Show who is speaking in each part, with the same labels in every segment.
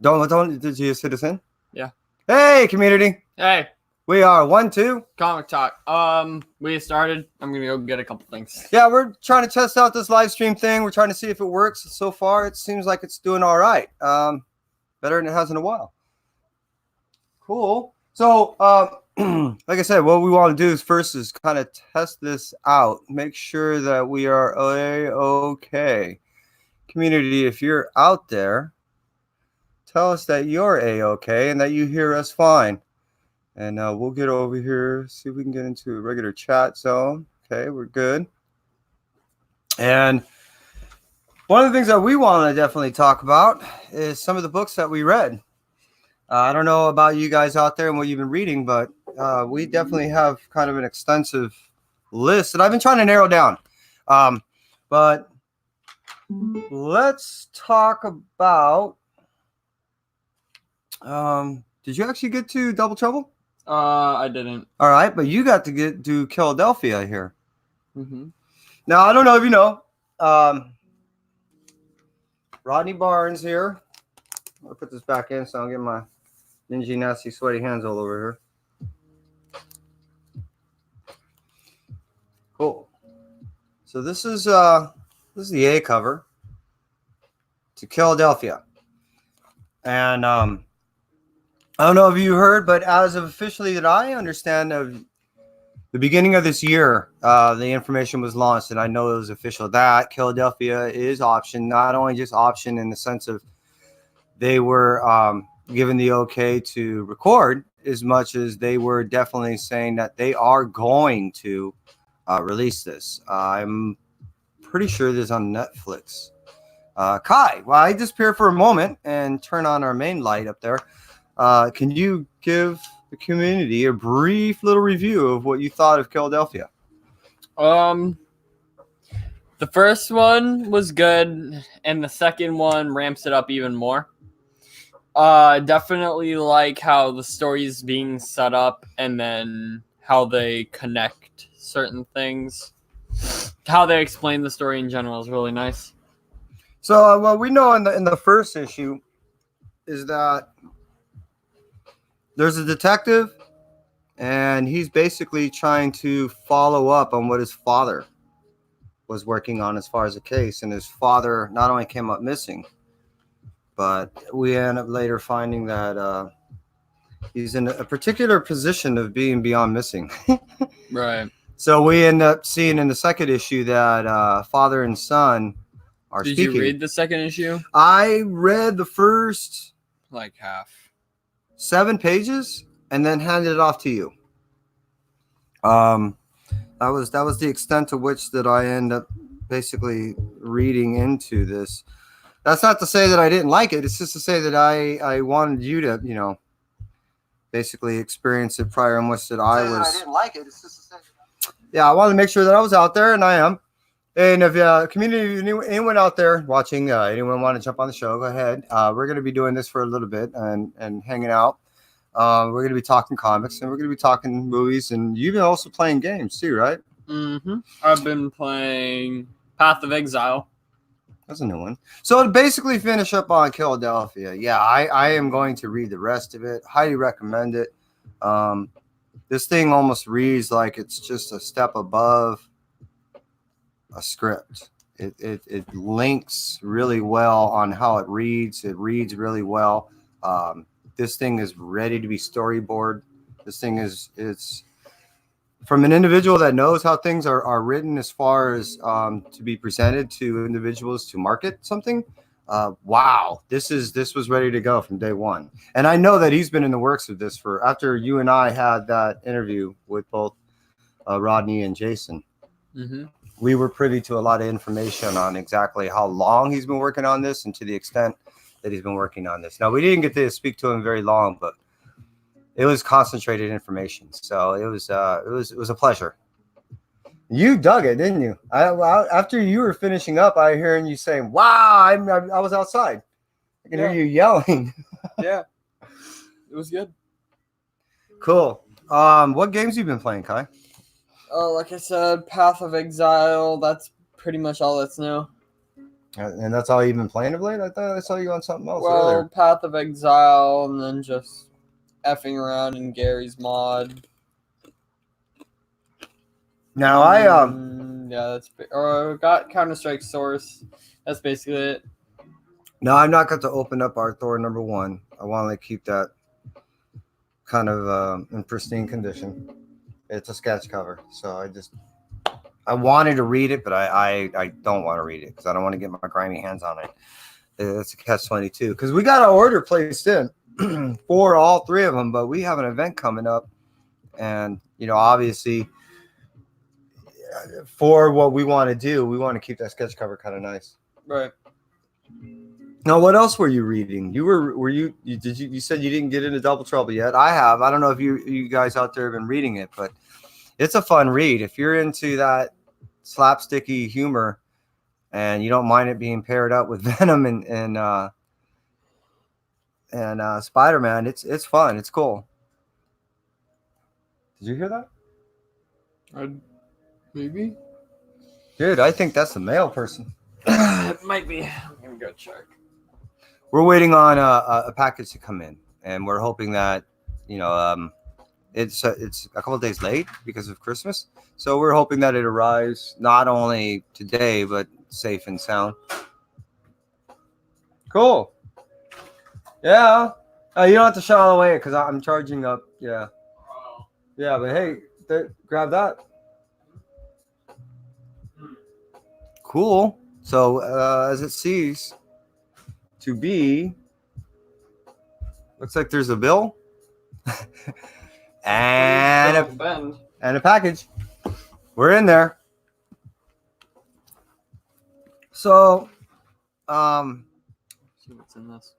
Speaker 1: Don't. Did you hit us in?
Speaker 2: Yeah.
Speaker 1: Hey, community.
Speaker 2: Hey.
Speaker 1: We are OneTwo.
Speaker 2: Comic Talk. We started. I'm gonna go get a couple things.
Speaker 1: Yeah, we're trying to test out this live stream thing. We're trying to see if it works. So far, it seems like it's doing all right. Better than it has in a while. Cool. So, like I said, what we want to do is first is kind of test this out. Make sure that we are A-okay. Community, if you're out there, tell us that you're A-okay and that you hear us fine. And we'll get over here, see if we can get into a regular chat zone. Okay, we're good. And one of the things that we want to definitely talk about is some of the books that we read. I don't know about you guys out there and what you've been reading, but we definitely have kind of an extensive list that I've been trying to narrow down. But let's talk about... did you actually get to Double Trouble?
Speaker 2: I didn't.
Speaker 1: All right, but you got to get to Philadelphia here.
Speaker 2: Mm-hmm.
Speaker 1: Now, I don't know if you know, Rodney Barnes here. I'll put this back in so I don't get my dingy, nasty, sweaty hands all over here. Cool. So this is the A cover to Philadelphia. And I don't know if you heard, but as of officially that I understand of the beginning of this year, the information was launched, and I know it was official that Philadelphia is option, not only just option in the sense of they were given the okay to record, as much as they were definitely saying that they are going to release this. I'm pretty sure this is on Netflix. Kai, while I disappear for a moment and turn on our main light up there, can you give the community a brief little review of what you thought of Philadelphia?
Speaker 2: The first one was good, and the second one ramps it up even more. Definitely like how the story is being set up, and then how they connect certain things. How they explain the story in general is really nice.
Speaker 1: So what we know in the first issue is that there's a detective, and he's basically trying to follow up on what his father was working on as far as a case. And his father not only came up missing, but we end up later finding that he's in a particular position of being beyond missing.
Speaker 2: Right.
Speaker 1: So we end up seeing in the second issue that father and son are speaking.
Speaker 2: Did you read the second issue?
Speaker 1: I read the first...
Speaker 2: like half.
Speaker 1: 7 pages and then handed it off to you. That was the extent to which that I end up basically reading into this. That's not to say that I didn't like it. It's just to say that I wanted you to, you know, basically experience it prior in which that I was. I didn't like it. It's just to say that... Yeah, I wanted to make sure that I was out there, and I am. And if community, anyone out there watching, anyone want to jump on the show, go ahead. We're going to be doing this for a little bit and hanging out. We're going to be talking comics, and we're going to be talking movies, and you've been also playing games too, right?
Speaker 2: Mm-hmm. I've been playing Path of Exile.
Speaker 1: That's a new one. So to basically finish up on Philadelphia, yeah, I am going to read the rest of it. Highly recommend it. This thing almost reads like it's just a step above a script. It links really well on how it reads. It reads really well. This thing is ready to be storyboard. This thing it's from an individual that knows how things are written as far as to be presented to individuals to market something. Wow, this was ready to go from day one. And I know that he's been in the works of this for after you and I had that interview with both Rodney and Jason.
Speaker 2: Mm-hmm.
Speaker 1: We were privy to a lot of information on exactly how long he's been working on this and to the extent that he's been working on this. Now, we didn't get to speak to him very long, but it was concentrated information. So it was a pleasure. You dug it, didn't you? After you were finishing up, I hearing you saying, "Wow!" I was outside. I can hear you yelling.
Speaker 2: Yeah, it was good.
Speaker 1: Cool. What games have you been playing, Kai?
Speaker 2: Like I said, Path of Exile. That's pretty much all that's new.
Speaker 1: And that's all you've been playing of late? I thought I saw you on something else
Speaker 2: Well,
Speaker 1: earlier.
Speaker 2: Path of Exile, and then just effing around in Gary's mod.
Speaker 1: Now
Speaker 2: yeah, that's or got Counter-Strike Source. That's basically it.
Speaker 1: no, I'm not going to open up our Thor #1. I want to keep that kind of in pristine condition. It's a sketch cover, so I wanted to read it, but I don't want to read it because I don't want to get my grimy hands on it. It's a catch-22 because we got our order placed in for all 3 of them, but we have an event coming up, and obviously for what we want to do, we want to keep that sketch cover kind of nice.
Speaker 2: Right.
Speaker 1: Now, what else were you reading? You said you didn't get into Double Trouble yet. I have. I don't know if you guys out there have been reading it, but it's a fun read. If you're into that slapsticky humor and you don't mind it being paired up with Venom and Spider-Man, it's fun. It's cool. Did you hear that?
Speaker 2: Maybe.
Speaker 1: Dude, I think that's the mail person.
Speaker 2: It might be. I'm gonna go check.
Speaker 1: We're waiting on a package to come in, and we're hoping that it's a couple of days late because of Christmas. So we're hoping that it arrives not only today but safe and sound. Cool. Yeah. You don't have to shout away because I'm charging up. Yeah. Yeah, but hey, grab that. Cool. So as it sees to be, looks like there's a bill and a package. We're in there. So,
Speaker 2: see what's in this.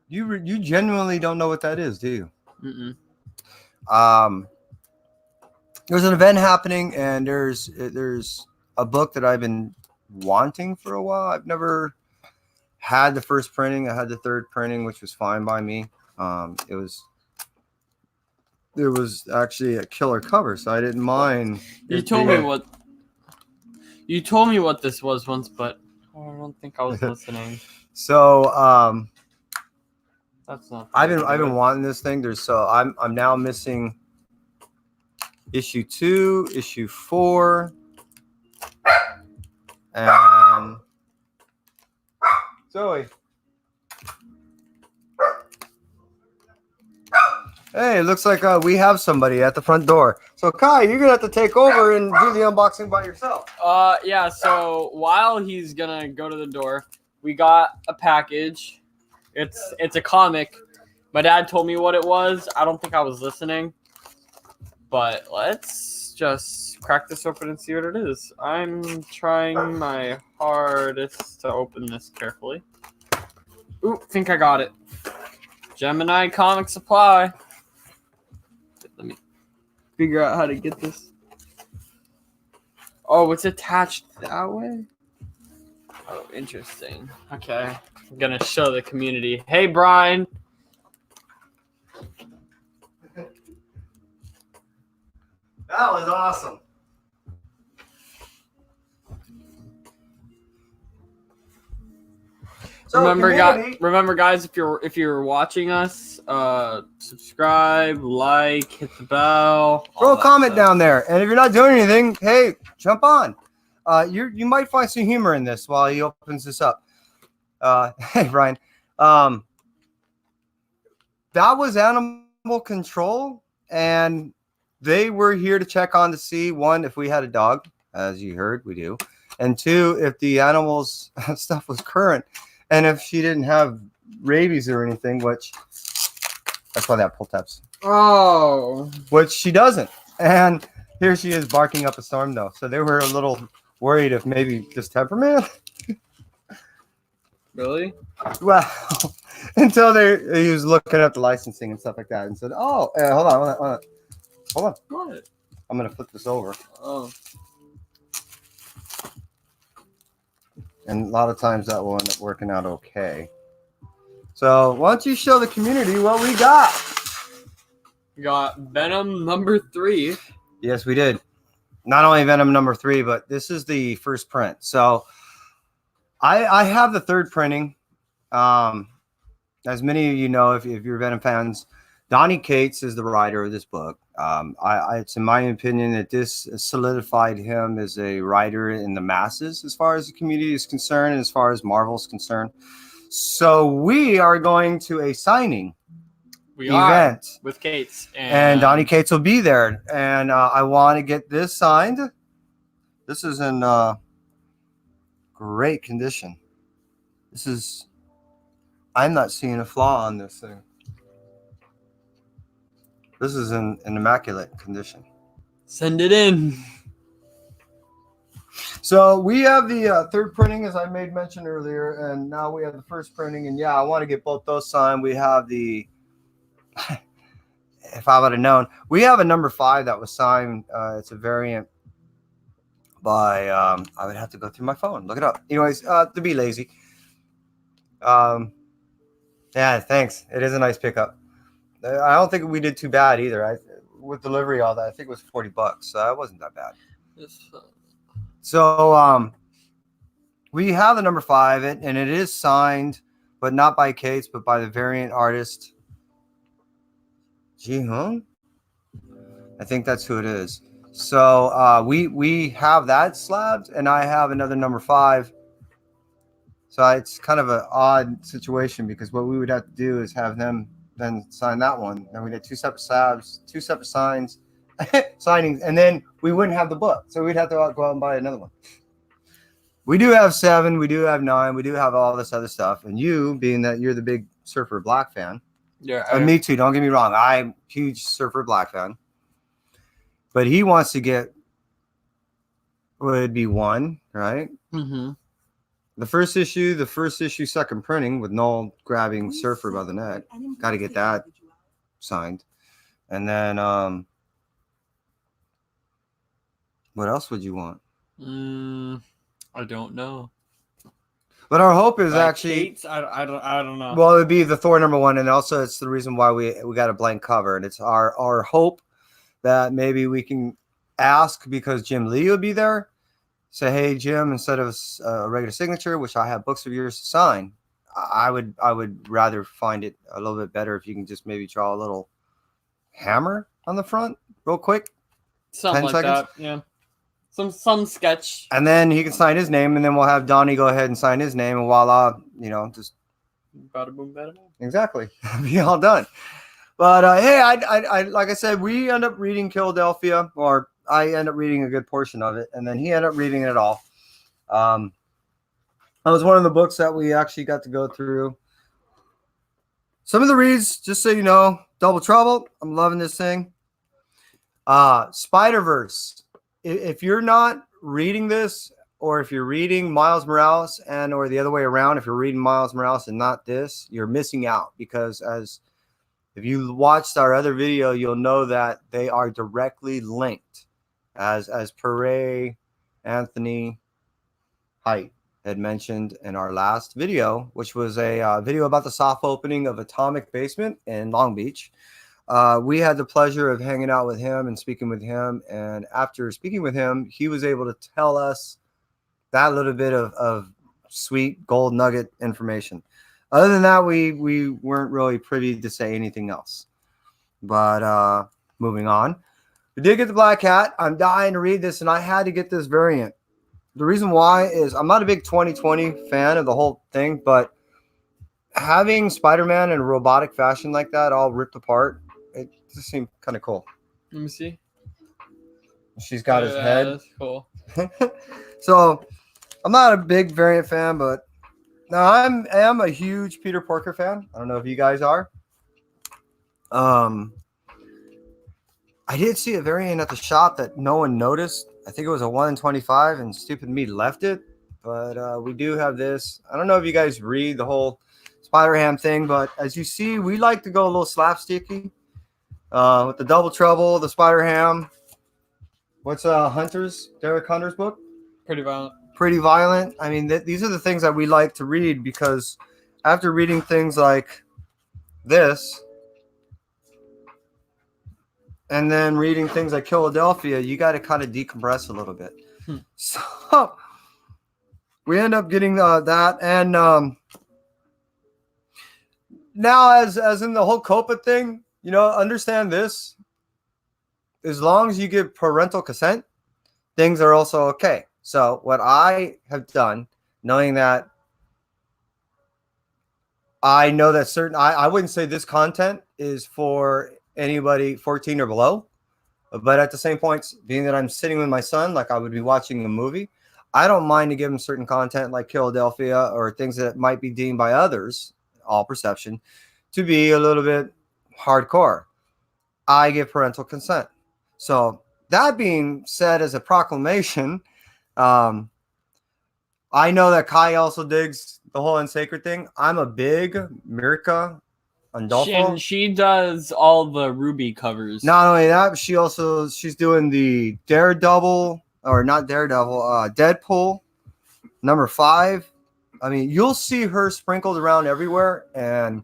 Speaker 1: You genuinely don't know what that is, do you?
Speaker 2: Mm-mm.
Speaker 1: There's an event happening, and there's a book that I've been wanting for a while. I've never had the first printing. I had the third printing, which was fine by me. It was actually a killer cover, so I didn't mind.
Speaker 2: You told me what this was once, but I don't think I was listening.
Speaker 1: So
Speaker 2: That's not.
Speaker 1: I've been wanting this thing. I'm now missing issue 2, issue 4, and Zoe. Hey, it looks like we have somebody at the front door. So Kai, you're gonna have to take over and do the unboxing by yourself.
Speaker 2: Yeah. So while he's gonna go to the door, we got a package. It's a comic. My dad told me what it was. I don't think I was listening. But let's just crack this open and see what it is. I'm trying my hardest to open this carefully. Ooh, think I got it. Gemini Comic Supply. Let me figure out how to get this. Oh, it's attached that way? Oh, interesting. Okay. I'm going to show the community. Hey, Brian.
Speaker 1: That was awesome. So
Speaker 2: remember, guys, if you're watching us, subscribe, like, hit the bell.
Speaker 1: Throw a comment down there, and if you're not doing anything, hey, jump on. You might find some humor in this while he opens this up. Hey, Brian. That was Animal Control, and they were here to check on to see, 1, if we had a dog, as you heard, we do, and 2, if the animals stuff was current. And if she didn't have rabies or anything, which that's why that pull taps.
Speaker 2: Oh.
Speaker 1: Which she doesn't. And here she is barking up a storm, though. So they were a little worried if maybe just temperament.
Speaker 2: Really?
Speaker 1: Well, until he was looking at the licensing and stuff like that and said, oh, hold on.
Speaker 2: What?
Speaker 1: I'm going to flip this over.
Speaker 2: Oh.
Speaker 1: And a lot of times that will end up working out okay. So why don't you show the community what we got?
Speaker 2: We got Venom #3.
Speaker 1: Yes, we did. Not only Venom #3, but this is the first print. So I have the third printing. As many of you know, if you're Venom fans, Donny Cates is the writer of this book. It's in my opinion that this solidified him as a writer in the masses as far as the community is concerned and as far as Marvel's concerned. So we are going to a signing event
Speaker 2: with Cates.
Speaker 1: And Donny Cates will be there. And I want to get this signed. This is in great condition. I'm not seeing a flaw on this thing. This is in immaculate condition.
Speaker 2: Send it in.
Speaker 1: So we have the third printing, as I made mention earlier, and now we have the first printing. And yeah, I want to get both those signed. We have the, if I would have known, we have a number 5 that was signed. It's a variant by, I would have to go through my phone, look it up. Anyways, to be lazy. Yeah, thanks. It is a nice pickup. I don't think we did too bad either. With delivery, all that, I think it was $40, so it wasn't that bad. So we have the number 5, and it is signed, but not by Cates, but by the variant artist Ji Hung. I think that's who it is. So we have that slabbed, and I have another number 5. So it's kind of an odd situation because what we would have to do is have them then sign that one. Then we did 2 separate slabs, 2 separate signs, signings, and then we wouldn't have the book. So we'd have to go out and buy another one. We do have 7, we do have 9, we do have all this other stuff. And you, being that you're the big Surfer Black fan.
Speaker 2: Yeah.
Speaker 1: Me too, don't get me wrong. I'm a huge Surfer Black fan. But he wants to get, would be 1, right?
Speaker 2: Mm-hmm.
Speaker 1: The first issue, second printing with Noel grabbing Surfer by the neck. Got to get that signed. And then, what else would you want?
Speaker 2: I don't know.
Speaker 1: But our hope is actually,
Speaker 2: Cates, I don't know.
Speaker 1: well, it would be the Thor number 1, and also it's the reason why we got a blank cover, and it's our hope that maybe we can ask, because Jim Lee will be there. Say, hey, Jim, instead of a regular signature, which I have books of yours to sign, I would rather find it a little bit better if you can just maybe draw a little hammer on the front real quick.
Speaker 2: Something like
Speaker 1: seconds.
Speaker 2: that, yeah. Some sketch.
Speaker 1: And then he can sign his name, and then we'll have Donnie go ahead and sign his name, and voila, just
Speaker 2: Bada boom, bada boom.
Speaker 1: Exactly. Be all done. But hey, I like I said, we end up reading Philadelphia, or I end up reading a good portion of it, and then he ended up reading it all. That was one of the books that we actually got to go through. Some of the reads, just so you know, Double Trouble. I'm loving this thing. Spider-Verse. If you're not reading this, or if you're reading Miles Morales or the other way around, if you're reading Miles Morales and not this, you're missing out, because if you watched our other video, you'll know that they are directly linked, as per Anthony Height had mentioned in our last video, which was a video about the soft opening of Atomic Basement in Long Beach. We had the pleasure of hanging out with him and speaking with him. And after speaking with him, he was able to tell us that little bit of sweet gold nugget information. Other than that, we weren't really privy to say anything else. But moving on. We did get the Black Cat. I'm dying to read this, and I had to get this variant. The reason why is I'm not a big 2020 fan of the whole thing, but having Spider-Man in a robotic fashion like that, all ripped apart, it just seemed kind of cool.
Speaker 2: Let me see.
Speaker 1: She's got his head.
Speaker 2: That's cool.
Speaker 1: So I'm not a big variant fan, but no, I am a huge Peter Parker fan. I don't know if you guys are. I did see a variant at the shop that no one noticed. I think it was a 1 in 25, and stupid me left it. But we do have this. I don't know if you guys read the whole Spider-Ham thing, but as you see, we like to go a little slapsticky with the Double Trouble, the Spider-Ham. What's Derek Hunter's book?
Speaker 2: Pretty violent.
Speaker 1: Pretty violent. I mean, these are the things that we like to read, because after reading things like this, and then reading things like Philadelphia, you got to kind of decompress a little bit. So we end up getting that, and now as in the whole Copa thing, understand this: as long as you give parental consent, things are also okay. So what I have done, knowing that I know that I wouldn't say this content is for anybody 14 or below, but at the same point, being that I'm sitting with my son, like I would be watching a movie, I don't mind to give him certain content like Philadelphia or things that might be deemed by others, all perception, to be a little bit hardcore. I give parental consent. So that being said, as a proclamation, um, I know that Kai also digs the whole unsacred thing. I'm a big Mirka Andolfo.
Speaker 2: She does all the Ruby covers.
Speaker 1: Not only that, she's doing the Daredevil, or not Daredevil, Deadpool #5. I mean, you'll see her sprinkled around everywhere, and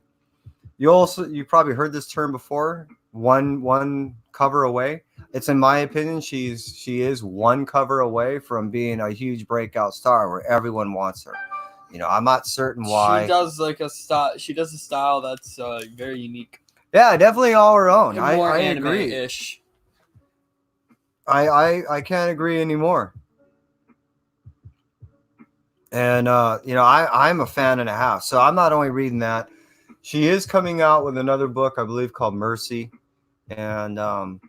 Speaker 1: you probably heard this term before. One cover away. It's in my opinion, she is one cover away from being a huge breakout star where everyone wants her. I'm not certain why.
Speaker 2: She does like a style. She does a style that's very unique.
Speaker 1: Yeah, definitely all her own.
Speaker 2: And more
Speaker 1: I agree.
Speaker 2: anime-ish.
Speaker 1: I can't agree anymore. And I'm a fan and a half. So I'm not only reading that. She is coming out with another book, I believe, called Mercy. And I'm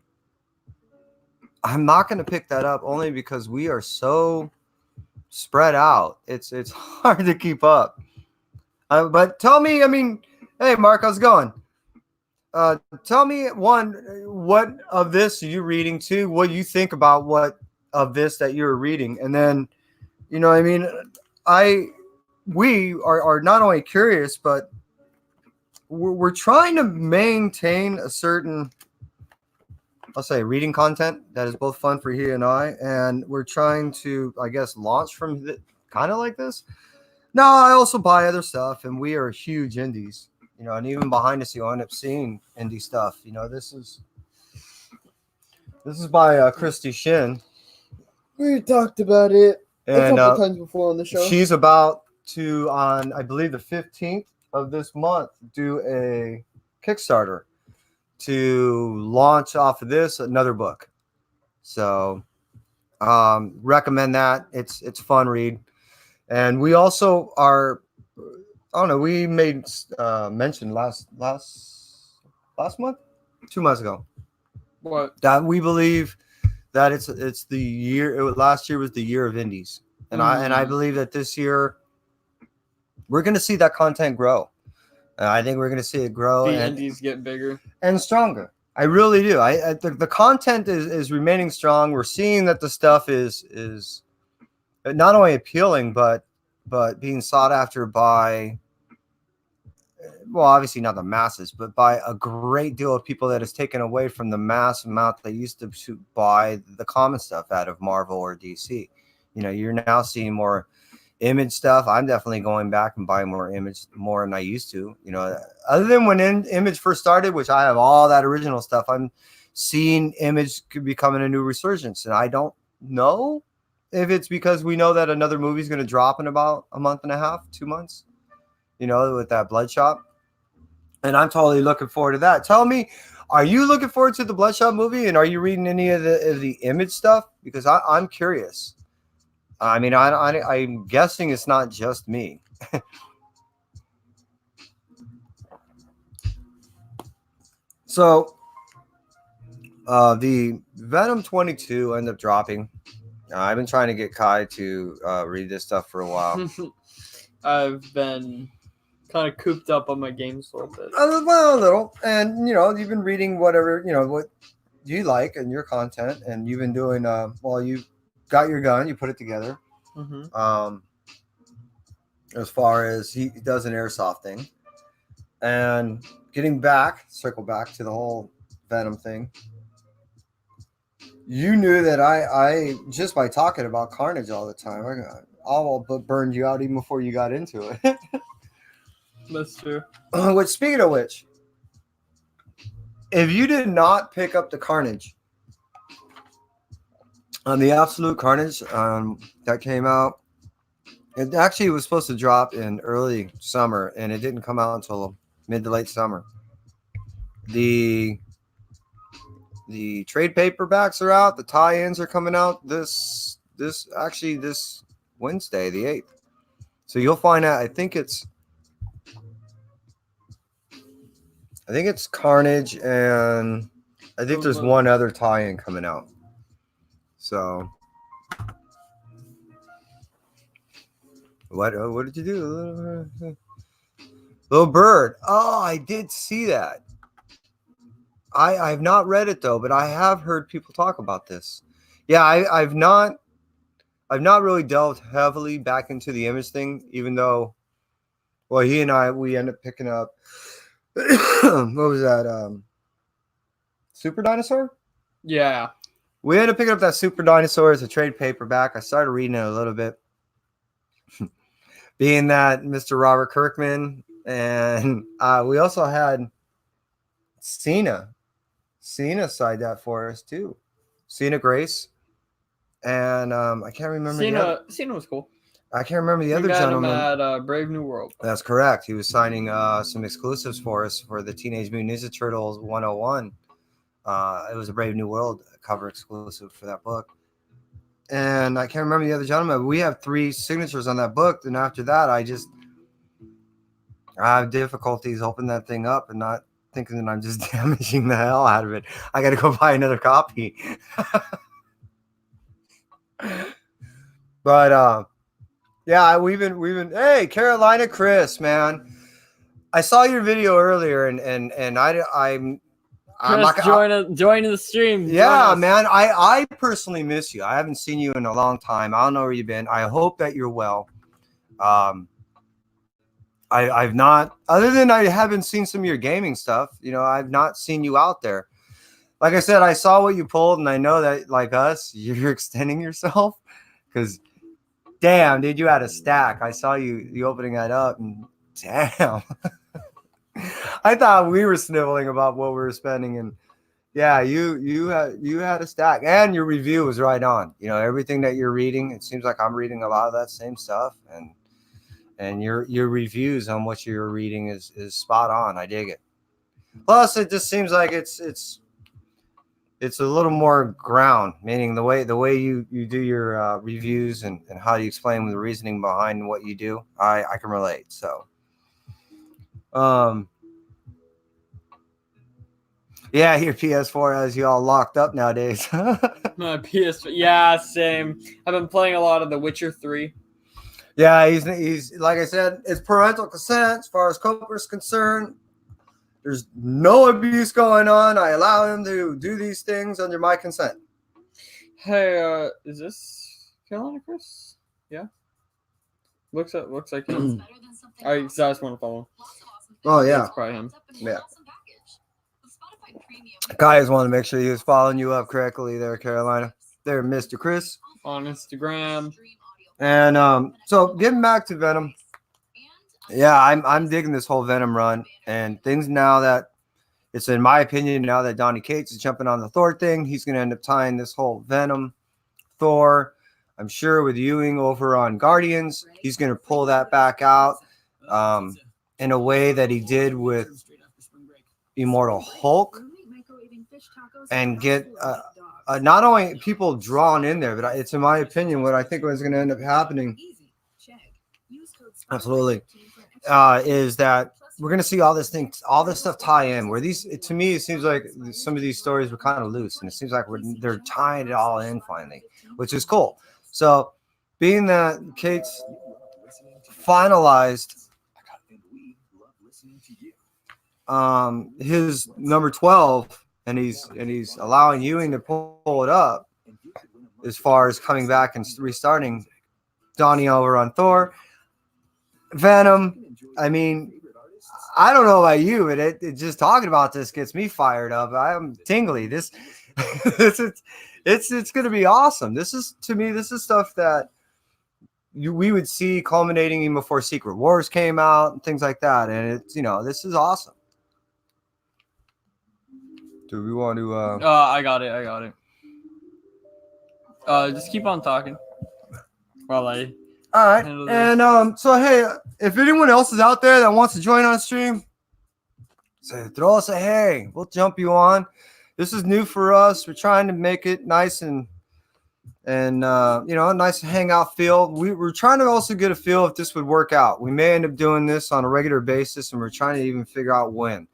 Speaker 1: not going to pick that up only because we are so spread out. It's hard to keep up. But tell me, hey, Mark, how's it going? Tell me, what of this are you reading? Two, what you think about what of this that you're reading? And then, we are not only curious, but we're trying to maintain a certain, I'll say, reading content that is both fun for he and I, and we're trying to, I guess, launch from kind of like this. No, I also buy other stuff, and we are huge indies, and even behind us, you end up seeing indie stuff. This is by Christy Shin.
Speaker 2: We talked about it
Speaker 1: and,
Speaker 2: a couple times before on the show.
Speaker 1: She's about to, on I believe the 15th of this month, do a Kickstarter to launch off of this another book. So recommend that. It's fun read. And we also are, I don't know, we made mention last month, 2 months ago.
Speaker 2: What?
Speaker 1: That we believe that it's the year, last year was the year of indies. And I believe that this year we're going to see that content grow. I think we're going to see it grow.
Speaker 2: The indies get bigger
Speaker 1: and stronger. I really do. The content is remaining strong. We're seeing that the stuff is not only appealing, but being sought after by, well, obviously not the masses, but by a great deal of people that has taken away from the mass amount they used to buy the common stuff out of Marvel or DC. You're now seeing more Image stuff. I'm definitely going back and buying more Image more than I used to. Other than when Image first started, which I have all that original stuff, I'm seeing Image becoming a new resurgence, and I don't know if it's because we know that another movie is going to drop in about a month and a half, 2 months. With that Bloodshot, and I'm totally looking forward to that. Tell me, are you looking forward to the Bloodshot movie, and are you reading any of the Image stuff? Because I'm curious. I'm guessing it's not just me. So, the Venom 22 ended up dropping. I've been trying to get Kai to read this stuff for a while.
Speaker 2: I've been kind of cooped up on my games a little bit.
Speaker 1: Well, a little. And, you've been reading whatever, what you like and your content. And you've been doing, you got your gun, you put it together. Mm-hmm. As far as he does an airsoft thing. And circle back to the whole Venom thing. You knew that I just by talking about Carnage all the time, I'll burned you out even before you got into it.
Speaker 2: That's true.
Speaker 1: Which, speaking of which, if you did not pick up the Carnage, the Absolute Carnage that came out It actually was supposed to drop in early summer, and it didn't come out until mid to late summer. The the trade paperbacks are out. The tie-ins are coming out this Wednesday, the 8th. So you'll find out. I think it's Carnage, and I think there's one other tie-in coming out. So what did you do? Little Bird. Oh, I did see that. I've not read it though, but I have heard people talk about this. Yeah, I've not really delved heavily back into the image thing, even though, well, he and we end up picking up what was that? Super Dinosaur.
Speaker 2: Yeah.
Speaker 1: We ended up picking up that Super Dinosaur as a trade paperback. I started reading it a little bit, being that Mr. Robert Kirkman, and we also had Cena signed that for us too. Cena Grace. And I can't remember.
Speaker 2: Cena was cool.
Speaker 1: I can't remember the other
Speaker 2: met
Speaker 1: gentleman.
Speaker 2: him at Brave New World.
Speaker 1: That's correct. He was signing some exclusives for us for the Teenage Mutant Ninja Turtles 101. It was a Brave New World cover exclusive for that book. And I can't remember the other gentleman. But we have 3 signatures on that book. And after that, I have difficulties opening that thing up and not thinking that I'm just damaging the hell out of it. I got to go buy another copy. But yeah, we've been hey, Carolina Chris, man. I saw your video earlier, and I'm
Speaker 2: not join the stream.
Speaker 1: Yeah, man. I personally miss you. I haven't seen you in a long time. I don't know where you've been. I hope that you're well. I've not, other than I haven't seen some of your gaming stuff, I've not seen you out there. Like I said, I saw what you pulled, and I know that, like us, you're extending yourself because, damn, dude, you had a stack. I saw you opening that up, and damn. I thought we were sniveling about what we were spending, and yeah, you had a stack, and your review was right on. Everything that you're reading, it seems like I'm reading a lot of that same stuff, and your reviews on what you're reading is spot on. I dig it. Plus, it just seems like it's a little more ground, meaning the way you do your reviews and how you explain the reasoning behind what you do. I can relate. So, yeah, your PS4 has you all locked up nowadays.
Speaker 2: My PS4, yeah, same. I've been playing a lot of The Witcher 3.
Speaker 1: Yeah, he's like I said, it's parental consent as far as Coker's concerned. There's no abuse going on. I allow him to do these things under my consent.
Speaker 2: Hey, is this Carolina Chris? Yeah. Looks like him. I just want to follow him.
Speaker 1: Oh yeah,
Speaker 2: that's probably him.
Speaker 1: Yeah. Guys want to make sure he was following you up correctly there, Carolina. There, Mr. Chris.
Speaker 2: On Instagram.
Speaker 1: And so getting back to Venom. Yeah, I'm digging this whole Venom run and things now that it's in my opinion now that Donny Cates is jumping on the Thor thing, he's going to end up tying this whole Venom, Thor. I'm sure with Ewing over on Guardians, he's going to pull that back out in a way that he did with Immortal Hulk and get not only people drawn in there, but it's in my opinion what I think was going to end up happening. Absolutely. Is that we're going to see all this stuff tie in where to me, it seems like some of these stories were kind of loose and it seems like they're tying it all in finally, which is cool. So being that Cates finalized his number 12 and he's allowing Ewing to pull it up as far as coming back and restarting Donnie over on Thor. Venom, I mean, I don't know about you, but it just talking about this gets me fired up. I'm tingly. It's going to be awesome. This is stuff that we would see culminating even before Secret Wars came out and things like that. And this is awesome. Do we want to?
Speaker 2: I got it. Just keep on talking while I
Speaker 1: All right.
Speaker 2: handle this.
Speaker 1: And so hey, if anyone else is out there that wants to join on stream, say throw us a hey. We'll jump you on. This is new for us. We're trying to make it nice and a nice hangout feel. We're trying to also get a feel if this would work out. We may end up doing this on a regular basis, and we're trying to even figure out when.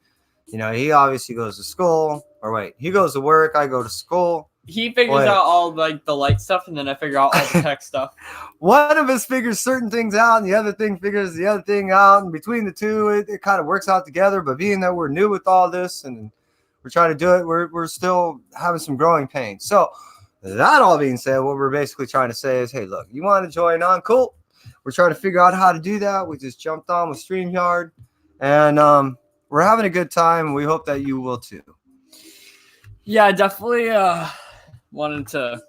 Speaker 1: He obviously goes to school, or wait, he goes to work. I go to school.
Speaker 2: He figures out all like the light stuff, and then I figure out all the tech stuff.
Speaker 1: One of us figures certain things out, and the other thing figures the other thing out. And between the two, it kind of works out together. But being that we're new with all this and we're trying to do it, we're still having some growing pains. So that all being said, what we're basically trying to say is, hey, look, you want to join on? Cool. We're trying to figure out how to do that. We just jumped on with StreamYard, and we're having a good time. And we hope that you will too.
Speaker 2: Yeah, definitely wanted to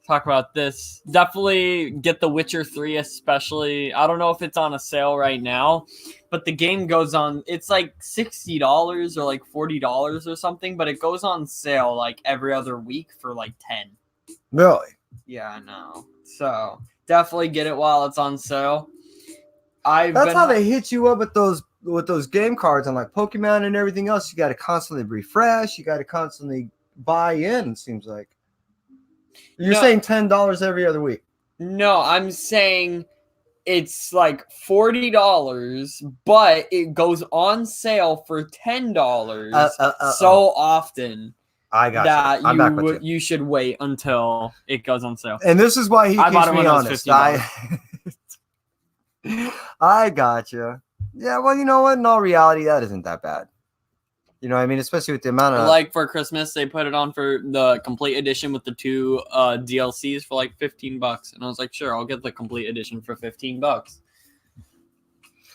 Speaker 2: talk about this. Definitely get The Witcher 3, especially. I don't know if it's on a sale right now, but the game goes on. It's like $60 or like $40 or something, but it goes on sale like every other week for like 10.
Speaker 1: Really?
Speaker 2: Yeah, I know. So definitely get it while it's on sale.
Speaker 1: That's how they hit you up with those game cards on like Pokemon and everything else. You got to constantly refresh. You got to constantly buy in. It seems like you're saying $10 every other week. No,
Speaker 2: I'm saying it's like $40, but it goes on sale for $10 so often.
Speaker 1: I got
Speaker 2: that you should wait until it goes on sale.
Speaker 1: And this is why he keeps me honest. I got you. Yeah, well, you know what? In all reality, that isn't that bad. You know what I mean? Especially with the amount of...
Speaker 2: Like, for Christmas, they put it on for the complete edition with the 2 DLCs for like $15. And I was like, sure, I'll get the complete edition for $15.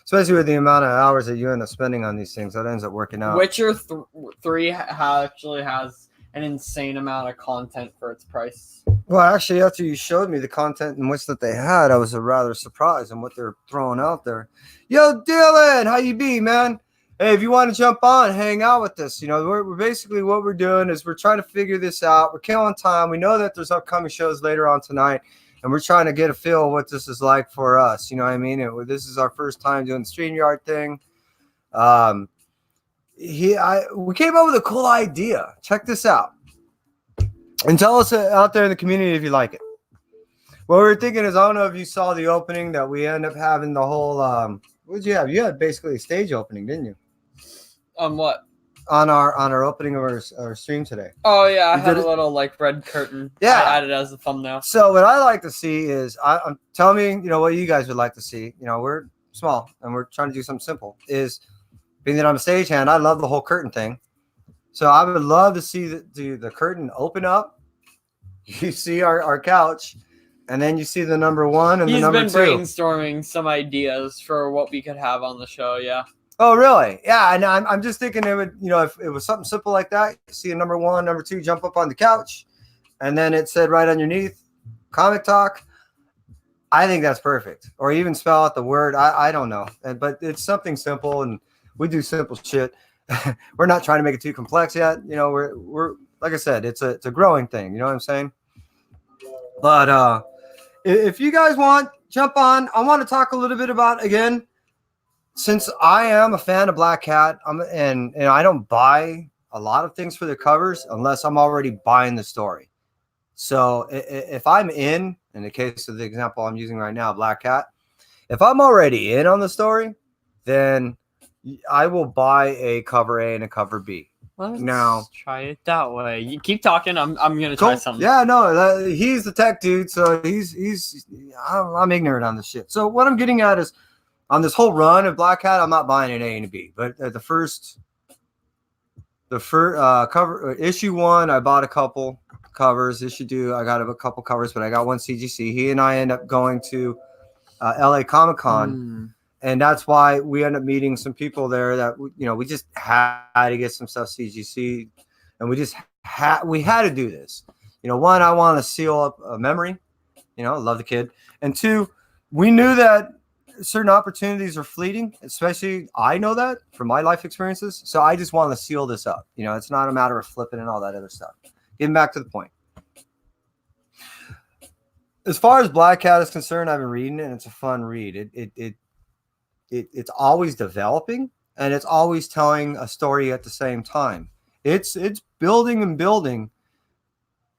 Speaker 1: Especially with the amount of hours that you end up spending on these things, that ends up working out.
Speaker 2: Witcher 3 actually has an insane amount of content for its price.
Speaker 1: Well, actually, after you showed me the content in which that they had, I was rather surprised on what they're throwing out there. Yo, Dylan, how you be, man? Hey, if you want to jump on, hang out with us. We're basically what we're doing is we're trying to figure this out. We're killing time. We know that there's upcoming shows later on tonight, and we're trying to get a feel of what this is like for us. You know what I mean? This is our first time doing the StreamYard thing. We came up with a cool idea. Check this out. And tell us out there in the community if you like it. What we were thinking is, I don't know if you saw the opening that we end up having the whole what did you have? You had basically a stage opening, didn't you?
Speaker 2: On what?
Speaker 1: On our opening of our stream today.
Speaker 2: Oh yeah, I had a little like red curtain.
Speaker 1: Yeah,
Speaker 2: I added as a thumbnail.
Speaker 1: So what I like to see is, I'm telling me, what you guys would like to see. We're small and we're trying to do something simple. Is being that I'm a stagehand, I love the whole curtain thing. So I would love to see the curtain open up. You see our couch, and then you see the number 1 and the number 2.
Speaker 2: He's been brainstorming some ideas for what we could have on the show. Yeah.
Speaker 1: Oh, really? Yeah, and I'm just thinking it would, if it was something simple like that, see a number 1, number 2 jump up on the couch, and then it said right underneath, Comic Talk. I think that's perfect. Or even spell out the word. I don't know, but it's something simple, and we do simple shit. We're not trying to make it too complex yet. We're like I said, it's a growing thing. You know what I'm saying? But if you guys want, jump on. I want to talk a little bit about, again, since I am a fan of Black Cat, and I don't buy a lot of things for the covers unless I'm already buying the story. So if I'm in the case of the example I'm using right now, Black Cat, if I'm already in on the story, then I will buy a cover A and a cover B.
Speaker 2: Let's try it that way. You keep talking. I'm gonna try something.
Speaker 1: Yeah, no, he's the tech dude, so I'm ignorant on this shit. So what I'm getting at is, on this whole run of Black Hat, I'm not buying an A and a B. But the first cover, issue 1, I bought a couple covers. Issue 2, I got a couple covers, but I got 1 CGC. He and I end up going to LA Comic Con. And that's why we end up meeting some people there that, we just had to get some stuff CGC, and we had to do this. 1, I want to seal up a memory, love the kid. And 2, we knew that certain opportunities are fleeting, especially I know that from my life experiences. So I just want to seal this up. It's not a matter of flipping and all that other stuff. Getting back to the point. As far as Black Cat is concerned, I've been reading it, and it's a fun read. It's always developing, and it's always telling a story at the same time. It's building and building,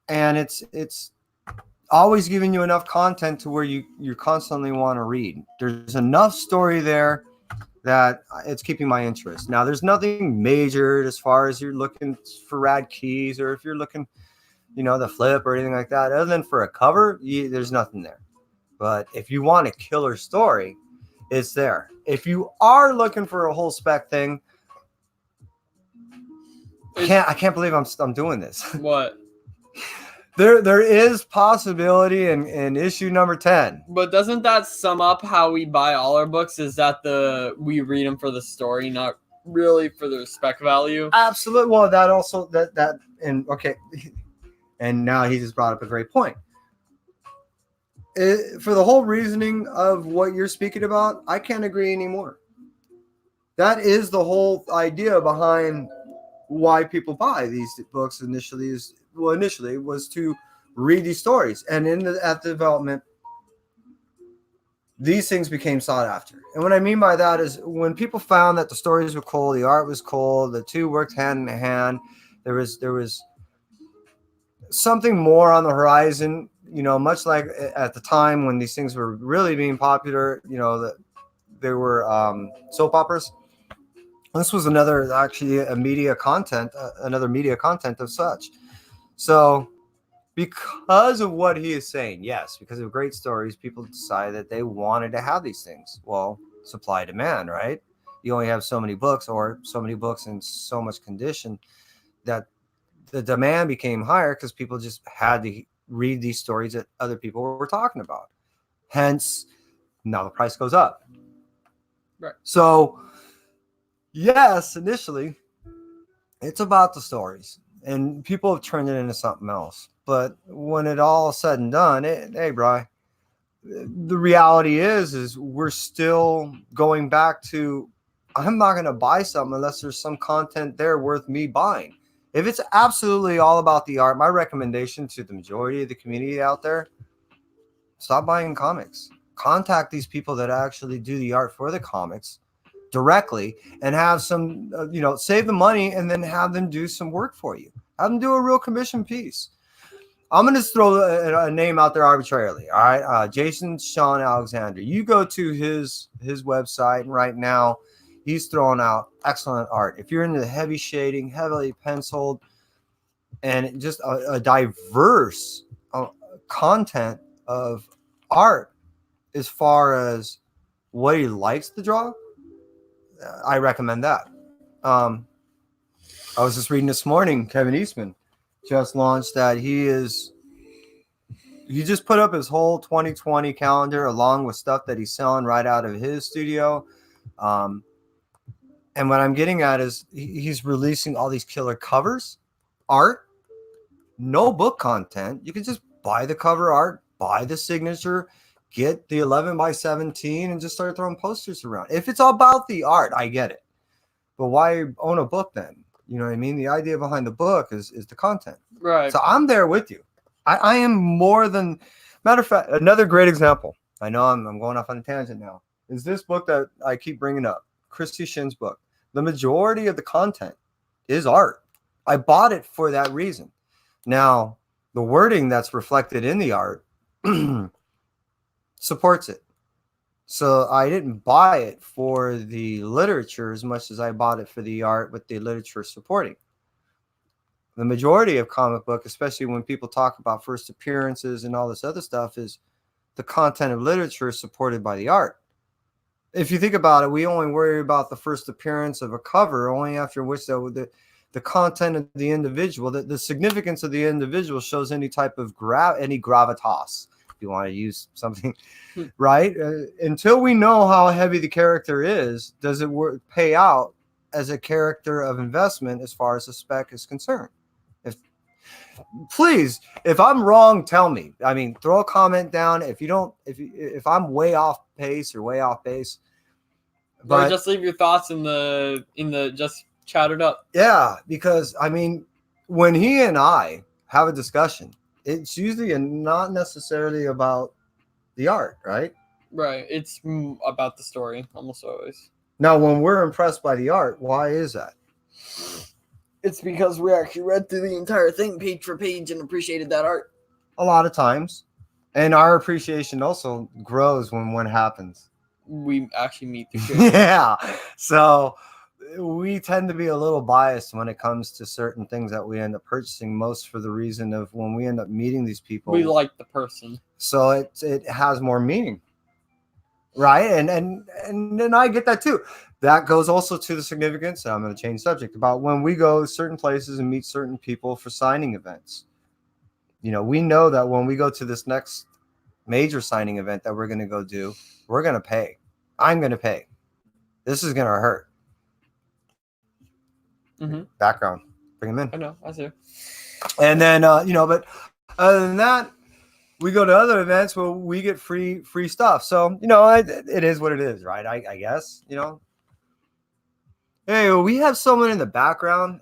Speaker 1: and it's always giving you enough content to where you constantly want to read. There's enough story there that it's keeping my interest. Now, there's nothing major as far as you're looking for rad keys, or if you're looking, the flip or anything like that. Other than for a cover, there's nothing there. But if you want a killer story, it's there. If you are looking for a whole spec thing, I can't believe I'm doing this.
Speaker 2: What?
Speaker 1: There is possibility in issue number 10.
Speaker 2: But doesn't that sum up how we buy all our books? Is that we read them for the story, not really for the spec value?
Speaker 1: Absolutely. Well, that also and okay. And now he just brought up a great point. For the whole reasoning of what you're speaking about, I can't agree anymore. That is the whole idea behind why people buy these books initially was to read these stories. And at the development, these things became sought after. And what I mean by that is when people found that the stories were cool, the art was cool, the two worked hand in hand, there was something more on the horizon, much like at the time when these things were really being popular, that there were soap operas. This was another media content of such. So because of what he is saying, yes, because of great stories, people decided that they wanted to have these things. Well, supply demand, right? You only have so many books, or so many books in so much condition, that the demand became higher because people just had to read these stories that other people were talking about. Hence, now the price goes up.
Speaker 2: Right.
Speaker 1: So, yes, initially, it's about the stories, and people have turned it into something else. But when it all is said and done, hey, Bri, the reality is we're still going back to, I'm not going to buy something unless there's some content there worth me buying. If it's absolutely all about the art, my recommendation to the majority of the community out there, stop buying comics. Contact these people that actually do the art for the comics directly, and have some, save the money, and then have them do some work for you. Have them do a real commission piece. I'm going to throw a name out there arbitrarily. All right. Jason Sean Alexander. You go to his website, and right now he's throwing out excellent art. If you're into the heavy shading, heavily penciled, and just a diverse content of art as far as what he likes to draw, I recommend that. I was just reading this morning, Kevin Eastman just launched that he just put up his whole 2020 calendar along with stuff that he's selling right out of his studio. And what I'm getting at is he's releasing all these killer covers, art, no book content. You can just buy the cover art, buy the signature, get the 11x17, and just start throwing posters around. If it's all about the art, I get it. But why own a book then? You know what I mean? The idea behind the book is the content.
Speaker 2: Right.
Speaker 1: So I'm there with you. I am more than... Matter of fact, another great example, I know I'm going off on a tangent now, is this book that I keep bringing up, Christy Shin's book. The majority of the content is art. I bought it for that reason. Now, the wording that's reflected in the art supports it. So I didn't buy it for the literature as much as I bought it for the art with the literature supporting. The majority of comic book, especially when people talk about first appearances and all this other stuff, is the content of literature supported by the art. If you think about it, we only worry about the first appearance of a cover, only after which the content of the individual, the significance of the individual shows any type of any gravitas, if you want to use something, right? Until we know how heavy the character is, does it pay out as a character of investment as far as the spec is concerned? Please, if I'm wrong, tell me. I mean, throw a comment down. If I'm way off pace or way off base,
Speaker 2: but or just leave your thoughts in the just chat it up.
Speaker 1: Yeah, because I mean, when he and I have a discussion, it's usually not necessarily about the art, right?
Speaker 2: Right. It's about the story almost always.
Speaker 1: Now, when we're impressed by the art, why is that?
Speaker 2: It's because we actually read through the entire thing page for page and appreciated that art.
Speaker 1: A lot of times. And our appreciation also grows when one happens.
Speaker 2: We actually meet the creator.
Speaker 1: Yeah. So we tend to be a little biased when it comes to certain things that we end up purchasing, most for the reason of when we end up meeting these people.
Speaker 2: We like the person.
Speaker 1: So it has more meaning. Right. And I get that too. That goes also to the significance. I'm going to change subject about when we go certain places and meet certain people for signing events. You know, we know that when we go to this next major signing event that we're going to go do, we're going to pay. I'm going to pay. This is going to hurt.
Speaker 2: Mm-hmm.
Speaker 1: Background. Bring them in.
Speaker 2: I know. I see.
Speaker 1: And then, but other than that, we go to other events where we get free stuff. So, it is what it is, right? I guess, Hey, we have someone in the background.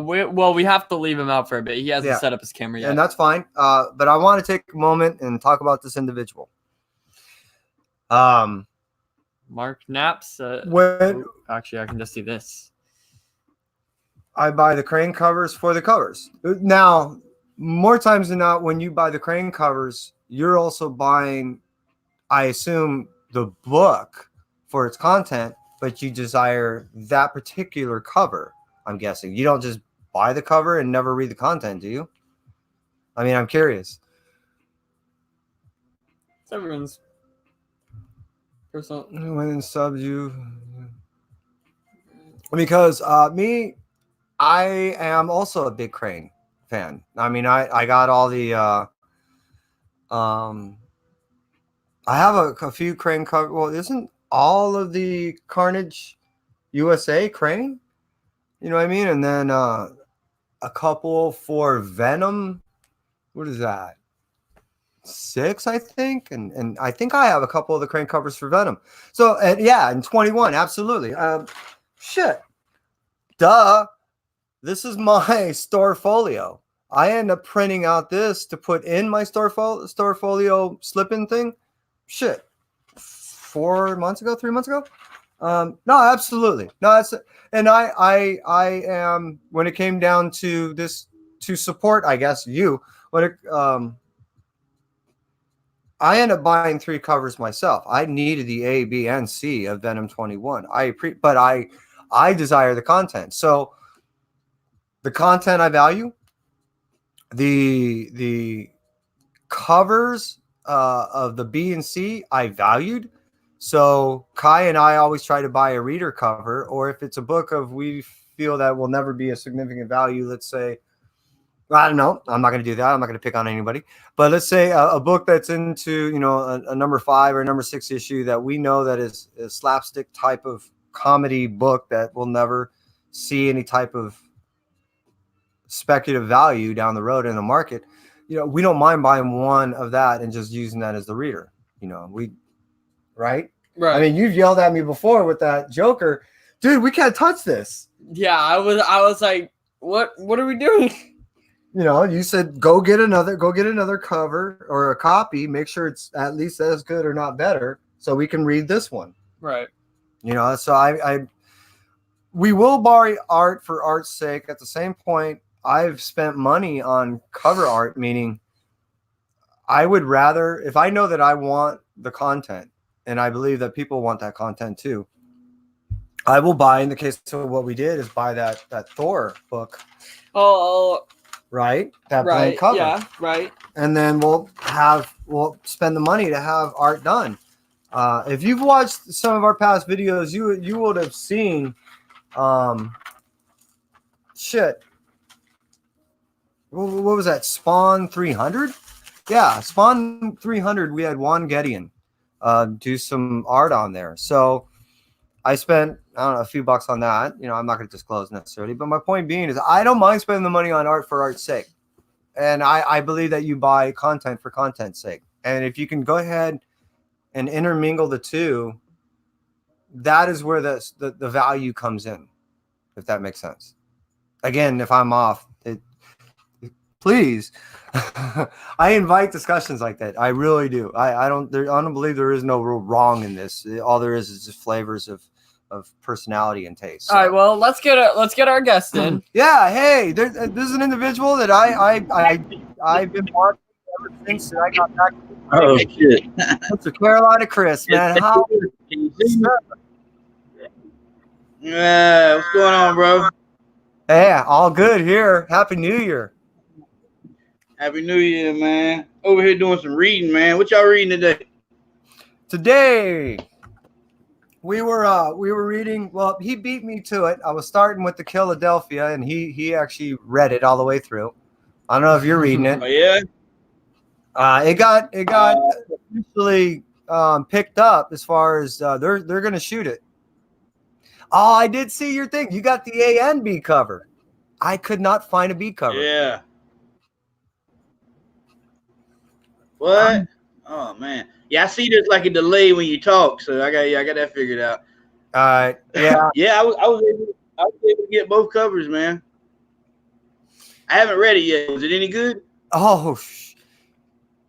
Speaker 2: We have to leave him out for a bit. He hasn't set up his camera yet.
Speaker 1: And that's fine. But I want to take a moment and talk about this individual.
Speaker 2: Mark Knapp's.
Speaker 1: Actually,
Speaker 2: I can just see this.
Speaker 1: I buy the crane covers for the covers. Now, more times than not, when you buy the crane covers, you're also buying, I assume, the book for its content, but you desire that particular cover, I'm guessing. You don't just buy the cover and never read the content, do you? I mean, I'm curious.
Speaker 2: It's everyone's personal.
Speaker 1: When subs you. Because me, I am also a big crane fan. I mean, I got all the I have a few crane cover. Well, isn't all of the Carnage USA crane? You know what I mean? And then a couple for Venom. What is that? 6, I think, and I think I have a couple of the crane covers for Venom. So and 21, absolutely. Shit, duh. This is my store folio. I end up printing out this to put in my store folio slip-in thing. Shit, 3 months ago. No, absolutely. No, and I am, when it came down to this, to support, I guess, you, when it I ended up buying 3 covers myself. I needed the A, B, and C of Venom 21. But I desire the content. So the content I value, the covers of the B and C I valued. So Kai and I always try to buy a reader cover, or if it's a book of we feel that will never be a significant value, let's say, I don't know, I'm not going to do that. I'm not going to pick on anybody, but let's say a book that's into, a number 5 or number 6 issue that we know that is a slapstick type of comedy book that will never see any type of speculative value down the road in the market. We don't mind buying one of that and just using that as the reader. Right. I mean, you've yelled at me before with that Joker, dude. We can't touch this.
Speaker 2: Yeah, I was like, what are we doing?
Speaker 1: You said go get another cover or a copy. Make sure it's at least as good or not better, so we can read this one.
Speaker 2: Right.
Speaker 1: So we will borrow art for art's sake. At the same point, I've spent money on cover art, meaning I would rather, if I know that I want the content and I believe that people want that content too, I will buy. In the case of what we did is buy that Thor book.
Speaker 2: Oh,
Speaker 1: right. That blank cover.
Speaker 2: Yeah, right.
Speaker 1: And then we'll spend the money to have art done. If you've watched some of our past videos, you would have seen shit. What was that? Spawn 300? Yeah, Spawn 300. We had Juan Gedeon do some art on there. So I spent, I don't know, a few bucks on that. I'm not going to disclose necessarily, but my point being is I don't mind spending the money on art for art's sake. And I believe that you buy content for content's sake. And if you can go ahead and intermingle the two, that is where the value comes in, if that makes sense. Again, if I'm off, Please. I invite discussions like that. I really do. I don't believe there is no real wrong in this. All there is just flavors of personality and taste. So.
Speaker 2: All right, well, let's get our guest in.
Speaker 1: Yeah, hey, this is an individual that I've been watching ever since I got back.
Speaker 3: Oh shit!
Speaker 1: Mr. Carolina Chris, man, how?
Speaker 3: Yeah, what's going on, bro?
Speaker 1: Yeah, all good here. Happy New Year.
Speaker 3: Happy New Year, man. Over here doing some reading, man. What y'all reading today?
Speaker 1: Today we were reading. Well, he beat me to it. I was starting with the Philadelphia, and he actually read it all the way through. I don't know if you're reading it.
Speaker 3: Oh yeah.
Speaker 1: It got officially picked up as far as they're gonna shoot it. Oh, I did see your thing. You got the A and B cover. I could not find a B cover.
Speaker 3: Yeah. What? Oh man. Yeah, I see there's like a delay when you talk, so I got that figured out.
Speaker 1: Yeah.
Speaker 3: Yeah, I was able to get both covers, man. I haven't read it yet. Was it any good?
Speaker 1: Oh,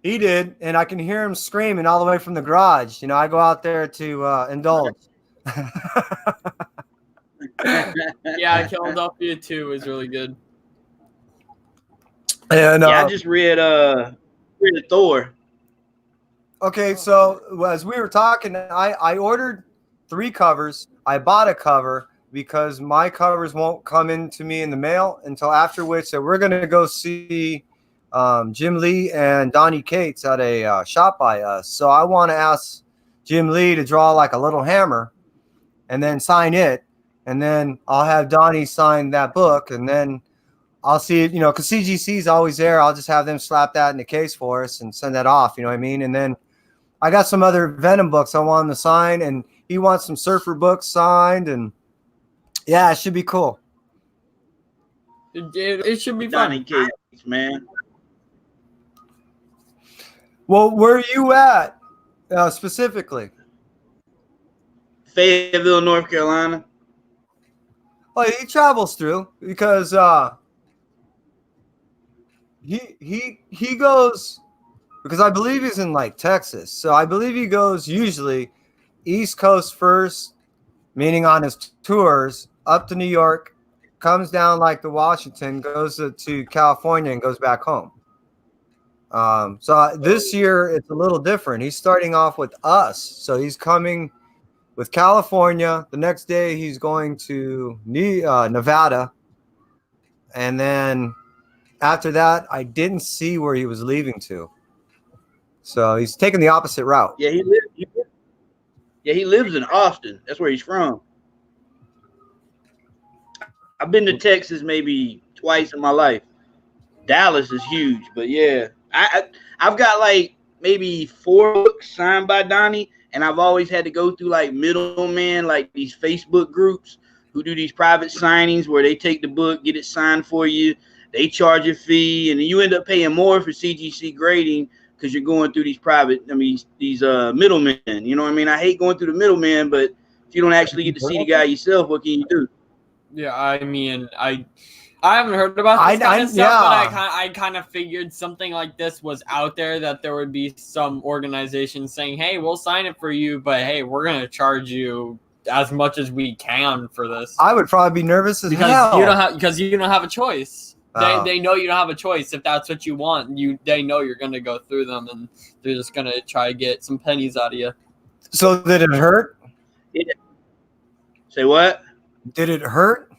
Speaker 1: he did, and I can hear him screaming all the way from the garage. You know, I go out there to indulge.
Speaker 2: Yeah, Philadelphia 2 is really good.
Speaker 1: And
Speaker 3: yeah, I just read Thor.
Speaker 1: Okay, so as we were talking, I ordered 3 covers. I bought a cover because my covers won't come into me in the mail until after which. So we're going to go see Jim Lee and Donnie Cates at a shop by us. So I want to ask Jim Lee to draw like a little hammer and then sign it. And then I'll have Donnie sign that book. And then I'll see it, because CGC is always there. I'll just have them slap that in the case for us and send that off. You know what I mean? And then I got some other Venom books I want him to sign. And he wants some Surfer books signed. And yeah, it should be cool.
Speaker 2: It should be
Speaker 3: Donnie
Speaker 2: fun.
Speaker 3: Cates, man.
Speaker 1: Well, where are you at specifically?
Speaker 3: Fayetteville, North Carolina.
Speaker 1: Oh, he travels through because he goes because I believe he's in like Texas. So I believe he goes usually East Coast first, meaning on his tours up to New York, comes down like to Washington, goes to California and goes back home. So this year it's a little different. He's starting off with us. So he's coming with California. The next day he's going to Nevada. And then after that, I didn't see where he was leaving to. So he's taking the opposite route.
Speaker 3: Yeah, he lives in Austin. That's where he's from. I've been to Texas maybe twice in my life. Dallas is huge, but yeah. I've got like maybe 4 books signed by Donnie, and I've always had to go through like middlemen, like these Facebook groups who do these private signings where they take the book, get it signed for you, they charge a fee, and then you end up paying more for CGC grading because you're going through these middlemen. You know what I mean? I hate going through the middlemen, but if you don't actually get to see the guy yourself, what can you do?
Speaker 2: Yeah, I mean, I haven't heard about this kind of stuff, but I kind of figured something like this was out there, that there would be some organization saying, hey, we'll sign it for you, but hey, we're going to charge you as much as we can for this.
Speaker 1: I would probably be nervous as
Speaker 2: because
Speaker 1: hell.
Speaker 2: You don't have a choice. They know you don't have a choice. If that's what you want, they know you're going to go through them, and they're just going to try to get some pennies out of you.
Speaker 1: So did it hurt?
Speaker 3: Say what?
Speaker 1: Did it hurt?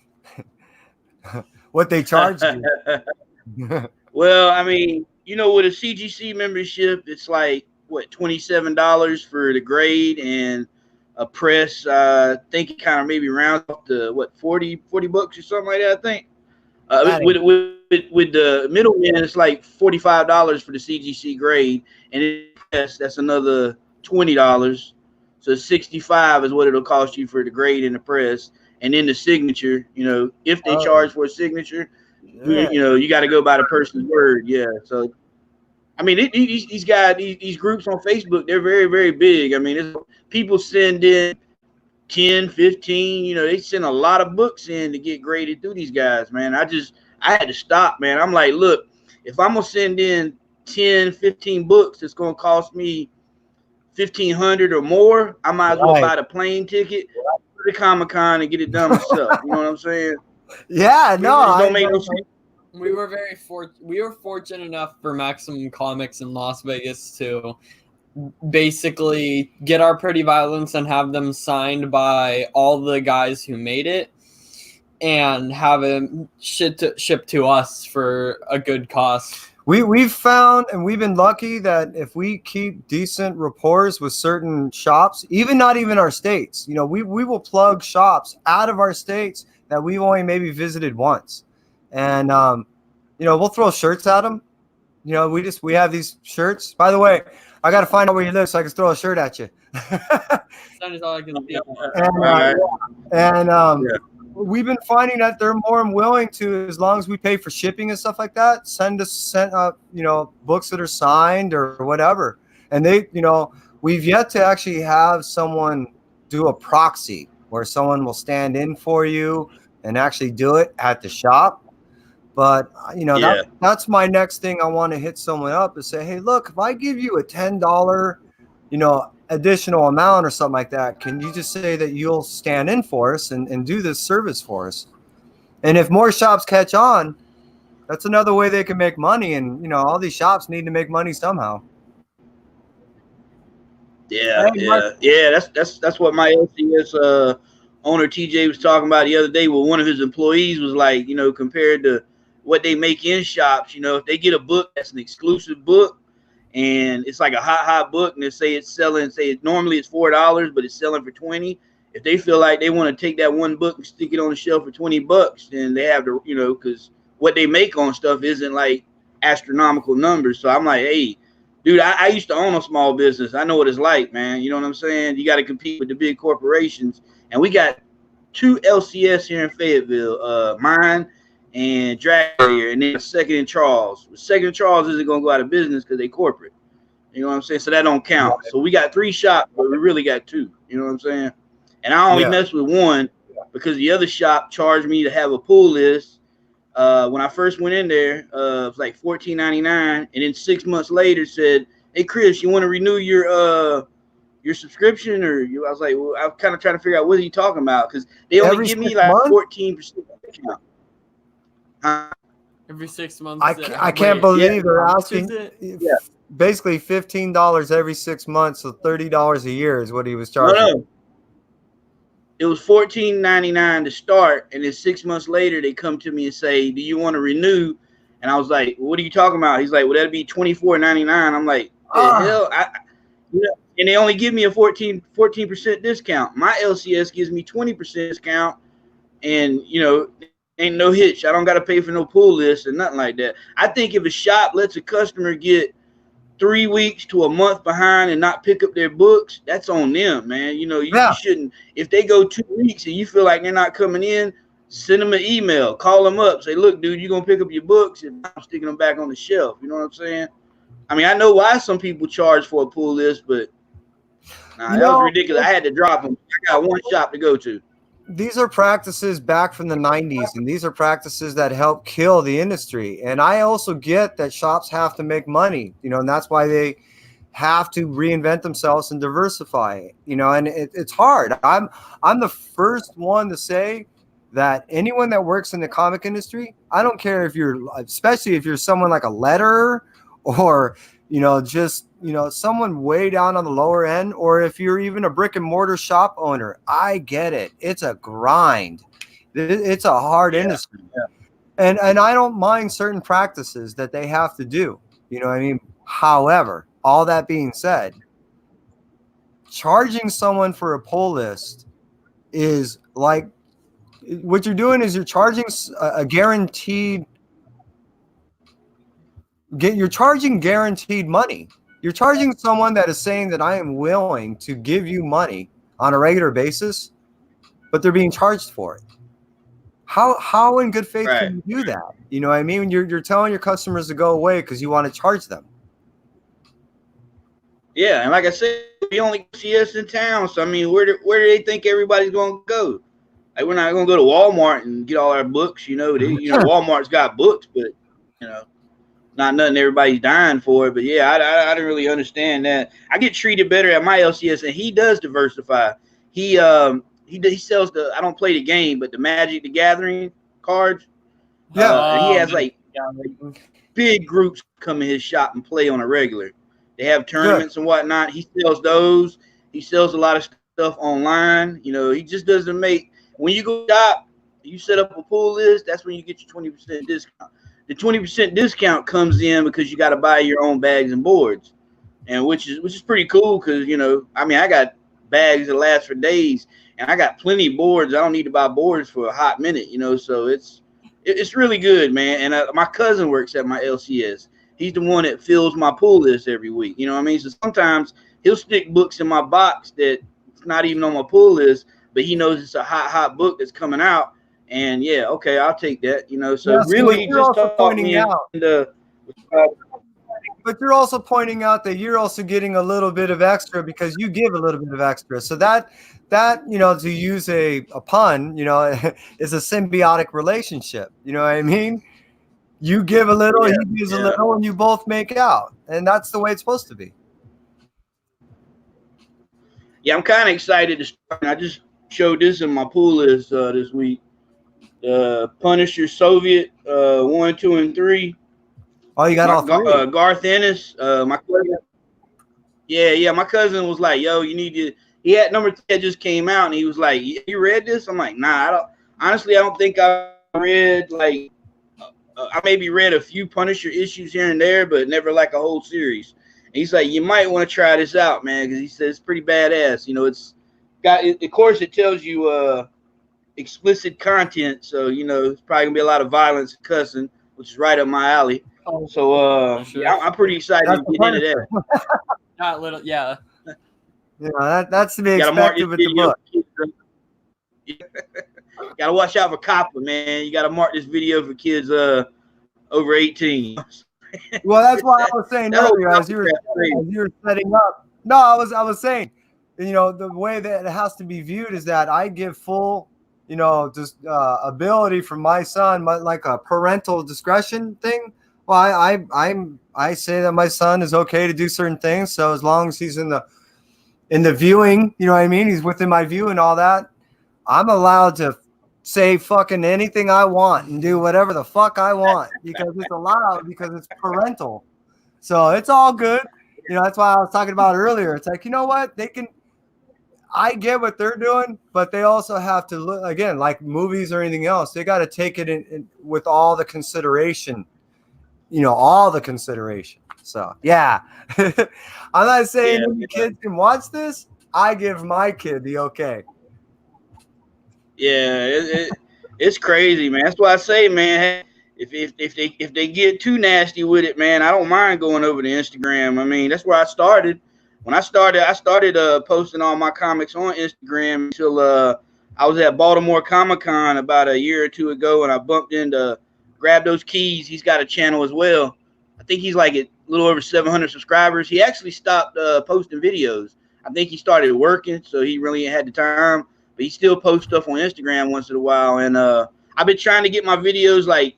Speaker 1: What they charged you?
Speaker 3: Well, I mean, with a CGC membership, it's like what, $27 for the grade and a press. I think it kind of maybe rounds up to what, 40 bucks or something like that. I think. With the middleman, it's like $45 for the CGC grade, and that's another $20. So $65 is what it'll cost you for the grade and the press, and then the signature. If they charge for a signature, you got to go by the person's word. Yeah. So, I mean, these guys, these groups on Facebook, they're very, very big. I mean, people send in 10, 15, they send a lot of books in to get graded through these guys, man. I had to stop, man. I'm like, look, if I'm gonna send in 10, 15 books, it's gonna cost me $1,500 or more. I might as well buy the plane ticket to the Comic-Con and get it done myself. You know what I'm saying?
Speaker 1: Yeah, no,
Speaker 3: It just don't make no sense.
Speaker 2: We were fortunate enough for Maximum Comics in Las Vegas to basically get our Pretty Violence and have them signed by all the guys who made it, and have it shipped to us for a good cost.
Speaker 1: We've found, and we've been lucky, that if we keep decent rapport with certain shops, not even our states, we will plug shops out of our states that we've only maybe visited once, and we'll throw shirts at them. We have these shirts. By the way, I got to find out where you live so I can throw a shirt at you.
Speaker 2: That is all I can see.
Speaker 1: We've been finding that they're more than willing to, as long as we pay for shipping and stuff like that, send books that are signed or whatever. And we've yet to actually have someone do a proxy where someone will stand in for you and actually do it at the shop. But that's my next thing. I want to hit someone up and say, hey, look, if I give you a $10, additional amount or something like that, can you just say that you'll stand in for us and do this service for us? And if more shops catch on, that's another way they can make money. And all these shops need to make money somehow.
Speaker 3: Yeah. That's what my LCS owner TJ was talking about the other day. Well, one of his employees was like, compared to what they make in shops, if they get a book that's an exclusive book, and it's like a hot book, and they say it's selling, normally it's $4, but it's selling for $20. If they feel like they want to take that one book and stick it on the shelf for $20, then they have to, because what they make on stuff isn't like astronomical numbers. So I'm like, hey, dude, I used to own a small business. I know what it's like, man. You know what I'm saying? You got to compete with the big corporations, and we got 2 LCS here in Fayetteville, mine and Dragon here, and then Second and Charles. Second and Charles isn't going to go out of business because they corporate. You know what I'm saying? So that don't count. So we got 3 shops, but we really got 2. You know what I'm saying? And I only mess with one because the other shop charged me to have a pull list. When I first went in there, it was like $14.99, and then 6 months later said, hey, Chris, you want to renew your subscription? Or I was like, well, I'm kind of trying to figure out what are you talking about, because they only give me like 14% discount.
Speaker 2: Every 6 months.
Speaker 1: I can't believe they're asking basically $15 every 6 months, so $30 a year is what he was charging.
Speaker 3: No. It was $14.99 to start, and then 6 months later they come to me and say, do you want to renew? And I was like, what are you talking about? He's like, well, that'd be $24.99. I'm like, the hell? And they only give me a 14% discount. My LCS gives me 20% discount, and ain't no hitch. I don't got to pay for no pull list or nothing like that. I think if a shop lets a customer get 3 weeks to a month behind and not pick up their books, that's on them, man. You shouldn't. If they go 2 weeks and you feel like they're not coming in, send them an email, call them up, say, look, dude, you're going to pick up your books, and I'm sticking them back on the shelf. You know what I'm saying? I mean, I know why some people charge for a pull list, but that was ridiculous. I had to drop them. I got one shop to go to.
Speaker 1: These are practices back from the 90s, and these are practices that help kill the industry. And I also get that shops have to make money, and that's why they have to reinvent themselves and diversify, and it's hard. I'm the first one to say that anyone that works in the comic industry, I don't care if especially if you're someone like a letterer or someone way down on the lower end, or if you're even a brick and mortar shop owner, I get it. It's a grind. It's a hard industry. Yeah. And I don't mind certain practices that they have to do. You know what I mean? However, all that being said, charging someone for a pull list is like, what you're doing is you're charging a guaranteed. You're charging guaranteed money. You're charging someone that is saying that I am willing to give you money on a regular basis, but they're being charged for it. How in good faith can you do that? You know what I mean? You're telling your customers to go away because you want to charge them.
Speaker 3: Yeah, and like I said, we only see us in town. So I mean, where do they think everybody's going to go? Like, we're not going to go to Walmart and get all our books. Walmart's got books, but not nothing everybody's dying for. But yeah, I didn't really understand that. I get treated better at my LCS, and he does diversify. He sells the, I don't play the game, but the Magic the Gathering cards.
Speaker 1: Yeah.
Speaker 3: And he has like
Speaker 2: Yeah.
Speaker 3: big groups come in his shop and play on a regular. They have tournaments
Speaker 1: Good.
Speaker 3: and whatnot. He sells those. He sells a lot of stuff online. You know, he just doesn't make, when you go shop, you set up a pool list, that's when you get your 20% discount. The 20% discount comes in because you got to buy your own bags and boards, and which is pretty cool because, you know, I mean, I got bags that last for days, and I got plenty of boards. I don't need to buy boards for a hot minute, you know. So it's really good, man. And my cousin works at my LCS. He's the one that fills my pool list every week. You know what I mean? So sometimes he'll stick books in my box that's not even on my pool list, but he knows it's a hot book that's coming out. And yeah, okay, I'll take that. You know, so
Speaker 1: Yeah,
Speaker 3: really,
Speaker 1: but
Speaker 3: he
Speaker 1: you're
Speaker 3: just
Speaker 1: also
Speaker 3: taught me
Speaker 1: pointing out. But you're also pointing out that you're also getting a little bit of extra because you give a little bit of extra. So that you know, to use a pun, you know, is a symbiotic relationship. You know what I mean? You give a little, he gives a little, and you both make out. And that's the way it's supposed to be.
Speaker 3: Yeah, I'm kind of excited to start. I just showed this in my pool list this week. Punisher Soviet 1, 2, and 3.
Speaker 1: Oh, you got all three.
Speaker 3: Garth Ennis, my cousin. Yeah, my cousin was like, "Yo, you need to." He had number 10 just came out, and he was like, "You read this?" I'm like, "Nah, I don't." Honestly, I don't think I read like. I maybe read a few Punisher issues here and there, but never like a whole series. And he's like, "You might want to try this out, man," because he says it's pretty badass. You know, it's got. Of course, it tells you explicit content, so you know it's probably gonna be a lot of violence and cussing, which is right up my alley. So
Speaker 2: Sure.
Speaker 3: yeah, I'm pretty excited
Speaker 1: That's
Speaker 3: to get into that.
Speaker 2: Not little, yeah.
Speaker 1: You know, that's to be
Speaker 3: Gotta mark
Speaker 1: expected
Speaker 3: this
Speaker 1: with the
Speaker 3: video.
Speaker 1: book.
Speaker 3: Gotta watch out for copper, man. You gotta mark this video for kids over 18.
Speaker 1: Well, that's why I was saying earlier, as you were setting up. No, I was saying, you know, the way that it has to be viewed is that I give full, you know, just ability from my son, like a parental discretion thing. Well, I say that my son is okay to do certain things. So as long as he's in the viewing, you know what I mean? He's within my view and all that. I'm allowed to say fucking anything I want and do whatever the fuck I want because it's allowed, because it's parental. So it's all good. You know, that's why I was talking about earlier. It's like, you know what? I get what they're doing, but they also have to look, again, like movies or anything else. They got to take it in with all the consideration, you know, all the consideration. So yeah, I'm not saying any kids can watch this. I give my kid the okay.
Speaker 3: Yeah, it's crazy, man. That's why I say, man, if they get too nasty with it, man, I don't mind going over to Instagram. I mean, that's where I started. When I started posting all my comics on Instagram until I was at Baltimore Comic-Con about a year or two ago, and I bumped into Grab Those Keys. He's got a channel as well. I think he's like a little over 700 subscribers. He actually stopped posting videos. I think he started working, so he really ain't had the time. But he still posts stuff on Instagram once in a while. And I've been trying to get my videos like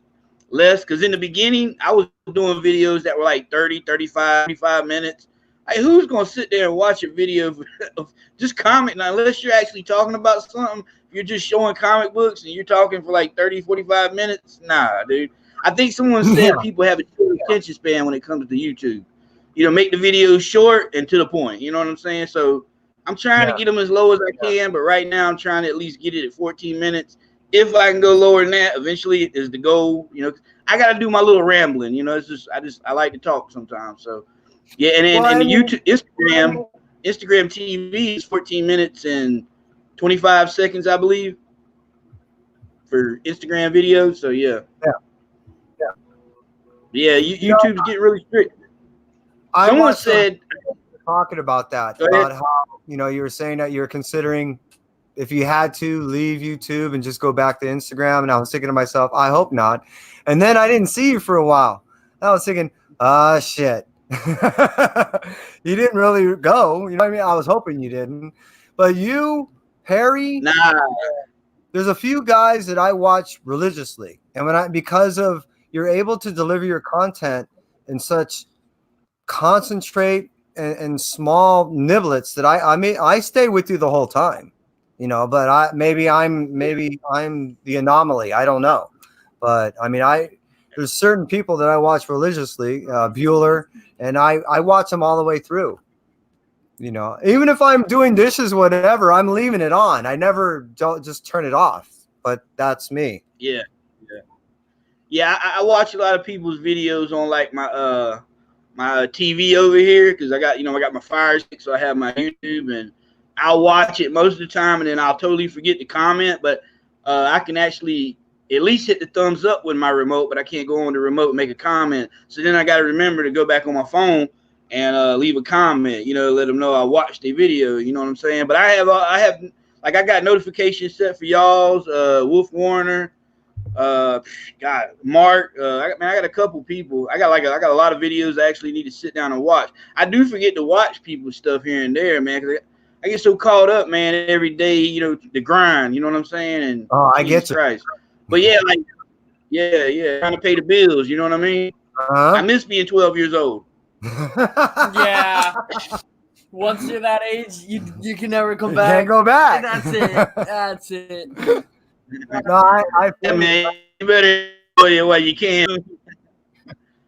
Speaker 3: less, because in the beginning, I was doing videos that were like 30, 35, 35 minutes. Like, who's going to sit there and watch a video of just comic? Now, unless you're actually talking about something, you're just showing comic books and you're talking for like 30, 45 minutes. Nah, dude. I think someone said people have a short attention span when it comes to YouTube. You know, make the videos short and to the point. You know what I'm saying? So I'm trying to get them as low as I can, but right now I'm trying to at least get it at 14 minutes. If I can go lower than that, eventually is the goal. You know, I got to do my little rambling. You know, it's just I like to talk sometimes. So yeah, and then the YouTube, Instagram TV is 14 minutes and 25 seconds, I believe, for Instagram videos. So yeah, YouTube's getting really strict. Someone said,
Speaker 1: talking about that, about how, you know, you were saying that you're considering, if you had to, leave YouTube and just go back to Instagram. And I was thinking to myself, I hope not. And then I didn't see you for a while. I was thinking, shit. You didn't really go. You know what I mean? I was hoping you didn't. But you, Harry,
Speaker 3: nah.
Speaker 1: There's a few guys that I watch religiously. And because of you're able to deliver your content in such concentrate and small niblets that I mean I stay with you the whole time, you know. But maybe I'm the anomaly. I don't know. But I mean there's certain people that I watch religiously, Bueller, and I watch them all the way through. You know, even if I'm doing dishes, whatever, I'm leaving it on. I never don't just turn it off. But that's me.
Speaker 3: Yeah, yeah. I watch a lot of people's videos on like my TV over here because I got my Fire Stick, so I have my YouTube, and I'll watch it most of the time, and then I'll totally forget to comment. But I can actually at least hit the thumbs up with my remote, but I can't go on the remote and make a comment. So then I got to remember to go back on my phone and leave a comment, let them know I watched the video. You know what I'm saying? But I have like I got notifications set for y'all's, Wolf Warner, God, Mark. I got a couple people. I got a lot of videos I actually need to sit down and watch. I do forget to watch people's stuff here and there, man, because I get so caught up, man, every day, the grind. You know what I'm saying? And
Speaker 1: I get you.
Speaker 3: Christ. But yeah, trying to pay the bills. You know what I mean? I miss being 12 years old.
Speaker 2: Yeah. Once you're that age, you can never come back.
Speaker 1: Can't go back.
Speaker 2: That's it.
Speaker 1: No, I
Speaker 3: Yeah, man, you better do what you can.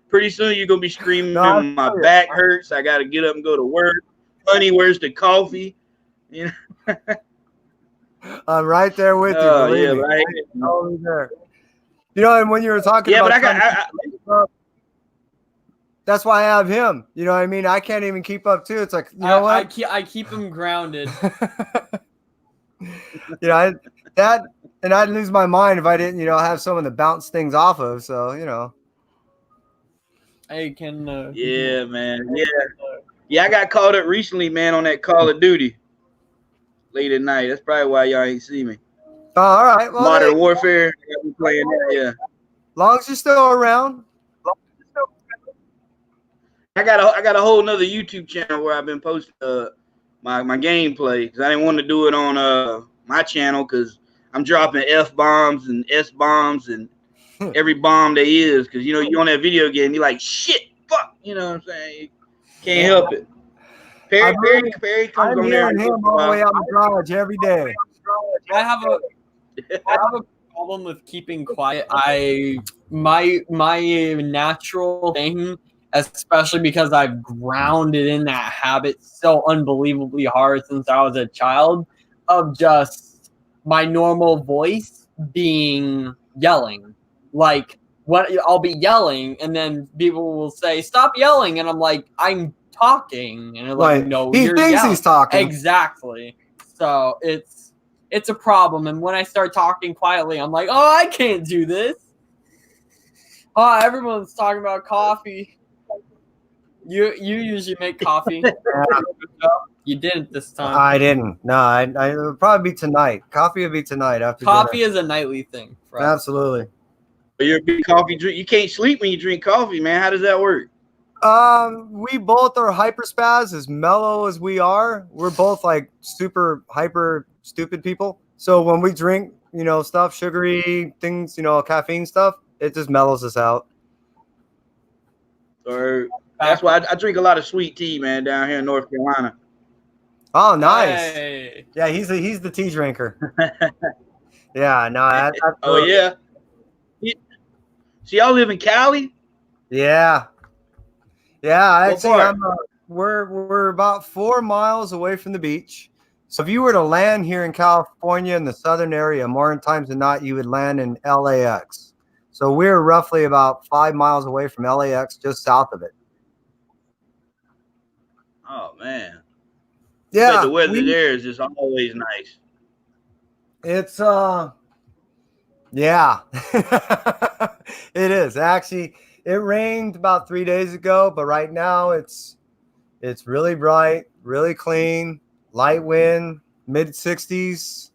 Speaker 3: Pretty soon you're gonna be screaming, my back hurts. I gotta get up and go to work. Honey, where's the coffee?
Speaker 1: I'm right there with you.
Speaker 3: Yeah,
Speaker 1: me.
Speaker 3: right.
Speaker 1: Totally there. And when you were talking about, that's why I have him. You know what I mean? I can't even keep up too. It's like, what?
Speaker 2: I keep him grounded.
Speaker 1: And I'd lose my mind if I didn't, have someone to bounce things off of. So,
Speaker 2: I can.
Speaker 3: Yeah, man. Yeah. I got caught up recently, man, on that Call of Duty late at night. That's probably why y'all ain't see me.
Speaker 1: Oh, all right. Well,
Speaker 3: Modern Warfare. I've been playing that. Yeah.
Speaker 1: Long as you're still around.
Speaker 3: I got a whole nother YouTube channel where I've been posting my gameplay because I didn't want to do it on my channel because I'm dropping F-bombs and S-bombs and every bomb there is because you on that video game you're like shit fuck what I'm saying, you can't help it. Perry comes on there and
Speaker 1: him all the way out in the garage every day.
Speaker 2: I have a problem with keeping quiet. My natural thing, especially because I've grounded in that habit so unbelievably hard since I was a child, of just my normal voice being yelling. Like, I'll be yelling, and then people will say, "Stop yelling," and I'm like, "I'm talking," and they're like, "No,
Speaker 1: he
Speaker 2: you're
Speaker 1: thinks
Speaker 2: yelling."
Speaker 1: He's talking.
Speaker 2: Exactly. So it's a problem, and when I start talking quietly, I'm like, "Oh, I can't do this." Oh, everyone's talking about coffee. You usually make coffee. You didn't this time.
Speaker 1: I didn't. No, it'll probably be tonight. Coffee will be tonight after
Speaker 2: coffee
Speaker 1: dinner.
Speaker 2: is a nightly thing. Right?
Speaker 1: Absolutely.
Speaker 3: You're a big coffee drink. You can't sleep when you drink coffee, man. How does that work?
Speaker 1: We both are hyper spaz, as mellow as we are. We're both like super hyper stupid people. So when we drink, stuff, sugary things, caffeine stuff, it just mellows us out.
Speaker 3: Or that's why I drink a lot of sweet tea, man, down here in North Carolina.
Speaker 1: Oh, nice.
Speaker 2: Hey.
Speaker 1: Yeah, he's the tea drinker. Yeah, no.
Speaker 3: Oh yeah. So y'all live in Cali?
Speaker 1: Yeah. Actually, we're about 4 miles away from the beach. So if you were to land here in California in the southern area, more times than not, you would land in LAX. So we're roughly about 5 miles away from LAX, just south of it.
Speaker 3: Oh man.
Speaker 1: Yeah.
Speaker 3: The weather there is just always nice.
Speaker 1: It's yeah. It is. Actually, it rained about 3 days ago, but right now it's really bright, really clean, light wind, mid 60s.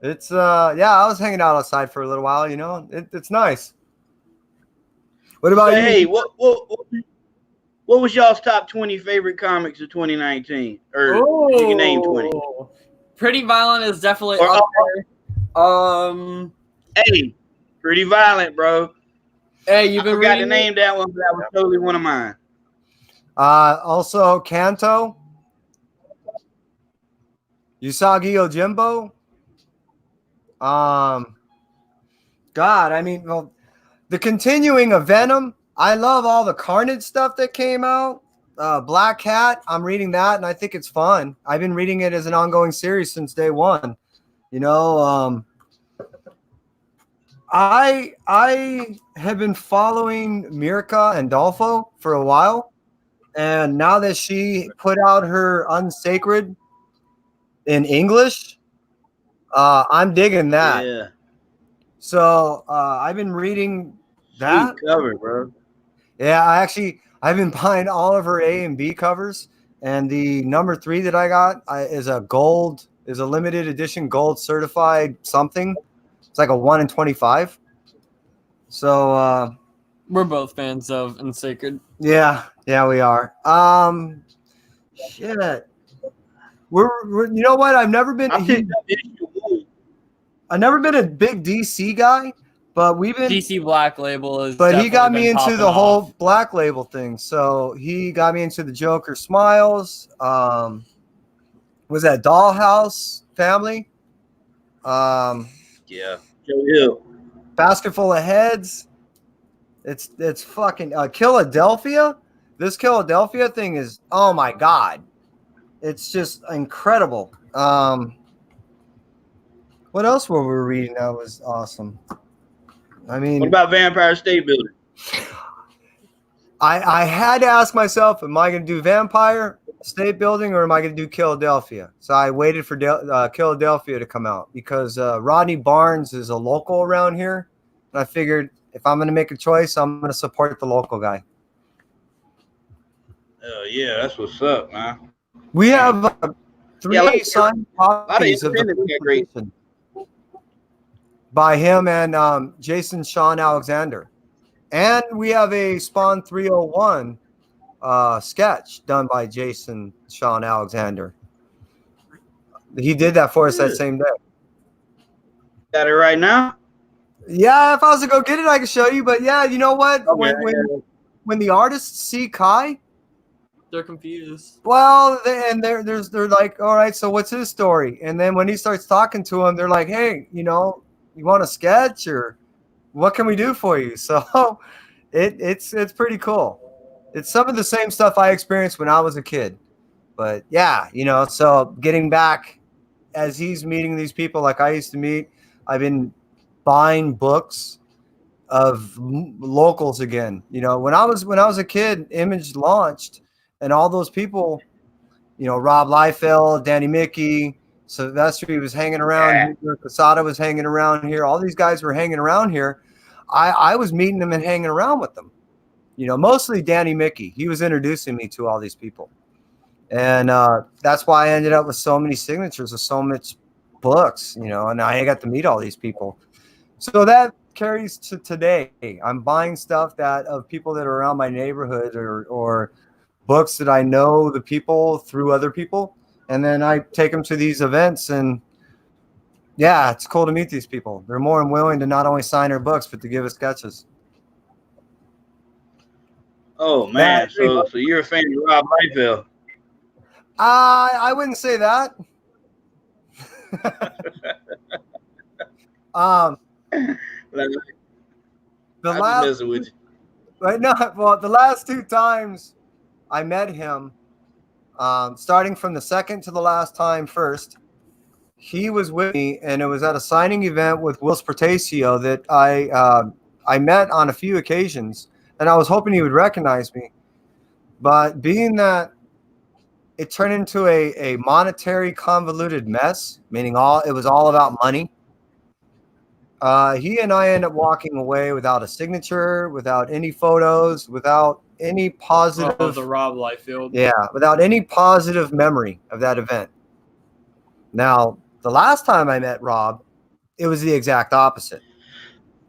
Speaker 1: It's I was hanging out outside for a little while, it's nice. What about you?
Speaker 3: Hey, what was y'all's top 20 favorite comics of 2019? Or you can name 20.
Speaker 2: Pretty Violent is definitely up there.
Speaker 3: Hey, Pretty Violent, bro.
Speaker 2: Hey, you've
Speaker 3: I
Speaker 2: been
Speaker 3: forgot to
Speaker 2: reading
Speaker 3: name that one, but that was totally one of mine.
Speaker 1: Also Kanto, Usagi Yojimbo. God, I mean, well, the continuing of Venom. I love all the Carnage stuff that came out. Black Cat, I'm reading that, and I think it's fun. I've been reading it as an ongoing series since day one. You know, I have been following Mirka and Dolfo for a while, and now that she put out her Unsacred in English, I'm digging that.
Speaker 3: Yeah.
Speaker 1: So I've been reading
Speaker 3: Sweet
Speaker 1: that.
Speaker 3: cover, bro.
Speaker 1: Yeah, I've been buying all of her A and B covers, and the number 3 that I got is a limited edition gold certified something. It's like a 1 in 25. So
Speaker 2: We're both fans of Unsacred.
Speaker 1: yeah, we are. Shit, we're you know what? I've never been
Speaker 3: I picked up issue 1.
Speaker 1: I've never been a big DC guy, but we've been
Speaker 2: DC Black Label is.
Speaker 1: But he got
Speaker 2: definitely
Speaker 1: me
Speaker 2: been
Speaker 1: into
Speaker 2: popping
Speaker 1: the whole
Speaker 2: off.
Speaker 1: Black Label thing. So he got me into the Joker Smiles. Was that Dollhouse Family?
Speaker 3: Yeah. Joe Hill.
Speaker 1: Basket Full of Heads. It's fucking Philadelphia. This Philadelphia thing is, oh my god, it's just incredible. What else were we reading that was awesome? I mean,
Speaker 3: What about Vampire State Building?
Speaker 1: I had to ask myself, am I going to do Vampire State Building or am I going to do Philadelphia? So I waited for Philadelphia to come out because Rodney Barnes is a local around here. And I figured if I'm going to make a choice, I'm going to support the local guy.
Speaker 3: Oh, yeah, that's what's up, man.
Speaker 1: We have 3 signed copies of the
Speaker 3: independents great.
Speaker 1: edition by him and Jason Sean Alexander. And we have a Spawn 301 sketch done by Jason Sean Alexander. He did that for us that same day.
Speaker 3: Got it right now?
Speaker 1: Yeah, if I was to go get it, I could show you. But yeah, you know what?
Speaker 3: Okay.
Speaker 1: When the artists see Kai,
Speaker 2: They're confused.
Speaker 1: well, they're like, all right, so what's his story? And then when he starts talking to them, they're like, hey, you want a sketch or what can we do for you? So it's pretty cool. It's some of the same stuff I experienced when I was a kid. But yeah, so getting back as he's meeting these people like I used to meet, I've been buying books of locals again. When I was a kid, Image launched and all those people, Rob Liefeld, Danny Mickey, Sylvester was hanging around here, Casada was hanging around here. All these guys were hanging around here. I was meeting them and hanging around with them. Mostly Danny Mickey. He was introducing me to all these people. And that's why I ended up with so many signatures of so much books, and I got to meet all these people. So that carries to today. I'm buying stuff of people that are around my neighborhood or books that I know the people through other people. And then I take them to these events and yeah, it's cool to meet these people. They're more than willing to not only sign our books, but to give us sketches.
Speaker 3: Oh, man. So you're a fan of Rob Liefeld.
Speaker 1: I wouldn't say that. The last 2 times I met him, starting from the second to the last time first, he was with me, and it was at a signing event with Will Spartacio that I met on a few occasions, and I was hoping he would recognize me. But being that it turned into a monetary convoluted mess, meaning it was all about money, he and I ended up walking away without a signature, without any photos, without any positive
Speaker 2: of the Rob Liefeld.
Speaker 1: Yeah, without any positive memory of that event. Now, the last time I met Rob, it was the exact opposite.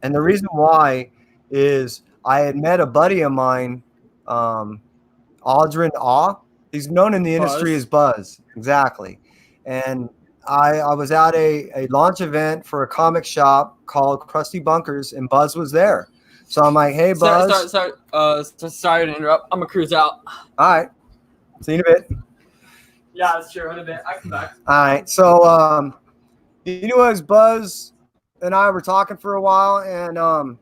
Speaker 1: And the reason why is I had met a buddy of mine, Aldrin Awe. He's known in the industry as Buzz. Exactly. And I was at a launch event for a comic shop called Krusty Bunkers, and Buzz was there. So I'm like, hey, Buzz.
Speaker 2: Sorry to interrupt. I'm gonna cruise out.
Speaker 1: All right. See you in a bit.
Speaker 2: Yeah, it's true. In a bit, I come back.
Speaker 1: All right. So, you know, as Buzz and I were talking for a while, and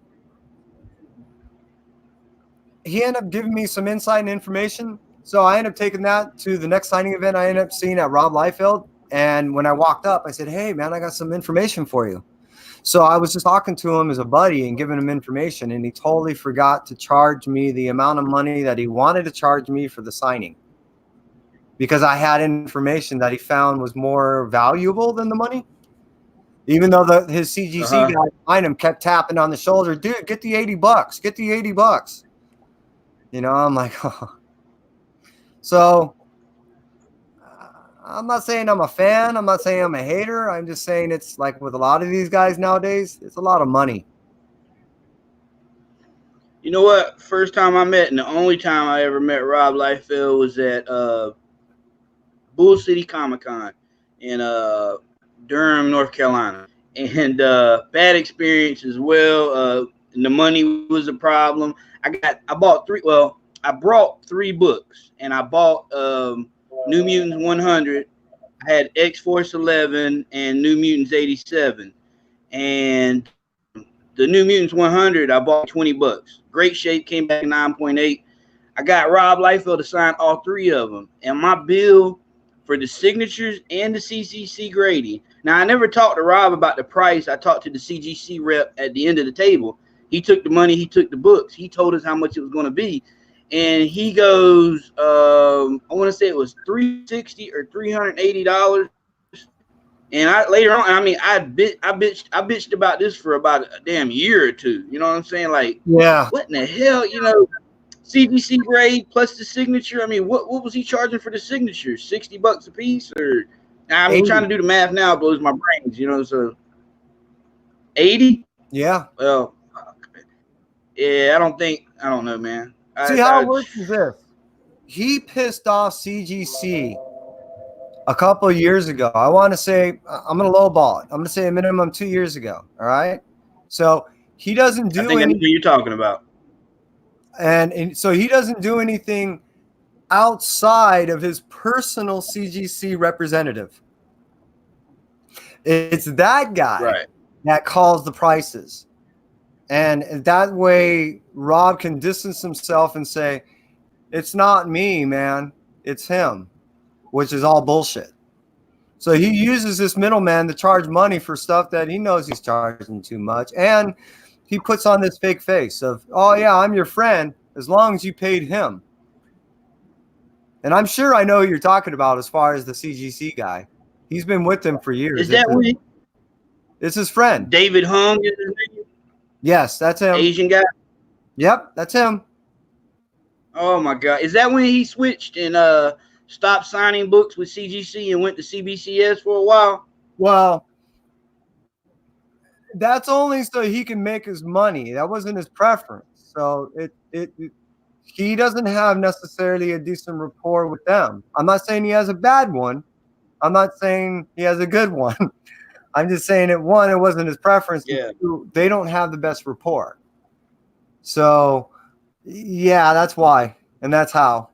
Speaker 1: he ended up giving me some insight and information. So I ended up taking that to the next signing event I ended up seeing at Rob Liefeld. And when I walked up, I said, hey, man, I got some information for you. So I was just talking to him as a buddy and giving him information, and he totally forgot to charge me the amount of money that he wanted to charge me for the signing, because I had information that he found was more valuable than the money. Even though his CGC guy behind him kept tapping on the shoulder, dude, get the $80, get the $80. You know, I'm like, oh. So I'm not saying I'm a fan. I'm not saying I'm a hater. I'm just saying it's like with a lot of these guys nowadays, it's a lot of money.
Speaker 3: You know what? First time I met, and the only time I ever met Rob Liefeld was at Bull City Comic Con in Durham, North Carolina. And bad experience as well. The money was a problem. I brought 3 books, and I bought New Mutants 100. I had X-Force 11 and New Mutants 87. And the New Mutants 100, I bought $20. Great shape, came back 9.8. I got Rob Liefeld to sign all 3 of them. And my bill for the signatures and the CGC grading. Now, I never talked to Rob about the price. I talked to the CGC rep at the end of the table. He took the money. He took the books. He told us how much it was going to be. And he goes, I want to say it was $360 or $380. And I later on, I mean, I bitched about this for about a damn year or two. You know what I'm saying? Like,
Speaker 1: yeah,
Speaker 3: what in the hell? You know, CGC grade plus the signature. I mean, what was he charging for the signature? $60 a piece, or I mean,
Speaker 1: 80.
Speaker 3: Trying to do the math now blows my brains. You know, so 80.
Speaker 1: Yeah.
Speaker 3: Well, yeah, I don't know, man.
Speaker 1: See how it works is this. He pissed off CGC a couple of years ago. I want to say, I'm going to lowball it. I'm going to say a minimum 2 years ago. All right. So he doesn't do
Speaker 3: anything. I know what you're talking about.
Speaker 1: And so he doesn't do anything outside of his personal CGC representative. It's that guy that calls the prices. And that way Rob can distance himself and say, it's not me, man. It's him, which is all bullshit. So he uses this middleman to charge money for stuff that he knows he's charging too much. And he puts on this fake face of, oh, yeah, I'm your friend as long as you paid him. And I'm sure I know who you're talking about as far as the CGC guy. He's been with him for years.
Speaker 3: Is that
Speaker 1: it's his friend.
Speaker 3: David Hung is his name?
Speaker 1: Yes, that's him.
Speaker 3: Asian guy?
Speaker 1: Yep, that's him.
Speaker 3: Oh, my God. Is that when he switched and stopped signing books with CGC and went to CBCS for a while?
Speaker 1: Well, that's only so he can make his money. That wasn't his preference. So he doesn't have necessarily a decent rapport with them. I'm not saying he has a bad one. I'm not saying he has a good one. I'm just saying it wasn't his preference.
Speaker 3: Yeah.
Speaker 1: Two, they don't have the best rapport. So, yeah, that's why. And that's how.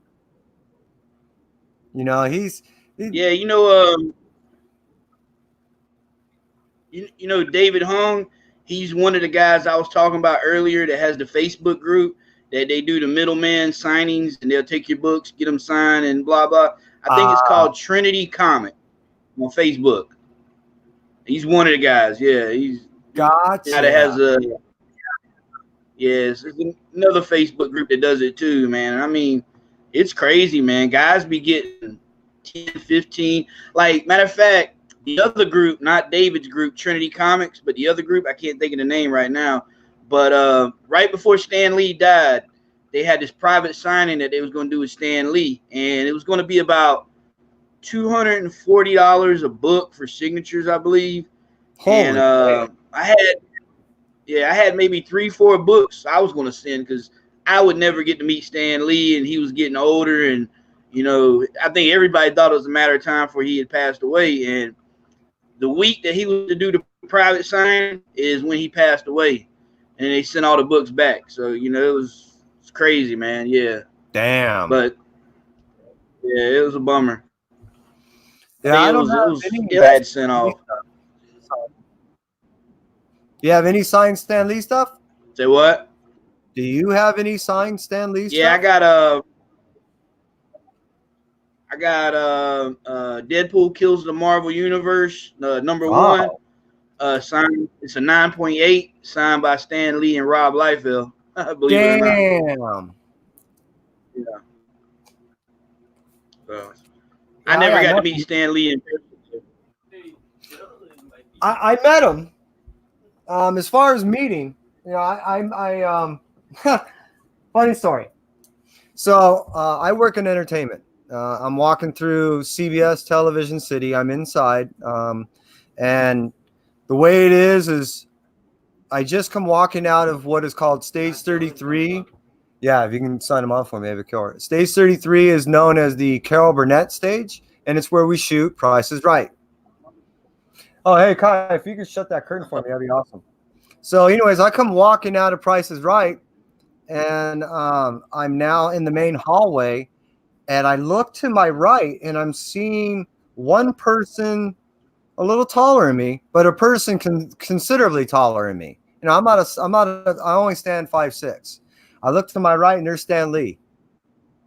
Speaker 1: You know,
Speaker 3: yeah, you know, you know, David Hung, he's one of the guys I was talking about earlier that has the Facebook group that they do the middleman signings, and they'll take your books, get them signed, and blah, blah. I think it's called Trinity Comic on Facebook. He's one of the guys. Yeah, he's
Speaker 1: gotcha.
Speaker 3: That has it's another Facebook group that does it too, man. I mean, it's crazy, man. Guys be getting 10, 15. Like, matter of fact, the other group, not David's group, Trinity Comics, but the other group, I can't think of the name right now. But right before Stan Lee died, they had this private signing that they was going to do with Stan Lee, and it was going to be about $240 a book for signatures, I believe. And I had maybe 3-4 books I was going to send because I would never get to meet Stan Lee, and he was getting older, and you know, I think everybody thought it was a matter of time before he had passed away. And the week that he was to do the private sign is when he passed away. and they sent all the books back. So it's crazy, man. Yeah,
Speaker 1: Damn.
Speaker 3: but yeah, it was a bummer.
Speaker 1: Yeah, I
Speaker 3: It
Speaker 1: don't
Speaker 3: was
Speaker 1: have any.
Speaker 3: it had sent off.
Speaker 1: You have any signed Stan Lee stuff?
Speaker 3: Say what?
Speaker 1: Do you have any signed Stan Lee
Speaker 3: Yeah,
Speaker 1: stuff?
Speaker 3: I got Deadpool Kills the Marvel Universe, number
Speaker 1: Wow.
Speaker 3: 1. Signed. It's a 9.8, signed by Stan Lee and Rob Liefeld. Believe it or not.
Speaker 1: Damn.
Speaker 3: Yeah. So,
Speaker 1: Yeah,
Speaker 3: I never got to
Speaker 1: nothing.
Speaker 3: meet Stan Lee in person.
Speaker 1: I met him. As far as meeting, I funny story. So I work in entertainment. I'm walking through CBS Television City. I'm inside, and the way it is I just come walking out of what is called Stage 33. Yeah, if you can sign them off for me, I have a killer. Stage 33 is known as the Carol Burnett stage, and it's where we shoot Price is Right. Oh, hey, Kai, if you could shut that curtain for me, that'd be awesome. So, anyways, I come walking out of Price is Right, and I'm now in the main hallway, and I look to my right, and I'm seeing one person a little taller than me, but a person considerably taller than me. I only stand 5'6". I look to my right, and there's Stan Lee,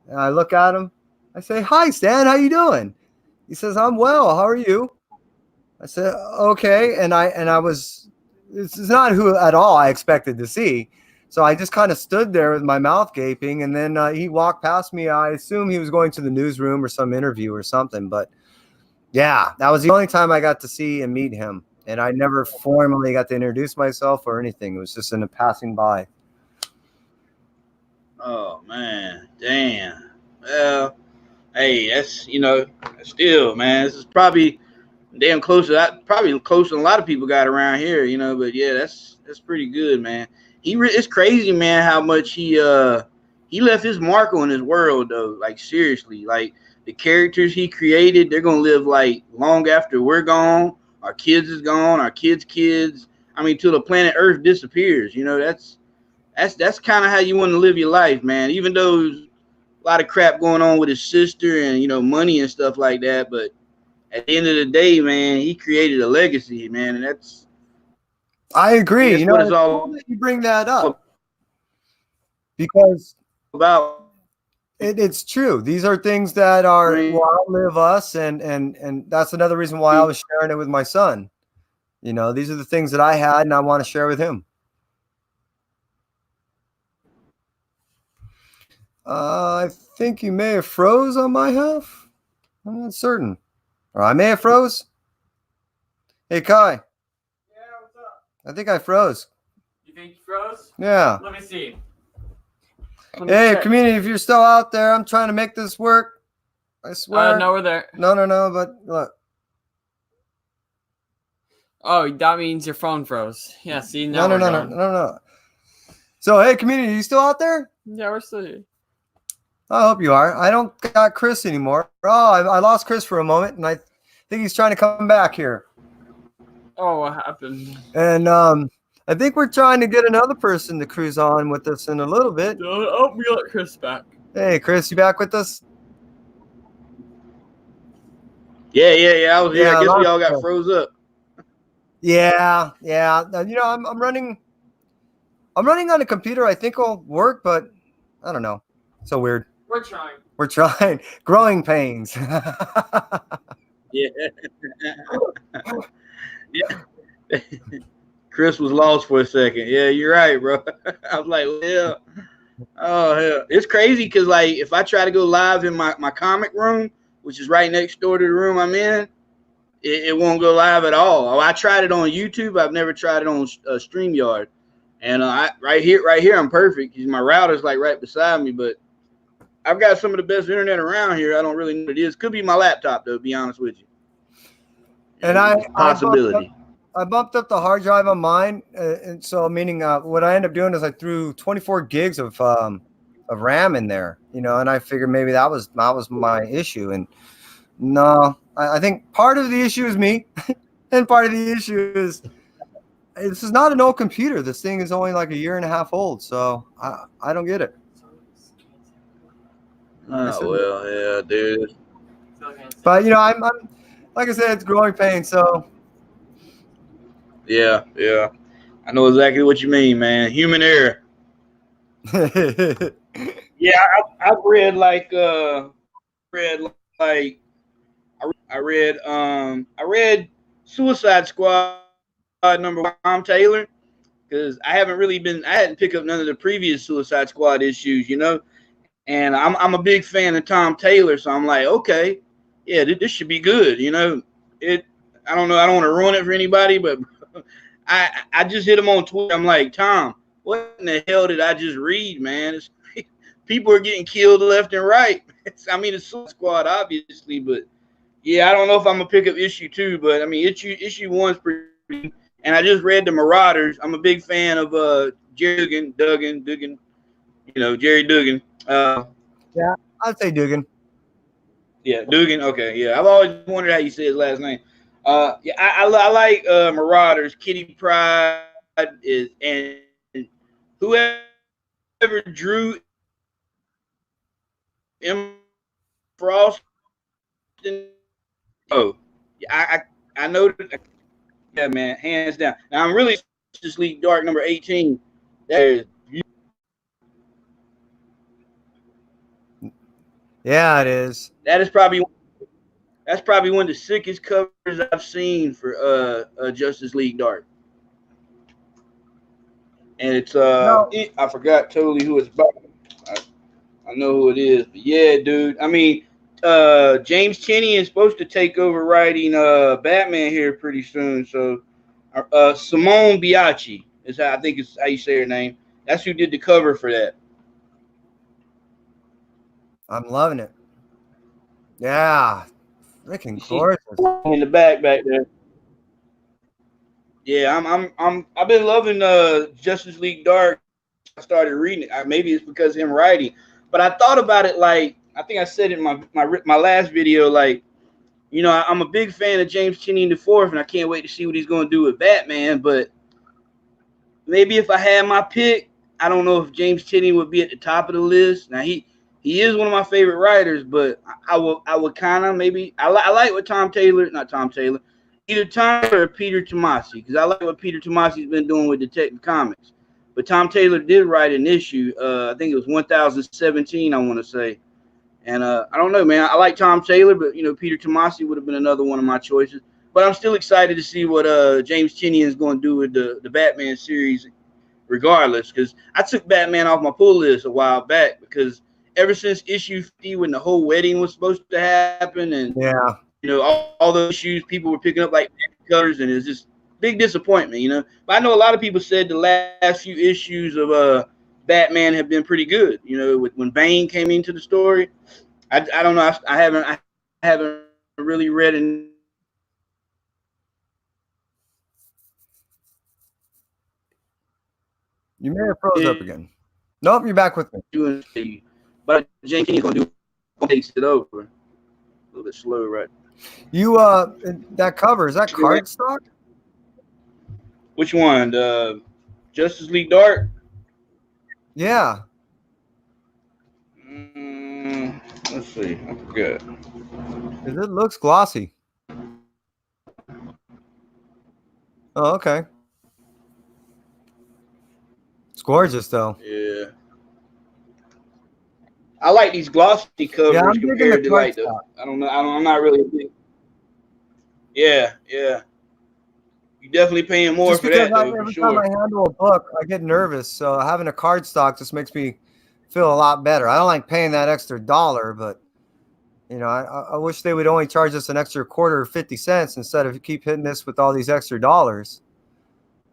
Speaker 1: and I look at him. I say, "Hi, Stan, how you doing?" He says, "I'm well. How are you?" I said, "Okay," and I was. This is not who at all I expected to see. So I just kind of stood there with my mouth gaping, and then he walked past me. I assume he was going to the newsroom or some interview or something. But yeah, that was the only time I got to see and meet him, and I never formally got to introduce myself or anything. It was just in a passing by.
Speaker 3: Oh man, damn. Well, hey, that's still, man. This is probably damn close to that. Probably closer than a lot of people got around here, But yeah, that's pretty good, man. It's crazy, man, how much he left his mark on this world, though. Like seriously, like the characters he created, they're gonna live like long after we're gone. Our kids is gone. Our kids' kids. I mean, till the planet Earth disappears. That's kind of how you want to live your life, man. Even though there's a lot of crap going on with his sister and money and stuff like that, but at the end of the day, man, he created a legacy, man, and
Speaker 1: I agree.
Speaker 3: that's what it's
Speaker 1: It's cool
Speaker 3: all
Speaker 1: that you bring that up because
Speaker 3: about.
Speaker 1: it's true. These are things that will outlive us, and that's another reason why I was sharing it with my son. These are the things that I had, and I want to share with him. I think you may have froze on my half. I'm not certain. Or I may have froze. Hey, Kai.
Speaker 2: Yeah, what's up?
Speaker 1: I think I froze.
Speaker 2: You think you froze?
Speaker 1: Yeah.
Speaker 2: Let me see.
Speaker 1: Hey, community, if you're still out there, I'm trying to make this work. I swear.
Speaker 2: No, we're there.
Speaker 1: No, but look.
Speaker 2: Oh, that means your phone froze. Yeah, see, now
Speaker 1: No. So, hey, community, you still out there?
Speaker 2: Yeah, we're still here.
Speaker 1: I hope you are. I don't got Chris anymore. Oh, I lost Chris for a moment, and I think he's trying to come back here.
Speaker 2: Oh, what happened?
Speaker 1: And I think we're trying to get another person to cruise on with us in a little bit.
Speaker 2: Oh, we got Chris back.
Speaker 1: Hey, Chris, you back with us?
Speaker 3: Yeah. I was here.
Speaker 1: Yeah,
Speaker 3: I guess we all got froze up.
Speaker 1: Yeah. I'm running on a computer. I think it'll work, but I don't know. So weird. We're trying. Growing pains.
Speaker 3: Yeah. Yeah. Chris was lost for a second. Yeah, you're right, bro. I was like, well, oh hell, it's crazy because like if I try to go live in my comic room, which is right next door to the room I'm in, it won't go live at all. I tried it on YouTube. I've never tried it on StreamYard, and right here I'm perfect because my router's like right beside me. But I've got some of the best internet around here. I don't really know what it is. Could be my laptop though. To be honest with you.
Speaker 1: And
Speaker 3: possibility.
Speaker 1: I bumped up the hard drive on mine, and so meaning what I ended up doing is I threw 24 gigs of RAM in there, and I figured maybe that was my issue. And no, I think part of the issue is me, and part of the issue is This is not an old computer. This thing is only like a year and a half old, so I don't get it.
Speaker 3: Oh well, yeah, dude.
Speaker 1: But I'm like I said, it's growing pains. So
Speaker 3: Yeah. I know exactly what you mean, man. Human error. Yeah, I've read read like I read Suicide Squad #1, Tom Taylor, because I hadn't picked up none of the previous Suicide Squad issues, and I'm a big fan of Tom Taylor, so I'm like, okay, yeah, this should be good, it. I don't know, I don't want to ruin it for anybody, but I just hit him on Twitter. I'm like, Tom, what in the hell did I just read, man? People are getting killed left and right. I mean, it's Suicide Squad, obviously, but yeah, I don't know if I'm gonna pick up issue 2, but I mean, issue 1's pretty. And I just read the Marauders. I'm a big fan of Jerry Duggan, Jerry Duggan.
Speaker 1: yeah, I'd say Dugan.
Speaker 3: Yeah, Dugan. Okay, yeah. I've always wondered how you say his last name. Yeah, I like Marauders. Kitty Pryde is, and whoever drew M. Frost. Oh, I know that. Yeah, man, hands down. Now I'm really Justice League Dark #18. That is.
Speaker 1: Yeah, it is.
Speaker 3: That's probably one of the sickest covers I've seen for Justice League Dark. And it's I forgot totally who it's about. I know who it is, but yeah, dude. I mean, James Tynion is supposed to take over writing Batman here pretty soon. So Simone Biaggi is how I think is how you say her name. That's who did the cover for that.
Speaker 1: I'm loving it. Yeah, freaking gorgeous.
Speaker 3: In the back there. Yeah, I've been loving Justice League Dark. I started reading it. Maybe it's because of him writing, but I thought about it like I think I said in my last video. Like, I'm a big fan of James Tynion IV, and I can't wait to see what he's going to do with Batman. But maybe if I had my pick, I don't know if James Tynion would be at the top of the list. Now he is one of my favorite writers, but I would kind of maybe I like what either Tom or Peter Tomasi, because I like what Peter Tomasi's been doing with Detective Comics. But Tom Taylor did write an issue. I think it was 1017, I want to say. And I don't know, man. I like Tom Taylor, but Peter Tomasi would have been another one of my choices. But I'm still excited to see what James Tynion is going to do with the Batman series, regardless. Because I took Batman off my pull list a while back because ever since issue 50, when the whole wedding was supposed to happen, and all those issues people were picking up like covers, and it's just big disappointment, But I know a lot of people said the last few issues of Batman have been pretty good. When Bane came into the story, I don't know. I haven't really read it.
Speaker 1: You may have froze up again. Nope, you're back with me.
Speaker 3: But James Tynion gonna takes it over. A little bit slow, right?
Speaker 1: You that cover, is that cardstock?
Speaker 3: Which one? Justice League Dark?
Speaker 1: Yeah.
Speaker 3: Let's see. I forgot.
Speaker 1: It looks glossy. Oh, okay. It's gorgeous, though.
Speaker 3: Yeah. I like these glossy covers compared to like the. I don't know. I'm not really big. Yeah. You're definitely paying more for that, though,
Speaker 1: every time I handle a book, I get nervous. So having a cardstock just makes me feel a lot better. I don't like paying that extra $1, but I wish they would only charge us an extra quarter or 50 cents instead of keep hitting this with all these extra dollars.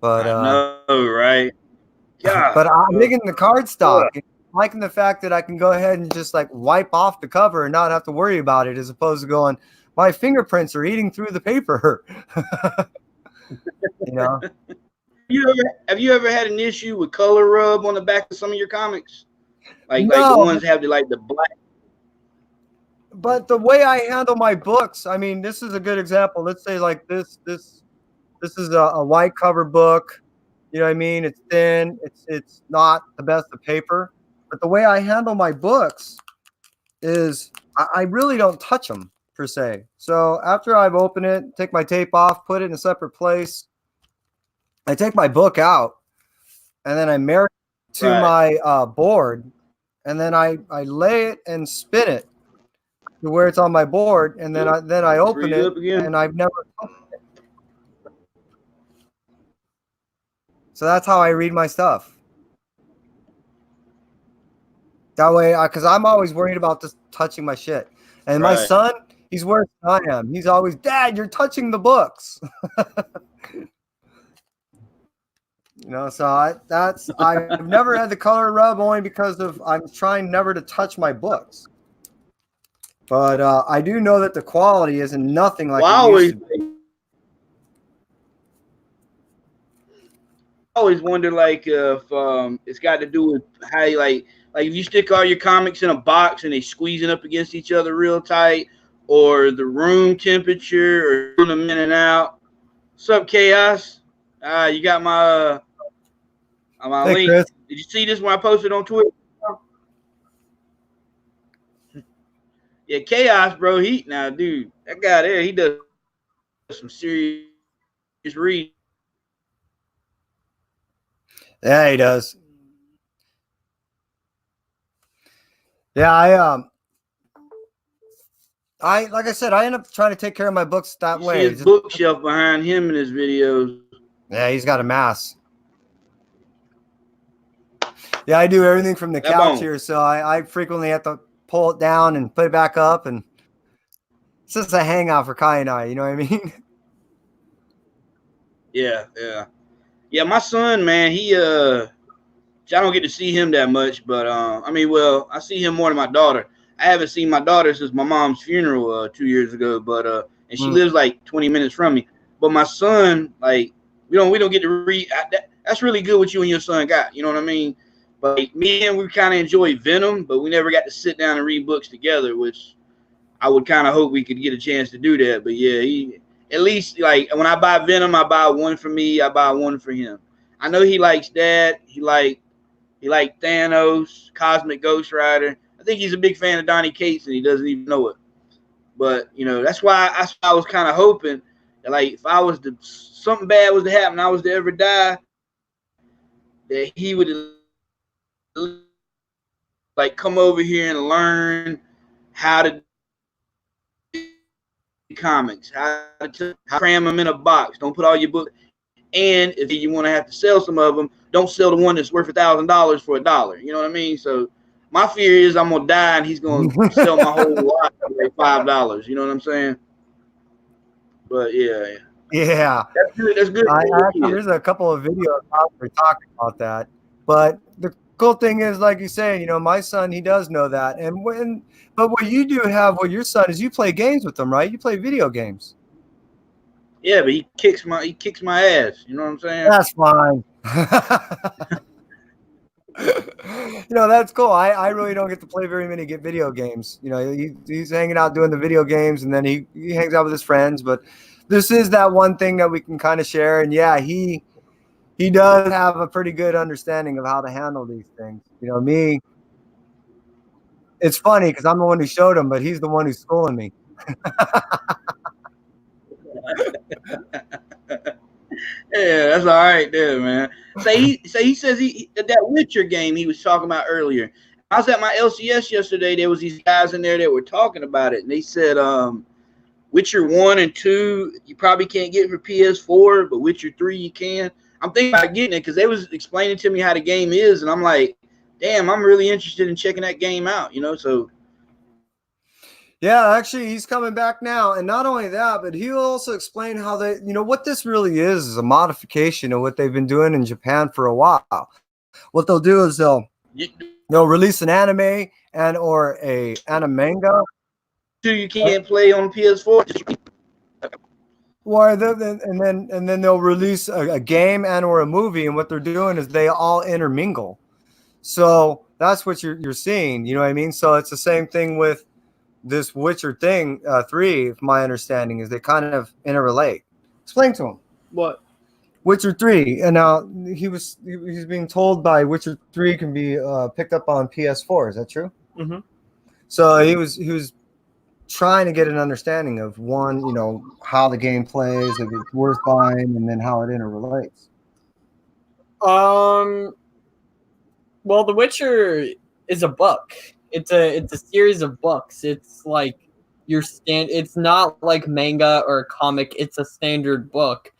Speaker 1: But
Speaker 3: I know, right? Yeah.
Speaker 1: But I'm digging the cardstock. Yeah. Liking the fact that I can go ahead and just like wipe off the cover and not have to worry about it, as opposed to going, my fingerprints are eating through the paper.
Speaker 3: Have you ever had an issue with color rub on the back of some of your comics? Like the ones that have the black.
Speaker 1: But the way I handle my books, I mean, this is a good example. Let's say like this This is a white cover book. You know what I mean? It's thin. It's not the best of paper. But the way I handle my books is I really don't touch them per se. So after I've opened it, take my tape off, put it in a separate place, I take my book out, and then I marry it to my board, and then I lay it and spin it to where it's on my board, and then I open it, and I've never touched it. So that's how I read my stuff. That way, because I'm always worried about just touching my shit. And my son, he's worse than I am. He's always, Dad, you're touching the books. You know, so I've never had the color rub only because I'm trying never to touch my books. But I do know that the quality isn't nothing like it used to be.
Speaker 3: I always wonder, like, if it's got to do with how you like if you stick all your comics in a box and they squeezing up against each other real tight, or the room temperature, or doing them in and out. What's up, Chaos? You got my link. Chris. Did you see this when I posted on Twitter? Yeah, Chaos, bro. Now, dude, that guy there, he does some serious reading.
Speaker 1: Yeah, he does. Yeah, I like I said, I end up trying to take care of my books that way.
Speaker 3: See his bookshelf behind him in his videos.
Speaker 1: Yeah, he's got a mass. Yeah, I do everything from the couch here, so I frequently have to pull it down and put it back up, and it's just a hangout for Kai and I. You know what I mean?
Speaker 3: Yeah. My son, man, I don't get to see him that much, but I see him more than my daughter. I haven't seen my daughter since my mom's funeral 2 years ago, but and she lives like 20 minutes from me. But my son, like, we don't get to read. That's really good what you and your son got. You know what I mean? But like, me and we kind of enjoy Venom, but we never got to sit down and read books together, which I would kind of hope we could get a chance to do that. But yeah, he at least, like, when I buy Venom, I buy one for me, I buy one for him. I know he likes that. He liked Thanos, Cosmic Ghost Rider. I think he's a big fan of Donny Cates, and he doesn't even know it. But, you know, that's why I was kind of hoping that, like, if something bad was to happen, I was to ever die, that he would, like, come over here and learn how to do comics, how to cram them in a box. Don't put all your books. And if you want to have to sell some of them, don't sell the one that's worth $1,000 for $1. You know what I mean? So my fear is I'm gonna die and he's gonna sell my whole lot for like $5. You know what I'm saying? But yeah. That's good.
Speaker 1: There's a couple of videos out there talking about that. But the cool thing is, like you say, you know, my son, he does know that. But what you do have with your son is you play games with him, right? You play video games.
Speaker 3: Yeah, but he kicks my ass. You know what I'm saying?
Speaker 1: That's fine. You know, that's cool. I really don't get to play very many video games. You know, he's hanging out doing the video games, and then he hangs out with his friends. But this is that one thing that we can kind of share. And yeah, he does have a pretty good understanding of how to handle these things. You know, me, it's funny because I'm the one who showed him, but he's the one who's schooling me.
Speaker 3: Yeah, that's all right there, man. He says that Witcher game he was talking about earlier. I was at my LCS yesterday. There was these guys in there that were talking about it, and they said Witcher 1 and 2 you probably can't get for PS4, but Witcher 3 you can. I'm thinking about getting it because they was explaining to me how the game is, and I'm like, damn, I'm really interested in checking that game out, you know, so.
Speaker 1: Yeah, actually, he's coming back now. And not only that, but he'll also explain how what this really is a modification of what they've been doing in Japan for a while. What they'll do is they'll release an anime or a manga.
Speaker 3: You can't play on PS4.
Speaker 1: And then they'll release a game or a movie, and what they're doing is they all intermingle. So that's what you're seeing. You know what I mean? So it's the same thing with this Witcher thing, 3, if my understanding is they kind of interrelate. Explain to him.
Speaker 2: What?
Speaker 1: Witcher 3, and now he's being told by Witcher 3 can be picked up on PS4. Is that true?
Speaker 2: Mm-hmm.
Speaker 1: So he was trying to get an understanding of one, how the game plays, if it's worth buying, and then how it interrelates.
Speaker 2: Well, The Witcher is a book. It's a series of books. It's like it's not like manga or a comic. It's a standard book.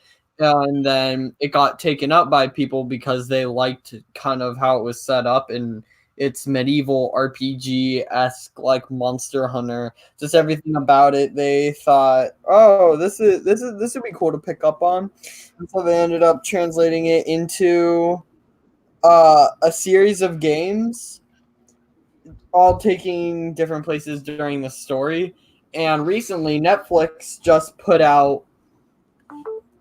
Speaker 2: And then it got taken up by people because they liked kind of how it was set up, and it's medieval RPG-esque, like Monster Hunter. Just everything about it. They thought, oh, this would be cool to pick up on. And so they ended up translating it into a series of games, all taking different places during the story. And recently, Netflix just put out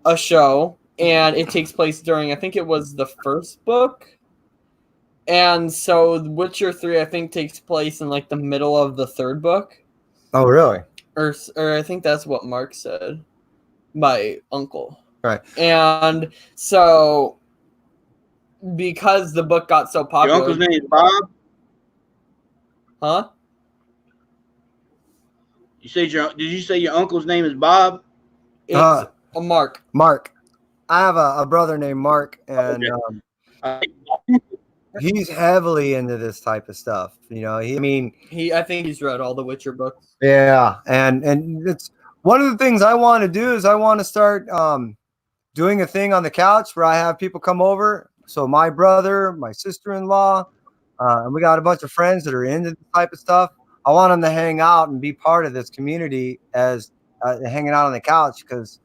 Speaker 2: a show, and it takes place during, I think it was the first book. And so Witcher 3, I think, takes place in like the middle of the third book.
Speaker 1: Oh, really?
Speaker 2: Or I think that's what Mark said, my uncle.
Speaker 1: Right.
Speaker 2: And so because the book got so popular.
Speaker 3: Your uncle's name is Bob?
Speaker 2: Huh?
Speaker 3: Did you say your uncle's name is Bob?
Speaker 2: It's a Mark.
Speaker 1: Mark. I have a brother named Mark, and he's heavily into this type of stuff.
Speaker 2: I think he's read all the Witcher books.
Speaker 1: Yeah, and it's one of the things I want to do is I want to start doing a thing on the couch where I have people come over. So my brother, my sister-in-law, and we got a bunch of friends that are into this type of stuff. I want them to hang out and be part of this community as hanging out on the couch, because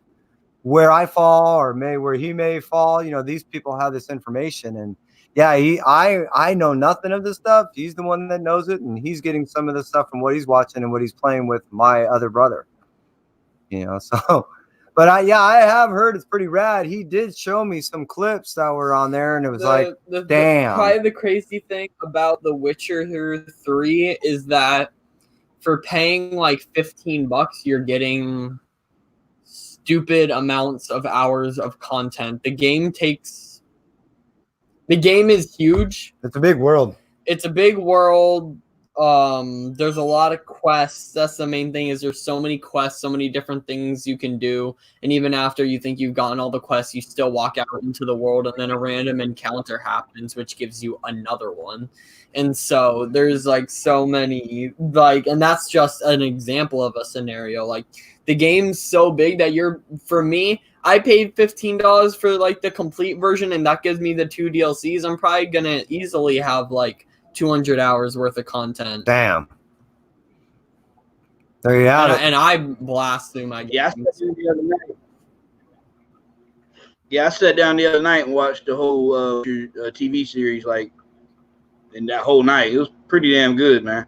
Speaker 1: where I fall or where he may fall, these people have this information. And yeah, I know nothing of this stuff. He's the one that knows it, and he's getting some of the stuff from what he's watching and what he's playing with my other brother. So, but I have heard it's pretty rad. He did show me some clips that were on there, and it was damn.
Speaker 2: Probably the crazy thing about The Witcher 3 is that for paying like $15, you're getting stupid amounts of hours of content. The game is huge.
Speaker 1: It's a big world.
Speaker 2: There's a lot of quests. That's the main thing, is there's so many quests, so many different things you can do. And even after you think you've gotten all the quests, you still walk out into the world, and then a random encounter happens, which gives you another one. And so there's like so many, and that's just an example of a scenario. Like, the game's so big that for me, I paid $15 for like the complete version, and that gives me the 2 DLCs. I'm probably gonna easily have like 200 hours worth of content.
Speaker 1: Damn. There you have it.
Speaker 2: And I blast through my games.
Speaker 3: I sat down the other night and watched the whole TV series, in that whole night. It was pretty damn good, man.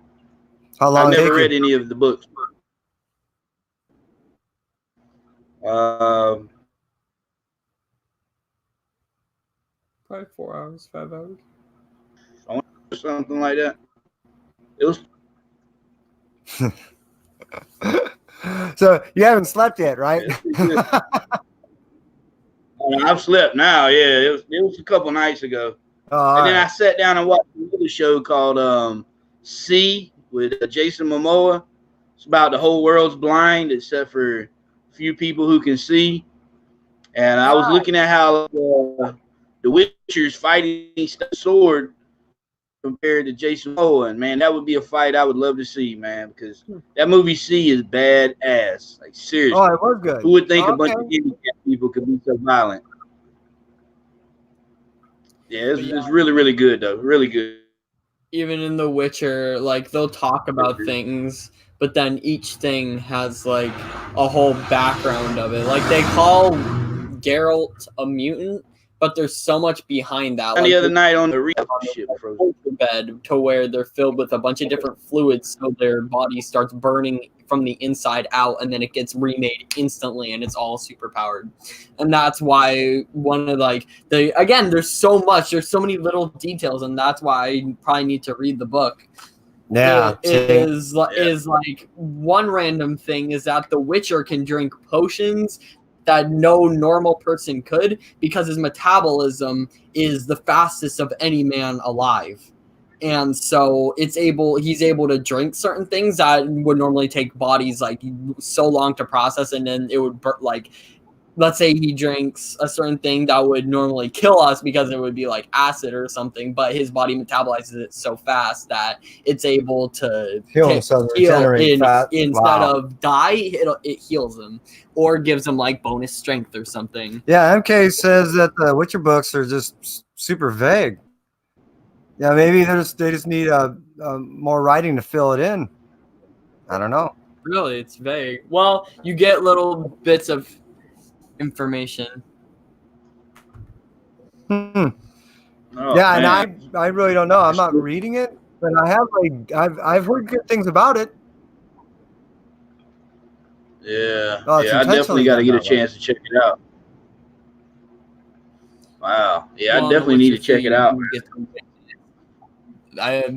Speaker 1: How long?
Speaker 3: I've never read any of the books.
Speaker 2: Probably 4 hours, 5 hours.
Speaker 3: Something like that. It was.
Speaker 1: So you haven't slept yet, right?
Speaker 3: I've slept now. Yeah, it was a couple nights ago. And then I sat down and watched another show called C with Jason Momoa. It's about the whole world's blind except for a few people who can see. And I was looking at how the Witcher's fighting sword compared to Jason Momoa, and man, that would be a fight I would love to see, man, because that movie C is badass. Like, seriously.
Speaker 1: Oh, it was good.
Speaker 3: Who would think a bunch of handicapped people could be so violent? Yeah, it's really, really good, though. Really good.
Speaker 2: Even in The Witcher, they'll talk about things, but then each thing has, a whole background of it. They call Geralt a mutant, but there's so much behind that.
Speaker 3: The other night on the ship
Speaker 2: bed to where they're filled with a bunch of different fluids, so their body starts burning from the inside out, and then it gets remade instantly, and it's all super powered. And that's why there's so much, there's so many little details, and that's why I probably need to read the book.
Speaker 1: Yeah,
Speaker 2: is one random thing is that the Witcher can drink potions that no normal person could, because his metabolism is the fastest of any man alive. And so he's able to drink certain things that would normally take bodies like so long to process, and then it would like, let's say he drinks a certain thing that would normally kill us because it would be like acid or something, but his body metabolizes it so fast that it's able to
Speaker 1: Heal himself, regenerate fat.
Speaker 2: Instead of die, it heals him or gives him like bonus strength or something.
Speaker 1: Yeah, MK says that the Witcher books are just super vague. Yeah, maybe they just need more writing to fill it in. I don't know.
Speaker 2: Really, it's vague. Well, you get little bits of information.
Speaker 3: Oh,
Speaker 1: Yeah,
Speaker 3: man.
Speaker 1: and I really don't know. I'm not reading it, but I have I've heard good things about it.
Speaker 3: Yeah,
Speaker 1: Oh, it's
Speaker 3: I definitely
Speaker 1: intentionally
Speaker 3: got to
Speaker 1: done
Speaker 3: get a
Speaker 1: that way.
Speaker 3: chance to check it out. Wow. Yeah,
Speaker 2: Well,
Speaker 3: I definitely need to
Speaker 2: Witcher
Speaker 3: check
Speaker 2: 3,
Speaker 3: it out.
Speaker 2: you get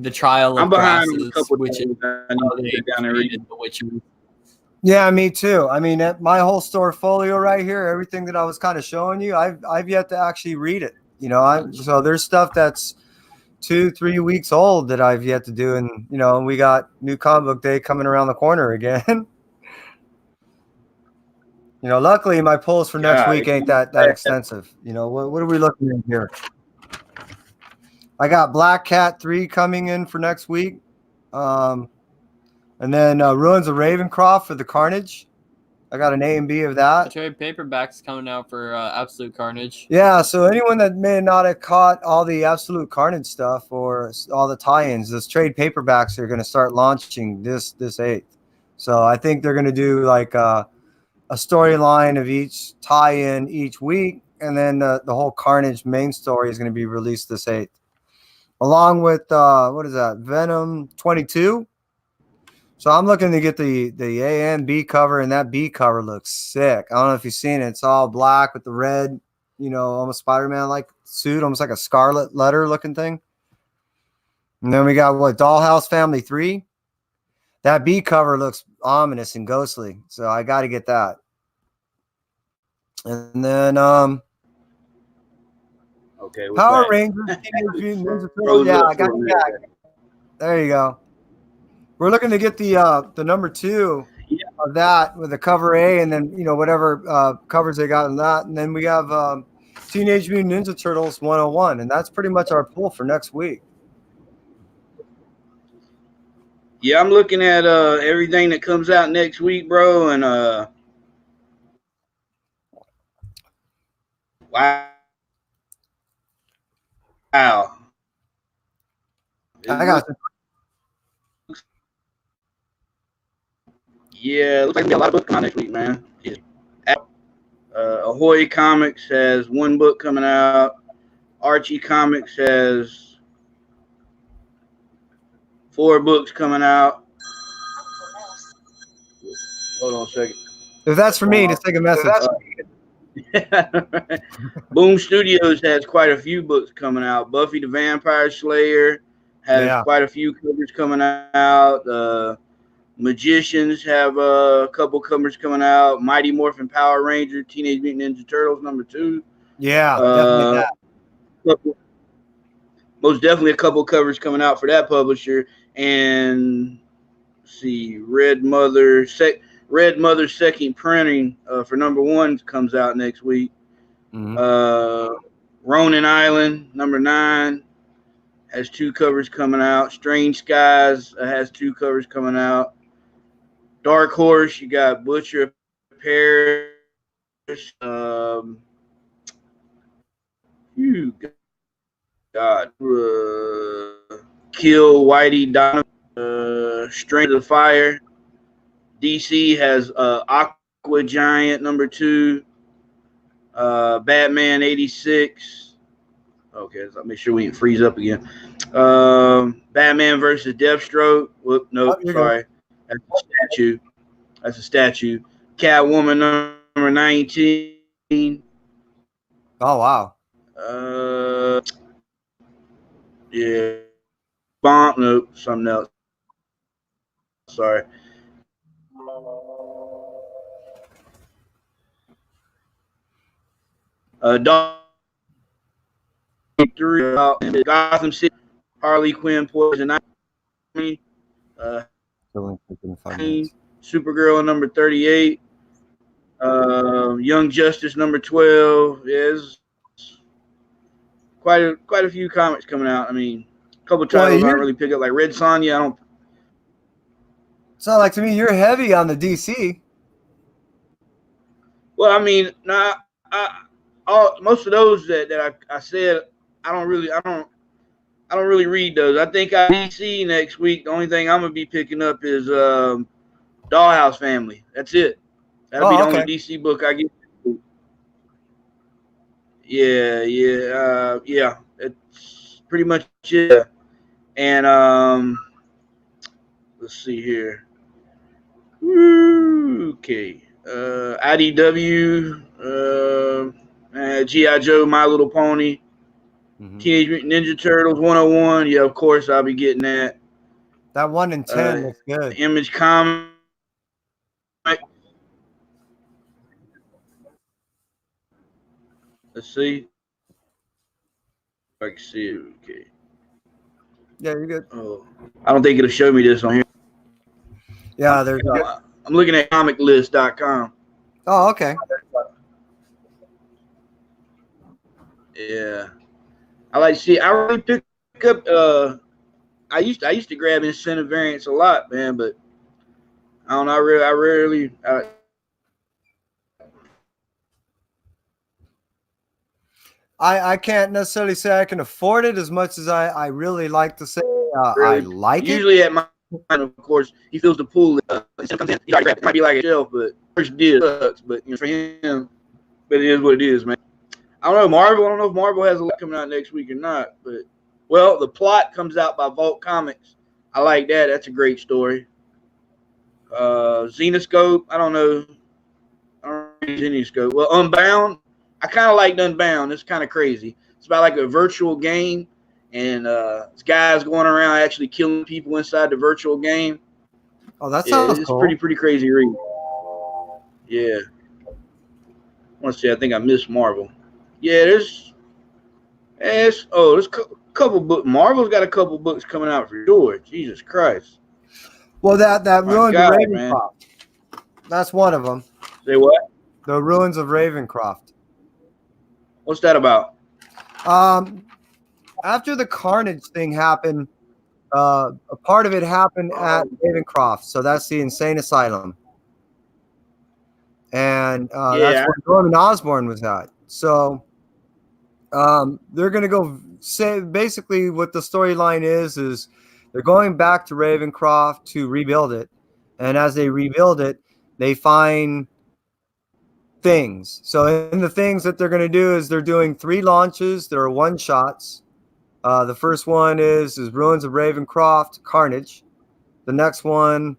Speaker 2: the trial
Speaker 3: I'm
Speaker 2: of
Speaker 3: behind on a
Speaker 2: grasses,
Speaker 3: couple of
Speaker 2: which is
Speaker 3: things I
Speaker 2: how
Speaker 3: need to
Speaker 2: they
Speaker 3: sit down and read.
Speaker 2: created The Witcher.
Speaker 1: Yeah, me too. I mean, my whole portfolio right here, everything that I was kind of showing you, I've yet to actually read it. You know, so there's stuff that's 2-3 weeks old that I've yet to do, and you know, we got new comic book day coming around the corner again. You know, luckily my pulls for next week ain't that extensive. You know, what are we looking at here? I got Black Cat 3 coming in for next week. And then Ruins of Ravencroft for the Carnage. I got an A and B of
Speaker 2: The
Speaker 1: that.
Speaker 2: trade paperback's coming out for Absolute Carnage.
Speaker 1: Yeah, so anyone that may not have caught all the Absolute Carnage stuff or all the tie-ins, those trade paperbacks are going to start launching this 8th. So I think they're going to do like a storyline of each tie-in each week, and then the whole Carnage main story is going to be released this 8th. Along with what is that? Venom 22. So I'm looking to get the A and B cover, and that B cover looks sick. I don't know if you've seen it. It's all black with the red, you know, almost Spider-Man like suit, almost like a scarlet letter looking thing. And then we got what, Dollhouse Family 3. That B cover looks ominous and ghostly, so I got to get that. And then
Speaker 3: Okay,
Speaker 1: Power Rangers, Teenage Mutant Ninja Turtles. Yeah, I got that. There you go. We're looking to get the number 2 of that with the cover A, and then, you know, whatever covers they got in that. And then we have Teenage Mutant Ninja Turtles 101, and that's pretty much our pull for next week.
Speaker 3: Yeah, I'm looking at everything that comes out next week, bro, and wow.
Speaker 1: I got
Speaker 3: Yeah, looks like a lot of books coming out next week, man. Ahoy Comics has 1 book coming out. Archie Comics has 4 books coming out. Hold on a second.
Speaker 1: If that's for me, just take a message.
Speaker 3: Boom Studios has quite a few books coming out. Buffy the Vampire Slayer has quite a few covers coming out. Magicians have a couple covers coming out. Mighty Morphin Power Ranger, Teenage Mutant Ninja Turtles number 2.
Speaker 1: Yeah, definitely that.
Speaker 3: Most definitely a couple covers coming out for that publisher. And let's see, Red Mother second printing for number 1 comes out next week. Mm-hmm. Ronin Island number 9 has 2 covers coming out. Strange Skies has 2 covers coming out. Dark Horse, you got Butcher Paris. God. Kill Whitey Donovan. Strength of Fire. DC has Aqua Giant number 2. Batman 86. Okay, so I'll make sure we didn't freeze up again. Batman versus Deathstroke. Whoop, nope, sorry. That's a statue. Catwoman number 19.
Speaker 1: Oh, wow.
Speaker 3: Yeah. Bomb. Nope, something else. Sorry. Dog 3 about Gotham City, Harley Quinn, Poison Ivy,
Speaker 1: Still in 5 minutes.
Speaker 3: Supergirl number 38, Young Justice number 12. Yeah, there's quite a few comics coming out. I mean, a couple titles I don't really pick up, like Red Sonja. I don't.
Speaker 1: Sound like to me you're heavy on the DC.
Speaker 3: Well, I mean, nah, most of those that I said, I don't really read those. I think DC next week. The only thing I'm gonna be picking up is Dollhouse Family. That's it. That'll be the only DC book I get. Yeah. It's pretty much it. And let's see here. Okay. IDW, G.I. Joe, My Little Pony, Teenage Mutant Ninja Turtles 101. Yeah, of course I'll be getting that.
Speaker 1: That 1 in 10 looks good.
Speaker 3: Image Comic. Let's see. If I can see it. Okay.
Speaker 1: Yeah, you're good.
Speaker 3: Oh, I don't think it'll show me this on here.
Speaker 1: Yeah, there's.
Speaker 3: I'm looking at comiclist.com.
Speaker 1: Oh, okay.
Speaker 3: Yeah, I like to see. I really pick up. I used to grab incentive variants a lot, man, but I don't know. I rarely.
Speaker 1: I can't necessarily say I can afford it as much as I really like to say I like it.
Speaker 3: Usually at mine, of course, he fills the pool. Comes in, it might be like a shelf, but first deal sucks. But for him, but it is what it is, man. I don't know Marvel. I don't know if Marvel has a lot coming out next week or not. But well, The Plot comes out by Vault Comics. I like that. That's a great story. Xenoscope. I don't know. I don't read Xenoscope. Well, Unbound. I kind of liked Unbound. It's kind of crazy. It's about like a virtual game, and this guy's going around actually killing people inside the virtual game.
Speaker 1: Oh, that sounds
Speaker 3: it's
Speaker 1: cool.
Speaker 3: pretty crazy read. Yeah. Let's see. I think I missed Marvel. Yeah, there's a couple books. Marvel's got a couple books coming out for sure. Jesus Christ.
Speaker 1: Well, that Ruins of Ravencroft. That's one of them.
Speaker 3: Say what?
Speaker 1: The Ruins of Ravencroft.
Speaker 3: What's that about?
Speaker 1: After the Carnage thing happened, a part of it happened at Ravencroft. So that's the insane asylum. And that's where Norman Osborn was at. So they're going to go say basically what the storyline is they're going back to Ravencroft to rebuild it. And as they rebuild it, they find things. So in the things that they're going to do is they're doing 3 launches. There are one-shots. The first one is Ruins of Ravencroft, Carnage. The next one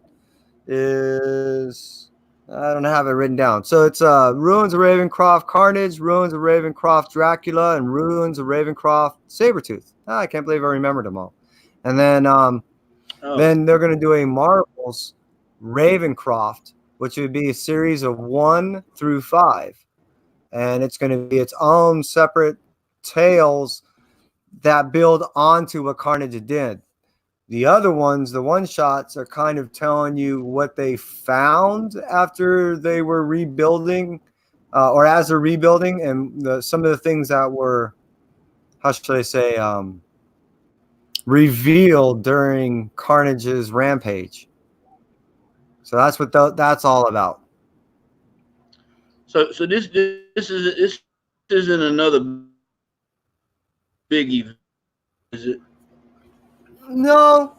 Speaker 1: is, I don't have it written down. So it's Ruins of Ravencroft, Carnage, Ruins of Ravencroft, Dracula, and Ruins of Ravencroft, Sabretooth. I can't believe I remembered them all. And then then they're going to do a Marvel's Ravencroft, which would be a series of 1 through 5. And it's going to be its own separate tales that build onto what Carnage did. The other ones, the one-shots, are kind of telling you what they found after they were rebuilding, or as they're rebuilding, and some of the things that were, how should I say, revealed during Carnage's rampage. So that's what that's all about.
Speaker 3: So this isn't another big event, is it?
Speaker 1: No,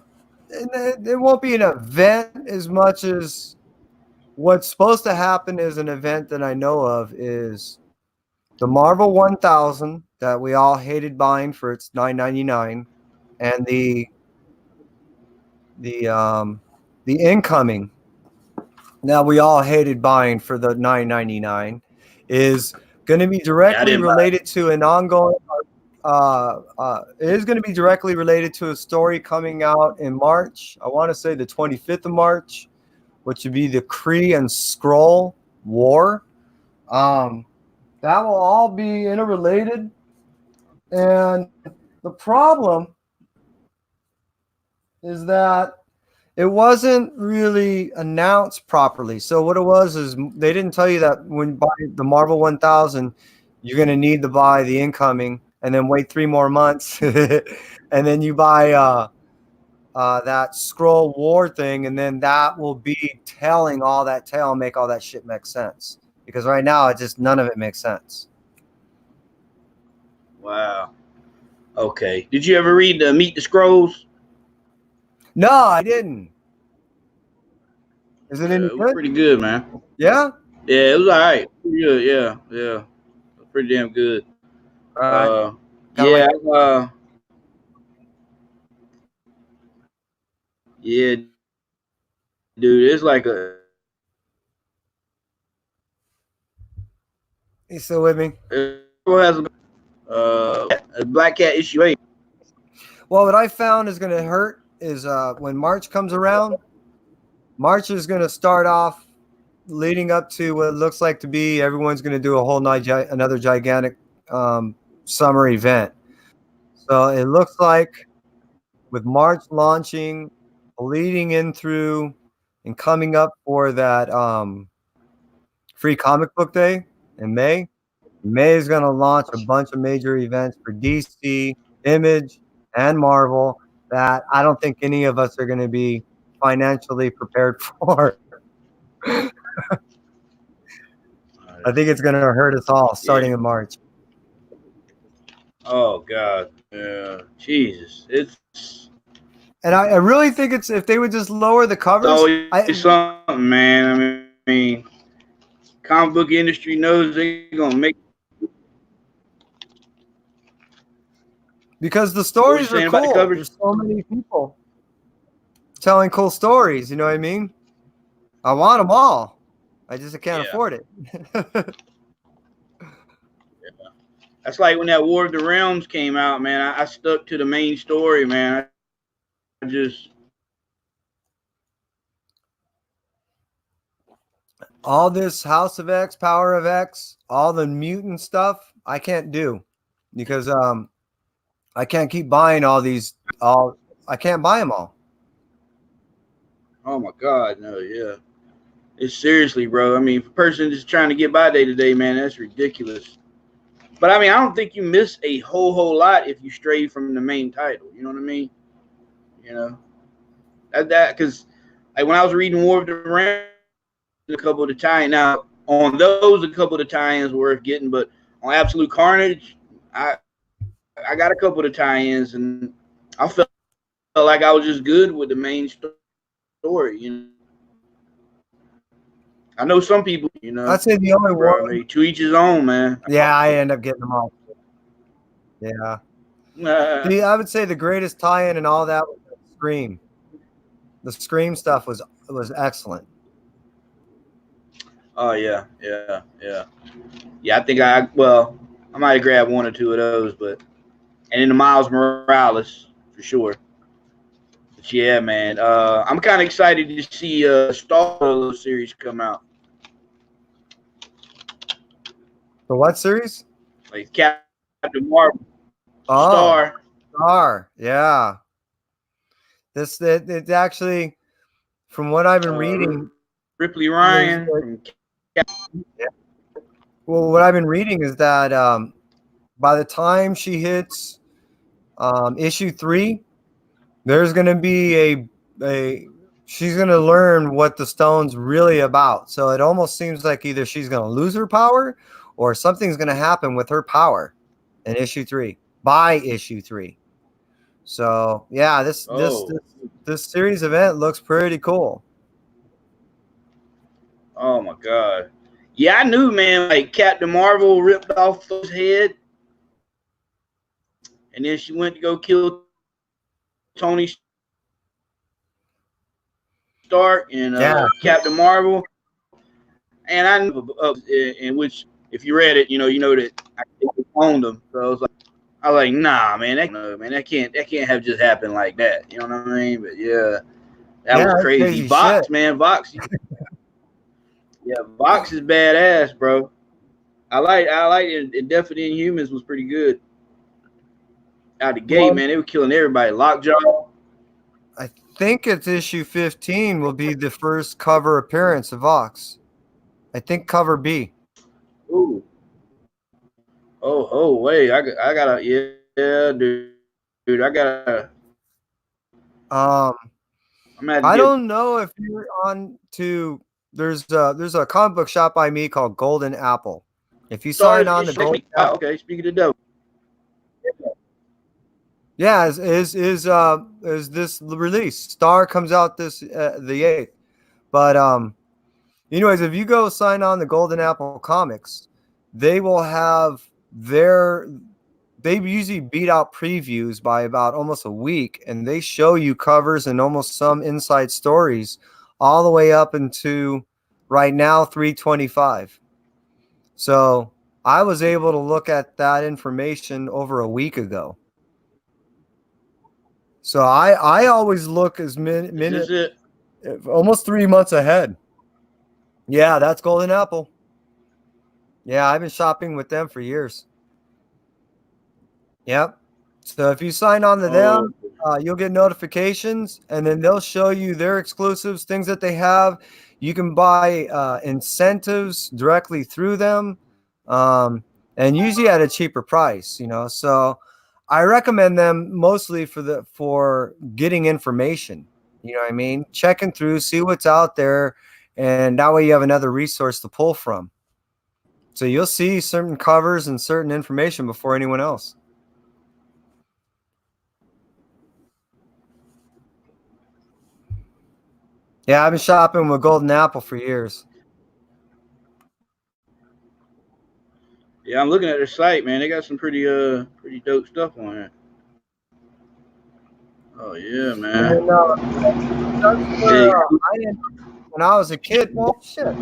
Speaker 1: it won't be an event as much as what's supposed to happen is an event that I know of is the Marvel 1000 that we all hated buying for its $9.99, and the incoming that we all hated buying for the $9.99 is going to be directly related to an ongoing. It is going to be directly related to a story coming out in March. I want to say the 25th of March, which would be the Kree and Skrull War. That That will all be interrelated. And the problem is that it wasn't really announced properly. So what it was is they didn't tell you that when you buy the Marvel 1000, you're going to need to buy the incoming and then wait 3 more months. And then you buy that scroll war thing, and then that will be telling all that tale and make all that shit make sense. Because right now, it just none of it makes sense.
Speaker 3: Wow. Okay. Did you ever read Meet the Scrolls?
Speaker 1: No, I didn't. Is it any
Speaker 3: It was
Speaker 1: good?
Speaker 3: pretty good, man.
Speaker 1: Yeah?
Speaker 3: Yeah, it was all right. Pretty good. Yeah. Pretty damn good.
Speaker 1: All right.
Speaker 3: Yeah. Yeah, dude. It's like
Speaker 1: You still with me?
Speaker 3: it has a Black Cat issue 8.
Speaker 1: Well, what I found is going to hurt is when March comes around, March is going to start off leading up to what it looks like to be everyone's going to do a whole night, another gigantic summer event. So it looks like with March launching, leading in through and coming up for that free comic book day in May. May is going to launch a bunch of major events for DC, Image, and Marvel that I don't think any of us are going to be financially prepared for. I think it's going to hurt us all starting in March.
Speaker 3: Oh God, yeah, Jesus,
Speaker 1: And I really think it's if they would just lower the covers.
Speaker 3: It's something, man. I mean, comic book industry knows they're gonna make.
Speaker 1: Because the stories are cool.
Speaker 3: The
Speaker 1: There's so many people telling cool stories. You know what I mean? I want them all. I just can't afford it.
Speaker 3: That's like when that War of the Realms came out, man. I stuck to the main story, man. I just
Speaker 1: all this House of X, Power of X, all the mutant stuff, I can't do because I can't keep buying all these. I can't buy them all.
Speaker 3: Oh my God, no, yeah. It's seriously, bro. I mean, if a person just trying to get by day to day, man, that's ridiculous. But I mean, I don't think you miss a whole lot if you stray from the main title. You know what I mean? You know that because like when I was reading War of the Realms, a couple of the tie-ins. Now on those, a couple of the tie-ins were worth getting, but on Absolute Carnage, I got a couple of the tie-ins, and I felt like I was just good with the main story. You know, I know some people. You know,
Speaker 1: I'd say the only one.
Speaker 3: To each his own, man.
Speaker 1: Yeah, I end up getting them all. Yeah. I would say the greatest tie-in and all that was Scream. The Scream stuff was excellent.
Speaker 3: Oh yeah. I think I might have grabbed one or two of those, but and then the Miles Morales for sure. But yeah, man, I'm kind of excited to see Star Wars series come out.
Speaker 1: The what series?
Speaker 3: Like Captain Marvel.
Speaker 1: Oh, Star. Yeah. It actually, from what I've been reading,
Speaker 3: Ripley Ryan.
Speaker 1: Well, what I've been reading is that by the time she hits issue 3, there's going to be she's going to learn what the stone's really about. So it almost seems like either she's going to lose her power or something's going to happen with her power in issue 3 by issue 3. So yeah, this series event looks pretty cool.
Speaker 3: Oh my God. Yeah, I knew, man, like Captain Marvel ripped off his head. And then she went to go kill Tony Stark and Captain Marvel. And I knew in which, if you read it, you know that I owned them. So I was like, nah, man, that can't have just happened like that. You know what I mean? But yeah, that was crazy. Vox, man, Vox. Yeah, Vox is badass, bro. I like it. Definitely Inhumans was pretty good out the gate,
Speaker 1: Well,
Speaker 3: man. They were killing everybody. Lockjaw.
Speaker 1: I think it's issue 15 will be the first cover appearance of Vox. I think cover B.
Speaker 3: Ooh. Oh, wait. I gotta, yeah, dude. I gotta.
Speaker 1: Um,
Speaker 3: I'm gonna have to
Speaker 1: I
Speaker 3: get.
Speaker 1: don't know if you're on to. There's a comic book shop by me called Golden Apple. If you sign
Speaker 3: Stars
Speaker 1: on the
Speaker 3: is next
Speaker 1: Golden
Speaker 3: week. Oh,
Speaker 1: Apple,
Speaker 3: okay. Speaking of the devil.
Speaker 1: yeah, is this release? Star comes out this the 8th. But anyways, if you go sign on the Golden Apple Comics, they will have they usually beat out previews by about almost a week, and they show you covers and almost some inside stories all the way up into right now 325. So I was able to look at that information over a week ago. So I always look as
Speaker 3: Is this it?
Speaker 1: almost 3 months ahead. Yeah, that's Golden Apple. Yeah, I've been shopping with them for years. Yep. So if you sign on to
Speaker 3: Oh,
Speaker 1: them, you'll get notifications, and then they'll show you their exclusives, things that they have. You can buy incentives directly through them, and usually at a cheaper price. So I recommend them mostly for getting information. You know what I mean? Checking through, see what's out there, and that way you have another resource to pull from. So you'll see certain covers and certain information before anyone else. Yeah, I've been shopping with Golden Apple for years.
Speaker 3: yeah. I'm looking at their site, man. They got some pretty dope stuff on it. Oh yeah,
Speaker 1: And
Speaker 3: man.
Speaker 1: then that's
Speaker 3: Yeah,
Speaker 1: where when I was a kid. Well, shit.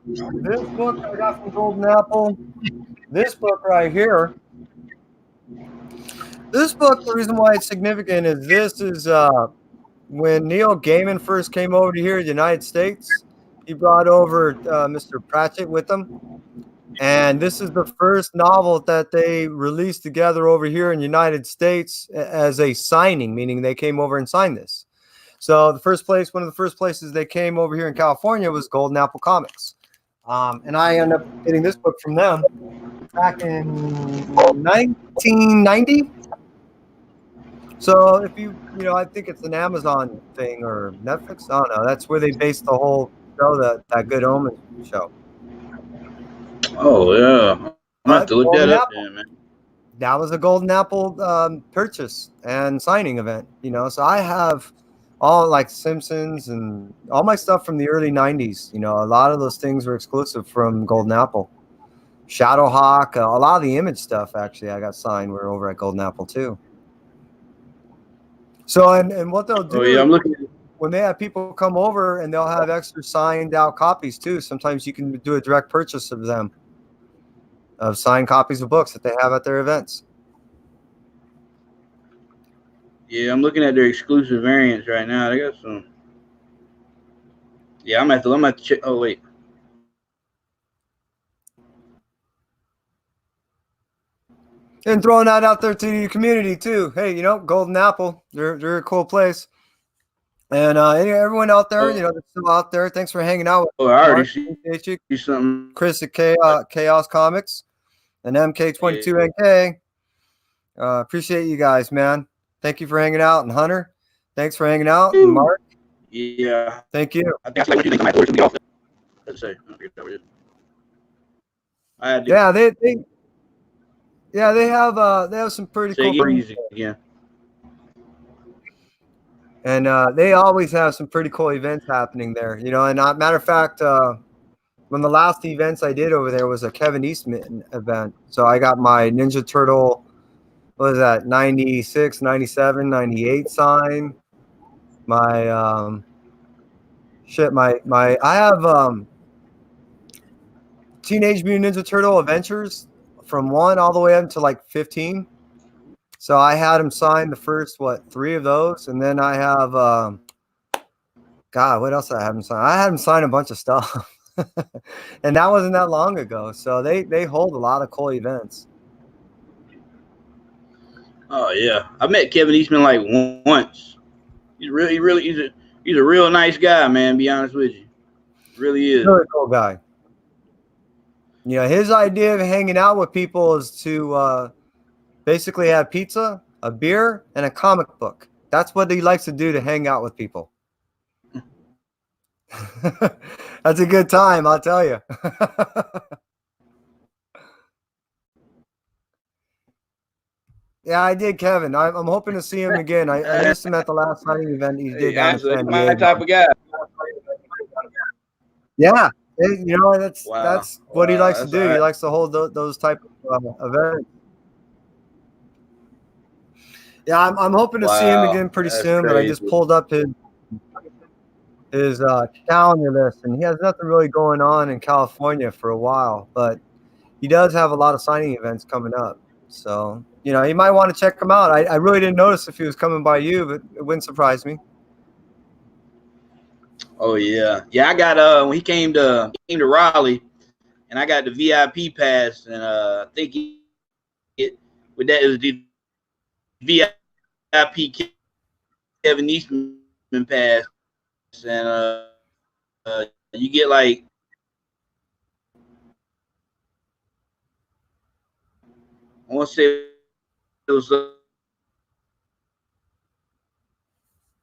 Speaker 1: This book I got from Golden Apple. This book right here. This book, the reason why it's significant is this is when Neil Gaiman first came over to here in the United States. He brought over Mr. Pratchett with him. And this is the first novel that they released together over here in the United States as a signing, meaning they came over and signed this. So one of the first places they came over here in California was Golden Apple Comics. And I ended up getting this book from them back in 1990. So if I think it's an Amazon thing or Netflix. I don't know. That's where they based the whole show, that Good Omens show.
Speaker 3: Oh yeah, I'm gonna have to look
Speaker 1: Golden
Speaker 3: that up,
Speaker 1: Apple.
Speaker 3: then, man.
Speaker 1: That was a Golden Apple purchase and signing event. So I have all like Simpsons and all my stuff from the early 90s. A lot of those things were exclusive from Golden Apple. Shadowhawk, a lot of the Image stuff actually I got signed were over at Golden Apple too. So and what they'll do,
Speaker 3: Oh yeah, I'm looking.
Speaker 1: when they have people come over, and they'll have extra signed out copies too. Sometimes you can do a direct purchase of them, of signed copies of books that they have at their events.
Speaker 3: Yeah, I'm looking at their exclusive variants right now. They got some. Yeah, I'm gonna have to check. Oh wait.
Speaker 1: And throwing that out there to your community too. Hey, Golden Apple, they're a cool place. And everyone out there, that's still out there. Thanks for hanging out with
Speaker 3: Oh, I already
Speaker 1: Mark,
Speaker 3: see something.
Speaker 1: Chris at Chaos Comics, and MK22NK. Appreciate you guys, man. Thank you for hanging out. And Hunter, thanks for hanging out. And Mark,
Speaker 3: Yeah.
Speaker 1: thank you.
Speaker 3: I think I what you think I might work to be off. Let's say.
Speaker 1: Yeah, they have some pretty cool
Speaker 3: things. Yeah.
Speaker 1: And they always have some pretty cool events happening there, And matter of fact, one of the last events I did over there was a Kevin Eastman event. So I got my Ninja Turtle, what was that, 96, 97, 98 sign. My I have Teenage Mutant Ninja Turtle Adventures from 1 all the way up to like 15. So I had him sign the first 3 of those, and then I have God, what else did I have him sign? I had him sign a bunch of stuff. And that wasn't that long ago. So they hold a lot of cool events.
Speaker 3: Oh yeah, I met Kevin Eastman like once. He's a real nice guy, man. To be honest with you, really is.
Speaker 1: Really cool guy. His idea of hanging out with people is to basically have pizza, a beer, and a comic book. That's what he likes to do to hang out with people. That's a good time, I'll tell you. Yeah, I did, Kevin. I'm hoping to see him again. I missed him at the last signing event he did down in San
Speaker 3: my
Speaker 1: Diego.
Speaker 3: type of guy.
Speaker 1: Yeah, that's
Speaker 3: Wow.
Speaker 1: that's what he likes to
Speaker 3: That's
Speaker 1: do.
Speaker 3: all
Speaker 1: He
Speaker 3: right.
Speaker 1: likes to hold those type of events. Yeah, I'm hoping to see him
Speaker 3: Wow,
Speaker 1: again pretty
Speaker 3: that's
Speaker 1: soon. But I just
Speaker 3: crazy.
Speaker 1: pulled up his calendar list, and he has nothing really going on in California for a while. But he does have a lot of signing events coming up. So you might want to check him out. I really didn't notice if he was coming by you, but it wouldn't surprise me.
Speaker 3: Oh yeah, yeah. I got when he came to Raleigh, and I got the VIP pass, and I think with that it was the VIP Kevin Eastman pass, and you get like I want to say it was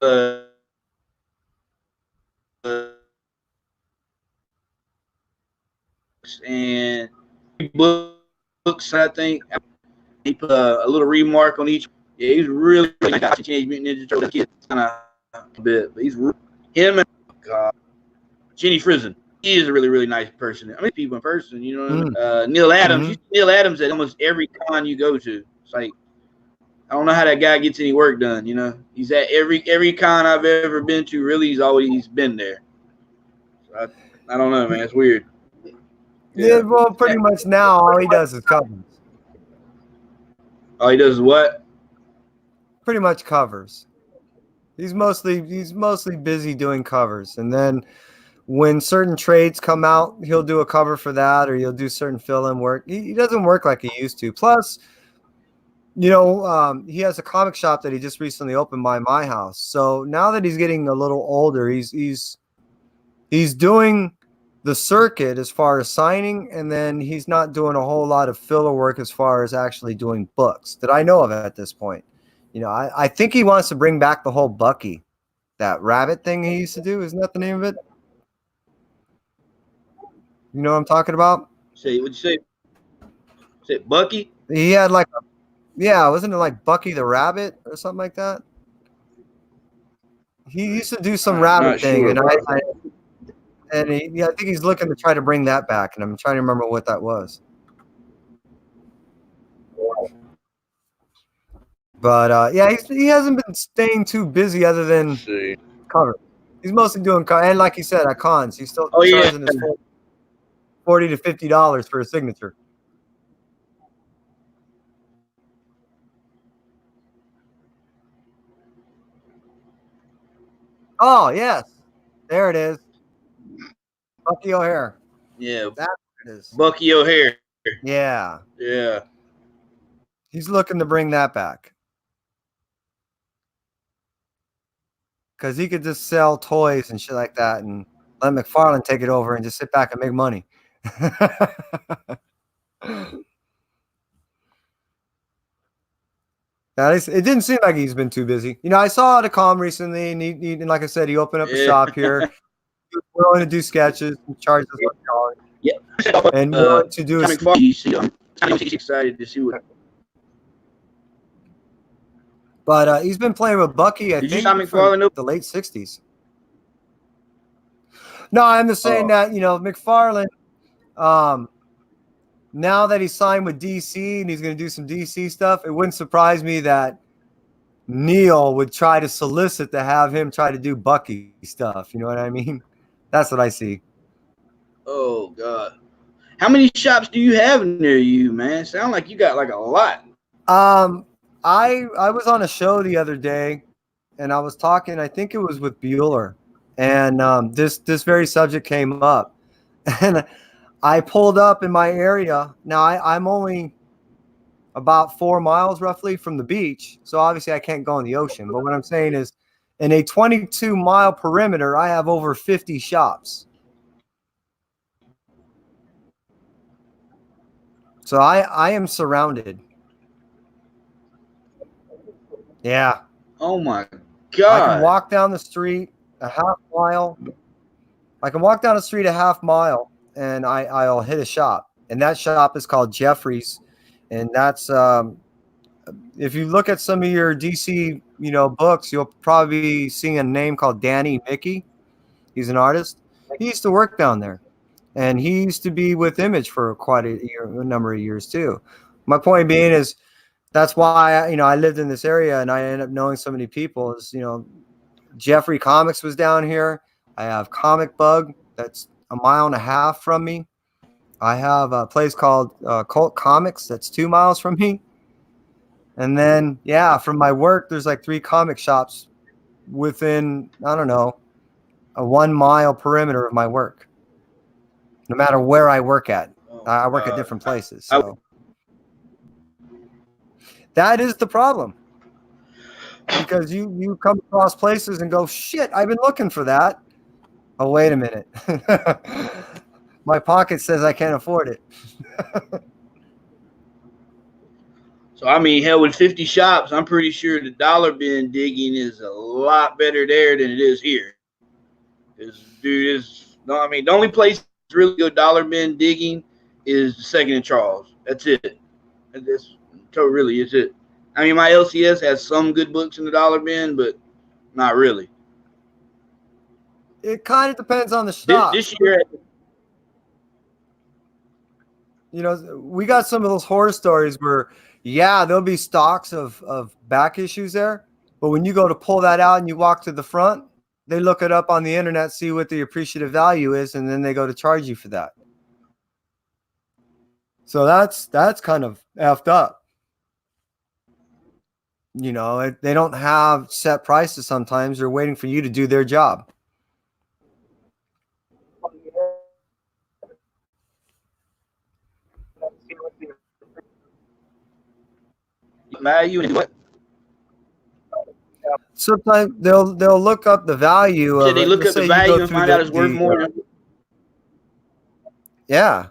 Speaker 3: uh, and books. I think he put a little remark on each. Yeah, he's really nice. Teenage Mutant Ninja Turtles kid, kind of a bit, but he's him and Jenny Frison. He is a really, really nice person. I mean, people in person, you know what I mean? Neil Adams.
Speaker 1: Mm-hmm.
Speaker 3: You see Neil Adams at almost every con you go to. It's like I don't know how that guy gets any work done. He's at every con I've ever been to. Really, he's been there. So I don't know, man. It's weird.
Speaker 1: Yeah, well, pretty much now all he does is covers.
Speaker 3: All he does is what?
Speaker 1: Pretty much covers. He's mostly busy doing covers, and then when certain trades come out, he'll do a cover for that, or he'll do certain fill-in work. He doesn't work like he used to. Plus, he has a comic shop that he just recently opened by my house. So now that he's getting a little older, he's doing the circuit as far as signing, and then he's not doing a whole lot of filler work as far as actually doing books that I know of at this point. I think he wants to bring back the whole Bucky, that rabbit thing he used to do. Isn't that the name of it? You know what I'm talking about?
Speaker 3: What'd you say? Say Bucky?
Speaker 1: He had wasn't it like Bucky the Rabbit or something like that? He used to do some rabbit thing,
Speaker 3: sure,
Speaker 1: and I think he's looking to try to bring that back, and I'm trying to remember what that was. But he hasn't been staying too busy other than cover. He's mostly doing and like he said, at cons, he's still charging his $40 to $50 for a signature. Oh yes, there it is, Bucky O'Hare.
Speaker 3: Yeah,
Speaker 1: that's what it is.
Speaker 3: Bucky O'Hare.
Speaker 1: Yeah,
Speaker 3: yeah.
Speaker 1: He's looking to bring that back because he could just sell toys and shit like that, and let McFarlane take it over and just sit back and make money. It didn't seem like he's been too busy. I saw at a com recently, and like I said, he opened up a shop here. He was willing to do sketches and charge us $1.
Speaker 3: Yeah,
Speaker 1: and willing to do
Speaker 3: I'm excited to see what.
Speaker 1: But he's been playing with Bucky, I think, from the late 60s. No, I'm just saying that, McFarlane, now that he's signed with DC and he's going to do some DC stuff, it wouldn't surprise me that Neil would try to solicit to have him try to do Bucky stuff. You know what I mean? That's what I see.
Speaker 3: Oh, God. How many shops do you have near you, man? Sound like you got like a lot.
Speaker 1: I was on a show the other day, and I was talking, I think it was with Bueller, and this very subject came up. And I pulled up in my area. Now I'm only about 4 miles roughly from the beach, so obviously I can't go in the ocean. But what I'm saying is, in a 22-mile perimeter, I have over 50 shops. So I am surrounded. Yeah.
Speaker 3: Oh my
Speaker 1: I can
Speaker 3: God.
Speaker 1: walk down the street a half mile. I can walk down the street a half mile and I'll hit a shop. And that shop is called Jeffrey's. And that's if you look at some of your DC, books, you'll probably be seeing a name called Danny Mickey. He's an artist. He used to work down there. And he used to be with Image for quite a number of years too. My point being is that's why I lived in this area and I ended up knowing so many people. Is Jeffrey Comics was down here. I have Comic Bug that's a mile and a half from me. I have a place called Cult Comics that's 2 miles from me. And then from my work, there's like 3 comic shops within I don't know a 1 mile perimeter of my work. No matter where I work at. I work at different places. So that is the problem. Because you come across places and go, shit, I've been looking for that. Oh, wait a minute. My pocket says I can't afford it.
Speaker 3: So I mean, hell, with 50 shops, I'm pretty sure the dollar bin digging is a lot better there than it is here. Dude, the only place that's really good dollar bin digging is the Second and Charles. That's it. That's really is it. I mean, my LCS has some good books in the dollar bin, but not really.
Speaker 1: It kind of depends on the shop.
Speaker 3: This year,
Speaker 1: we got some of those horror stories where, there'll be stocks of back issues there. But when you go to pull that out and you walk to the front, they look it up on the internet, see what the appreciative value is, and then they go to charge you for that. So that's kind of effed up. They don't have set prices sometimes. They're waiting for you to do their job.
Speaker 3: value and what?
Speaker 1: Sometimes they'll look up the value
Speaker 3: So
Speaker 1: of
Speaker 3: they
Speaker 1: it.
Speaker 3: look
Speaker 1: Let's
Speaker 3: up the
Speaker 1: say you
Speaker 3: value
Speaker 1: go
Speaker 3: and
Speaker 1: through
Speaker 3: find out it's worth more than.
Speaker 1: Yeah.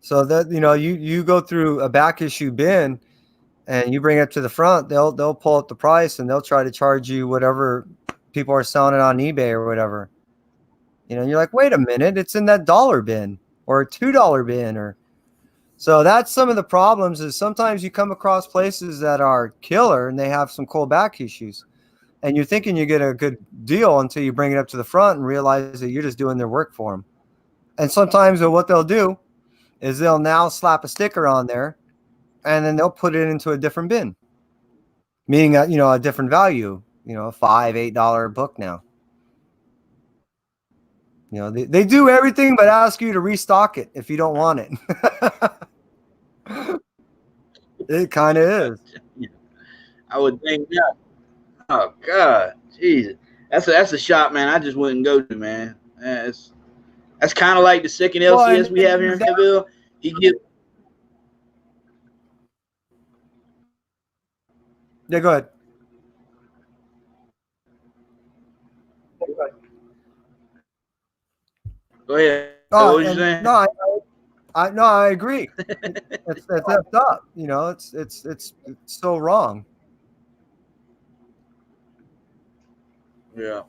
Speaker 1: So that you go through a back issue bin and you bring it to the front, they'll pull up the price and they'll try to charge you whatever people are selling it on eBay or whatever. And you're like, wait a minute, it's in that dollar bin or a $2 bin or so. That's some of the problems is sometimes you come across places that are killer and they have some cool back issues. And you're thinking you get a good deal until you bring it up to the front and realize that you're just doing their work for them. And sometimes what they'll do is they'll now slap a sticker on there and then they'll put it into a different bin, meaning a different value, a $5, $8 book now. They do everything but ask you to restock it if you don't want it. It kind of is.
Speaker 3: I would think, yeah. Oh God, Jesus, that's a shop, man. I just wouldn't go to, man. That's kind of like the second LCS we have here in Fayetteville.
Speaker 1: Yeah, go ahead.
Speaker 3: Go ahead.
Speaker 1: Oh,
Speaker 3: what you saying?
Speaker 1: No, I agree. It's effed up. It's so wrong.
Speaker 3: Yeah,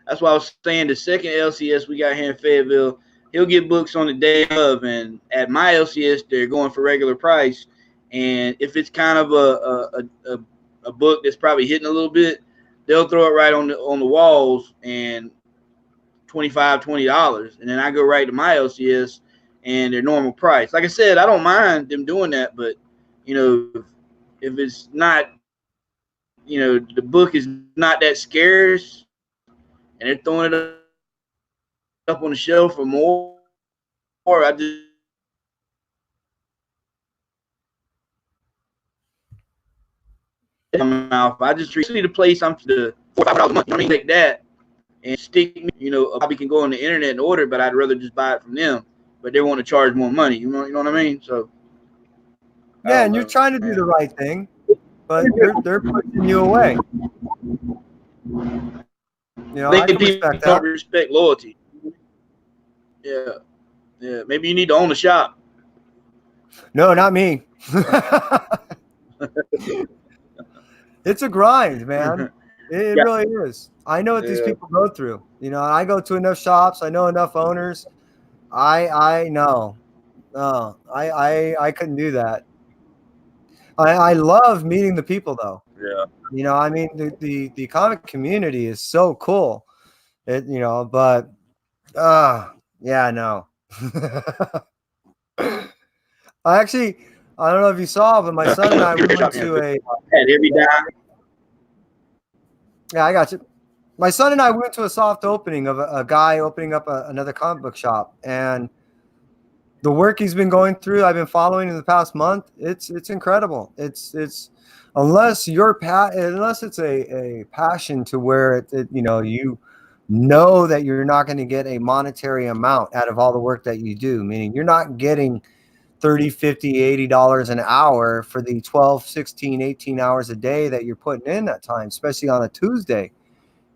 Speaker 3: that's why I was saying the second LCS we got here in Fayetteville, he'll get books on the day of, and at my LCS they're going for regular price. And if it's kind of a book that's probably hitting a little bit, they'll throw it right on the walls and $20, and then I go right to my LCS and their normal price. Like I said, I don't mind them doing that, but if it's not, the book is not that scarce, and they're throwing it up on the shelf for more, I just my mouth. I just see the place I'm the $400 a month. You know what I mean? Like that. and stick me. You know, probably can go on the internet and order, but I'd rather just buy it from them. But they want to charge more money. You know what I mean? So I
Speaker 1: Yeah,
Speaker 3: don't
Speaker 1: and you're
Speaker 3: know,
Speaker 1: trying to do the
Speaker 3: man.
Speaker 1: right thing, but they're pushing you away. You know,
Speaker 3: I
Speaker 1: I
Speaker 3: think
Speaker 1: can
Speaker 3: people
Speaker 1: respect
Speaker 3: don't
Speaker 1: that.
Speaker 3: respect loyalty. Yeah, yeah. Maybe you need to own a shop.
Speaker 1: No, not me. It's a grind, man. It
Speaker 3: Yeah,
Speaker 1: really is. I know what these
Speaker 3: yeah,
Speaker 1: people go through. You know, I go to enough shops. I know enough owners. I know. No, I couldn't do that. I love meeting the people though.
Speaker 3: yeah.
Speaker 1: You know, I mean the comic community is so cool. It you know, but yeah, no. I actually I don't know if you saw, but my son and I we went
Speaker 3: Shop, yeah.
Speaker 1: to a
Speaker 3: Had every dime.
Speaker 1: yeah, I got you. My son and I went to a soft opening of a guy opening up another comic book shop, and the work he's been going through, I've been following in the past month. It's incredible. It's unless unless it's a passion to where you know that you're not going to get a monetary amount out of all the work that you do, meaning you're not getting 30, 50, $80 an hour for the 12, 16, 18 hours a day that you're putting in that time, especially on a Tuesday.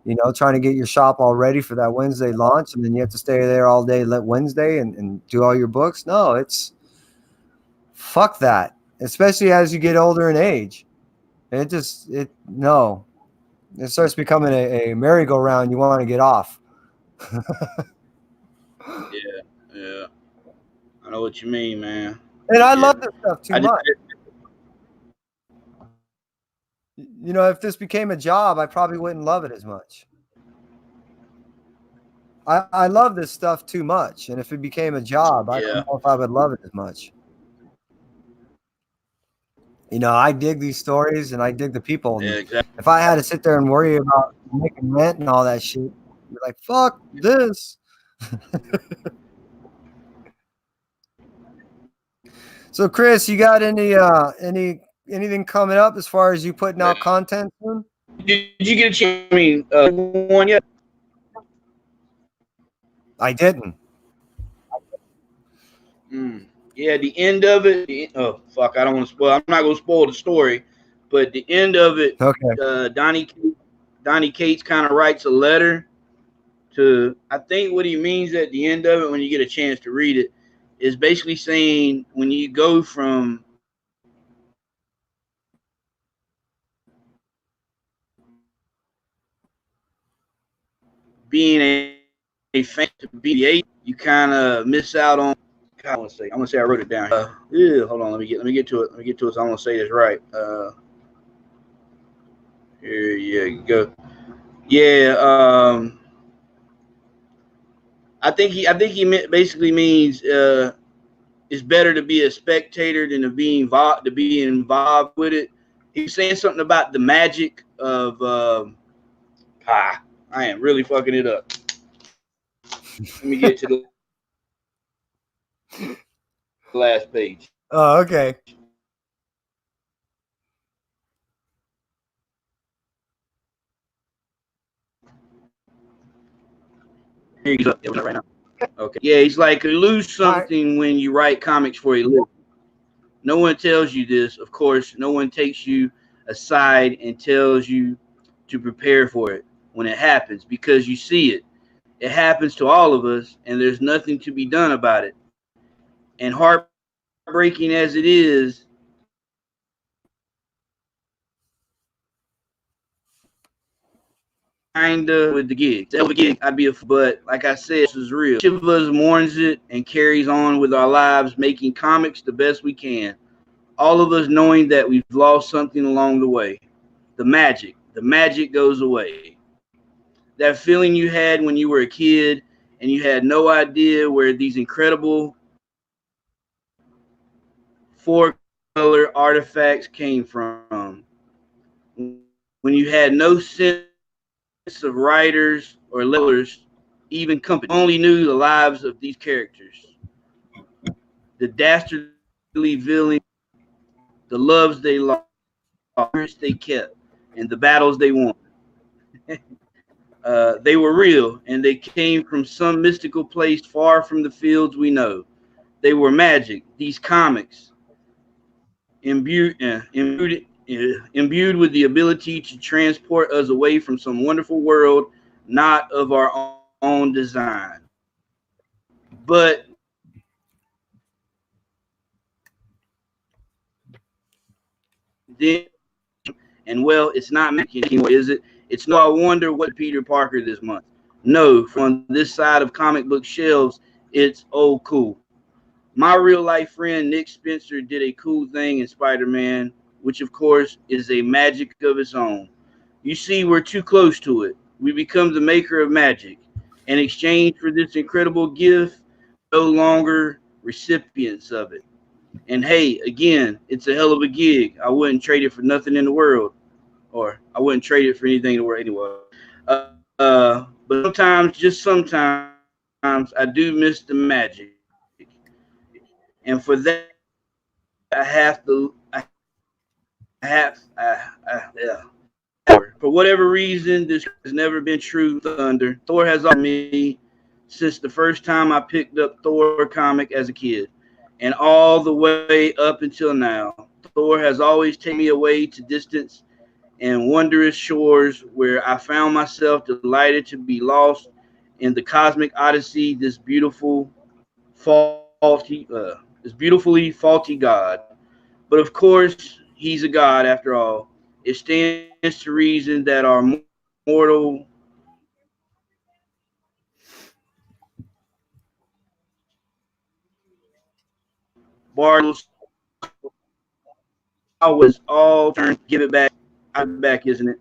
Speaker 1: You know, trying to get your shop all ready for that Wednesday launch, and then you have to stay there all day Wednesday and do all your books. No, it's fuck that. Especially as you get older in age. No. It starts becoming a merry-go-round you want to get off.
Speaker 3: Yeah, yeah. I know what you mean, man.
Speaker 1: And I
Speaker 3: Yeah.
Speaker 1: love this stuff too
Speaker 3: I just
Speaker 1: much. You know, if this became a job, I probably wouldn't love it as much. I love this stuff too much. And if it became a job, I
Speaker 3: yeah,
Speaker 1: don't know if I would love it as much. You know, I dig these stories and I dig the people.
Speaker 3: yeah,
Speaker 1: And
Speaker 3: exactly.
Speaker 1: if I had to sit there and worry about making rent and all that shit, I'd be like, fuck this. So Chris, you got anything coming up as far as you putting out content soon?
Speaker 3: Did you get a chance? I mean, one yet?
Speaker 1: I didn't.
Speaker 3: Mm. Yeah, the end of it. Oh fuck! I don't want to spoil. I'm not gonna spoil the story, but the end of it.
Speaker 1: Okay.
Speaker 3: Donnie Cates kind of writes a letter to. I think what he means at the end of it, when you get a chance to read it, is basically saying when you go from being a fan to be you kind of miss out on. God, I'm gonna say I wrote it down. Yeah, hold on. Let me get to it. Let me get to it. So I'm gonna say this right. Here you go. Yeah. I think he basically means it's better to be a spectator than to be involved with it. He's saying something about the magic of. I am really fucking it up. Let me get to the last page.
Speaker 1: Oh, okay.
Speaker 3: Here you go. Yeah, right now. Okay. Yeah, he's like you lose
Speaker 1: All right.
Speaker 3: something when you write comics for a living. No one tells you this, of course. No one takes you aside and tells you to prepare for it when it happens because you see it. It happens to all of us, and there's nothing to be done about it. And heartbreaking as it is, kinda with the gig. Tell the gig I'd be but like I said, this is real. Each of us mourns it and carries on with our lives, making comics the best we can. All of us knowing that we've lost something along the way. The magic goes away. That feeling you had when you were a kid and you had no idea where these incredible four color artifacts came from. When you had no sense of writers or levelers, even company, only knew the lives of these characters. The dastardly villains, the loves they lost, the they kept, and the battles they won. They were real, and they came from some mystical place far from the fields we know. They were magic. These comics, imbued with the ability to transport us away from some wonderful world, not of our own design. But then, and well, it's not magic anymore, is it? It's no. I wonder what Peter Parker this month. No, from this side of comic book shelves, it's oh cool. My real life friend Nick Spencer did a cool thing in Spider-Man, which of course is a magic of its own. You see, we're too close to it. We become the maker of magic. In exchange for this incredible gift, no longer recipients of it. And hey, again, it's a hell of a gig. I wouldn't trade it for nothing in the world, or I wouldn't trade it for anything in the world anyway. But sometimes, just sometimes, I do miss the magic, and for that, I have to. I have. Yeah. For whatever reason, this has never been true Thunder. Thor has on me since the first time I picked up Thor comic as a kid, and all the way up until now. Thor has always taken me away to distance and wondrous shores where I found myself delighted to be lost in the cosmic odyssey. This beautifully faulty God. But of course, he's a God after all. It stands to reason that our mortal bards always all turn, give it back, isn't it?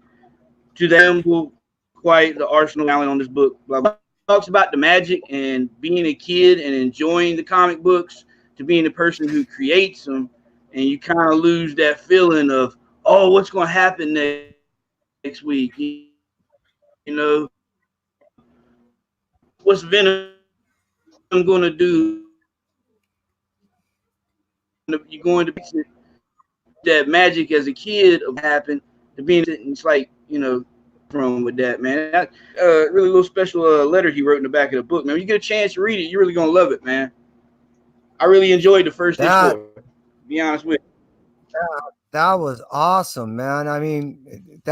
Speaker 3: To them will quite the arsenal talent on this book. Blah, blah. Talks about the magic and being a kid and enjoying the comic books to being the person who creates them, and you kind of lose that feeling of, oh, what's going to happen next week? You know, what's Venom going to do? You're going to be that magic as a kid of happened to being. It's like, from with that, man. That, really little special letter he wrote in the back of the book, man. When you get a chance to read it, you're really gonna love it, man. I really enjoyed the first issue. To be honest with you.
Speaker 1: That was awesome, man. I mean, it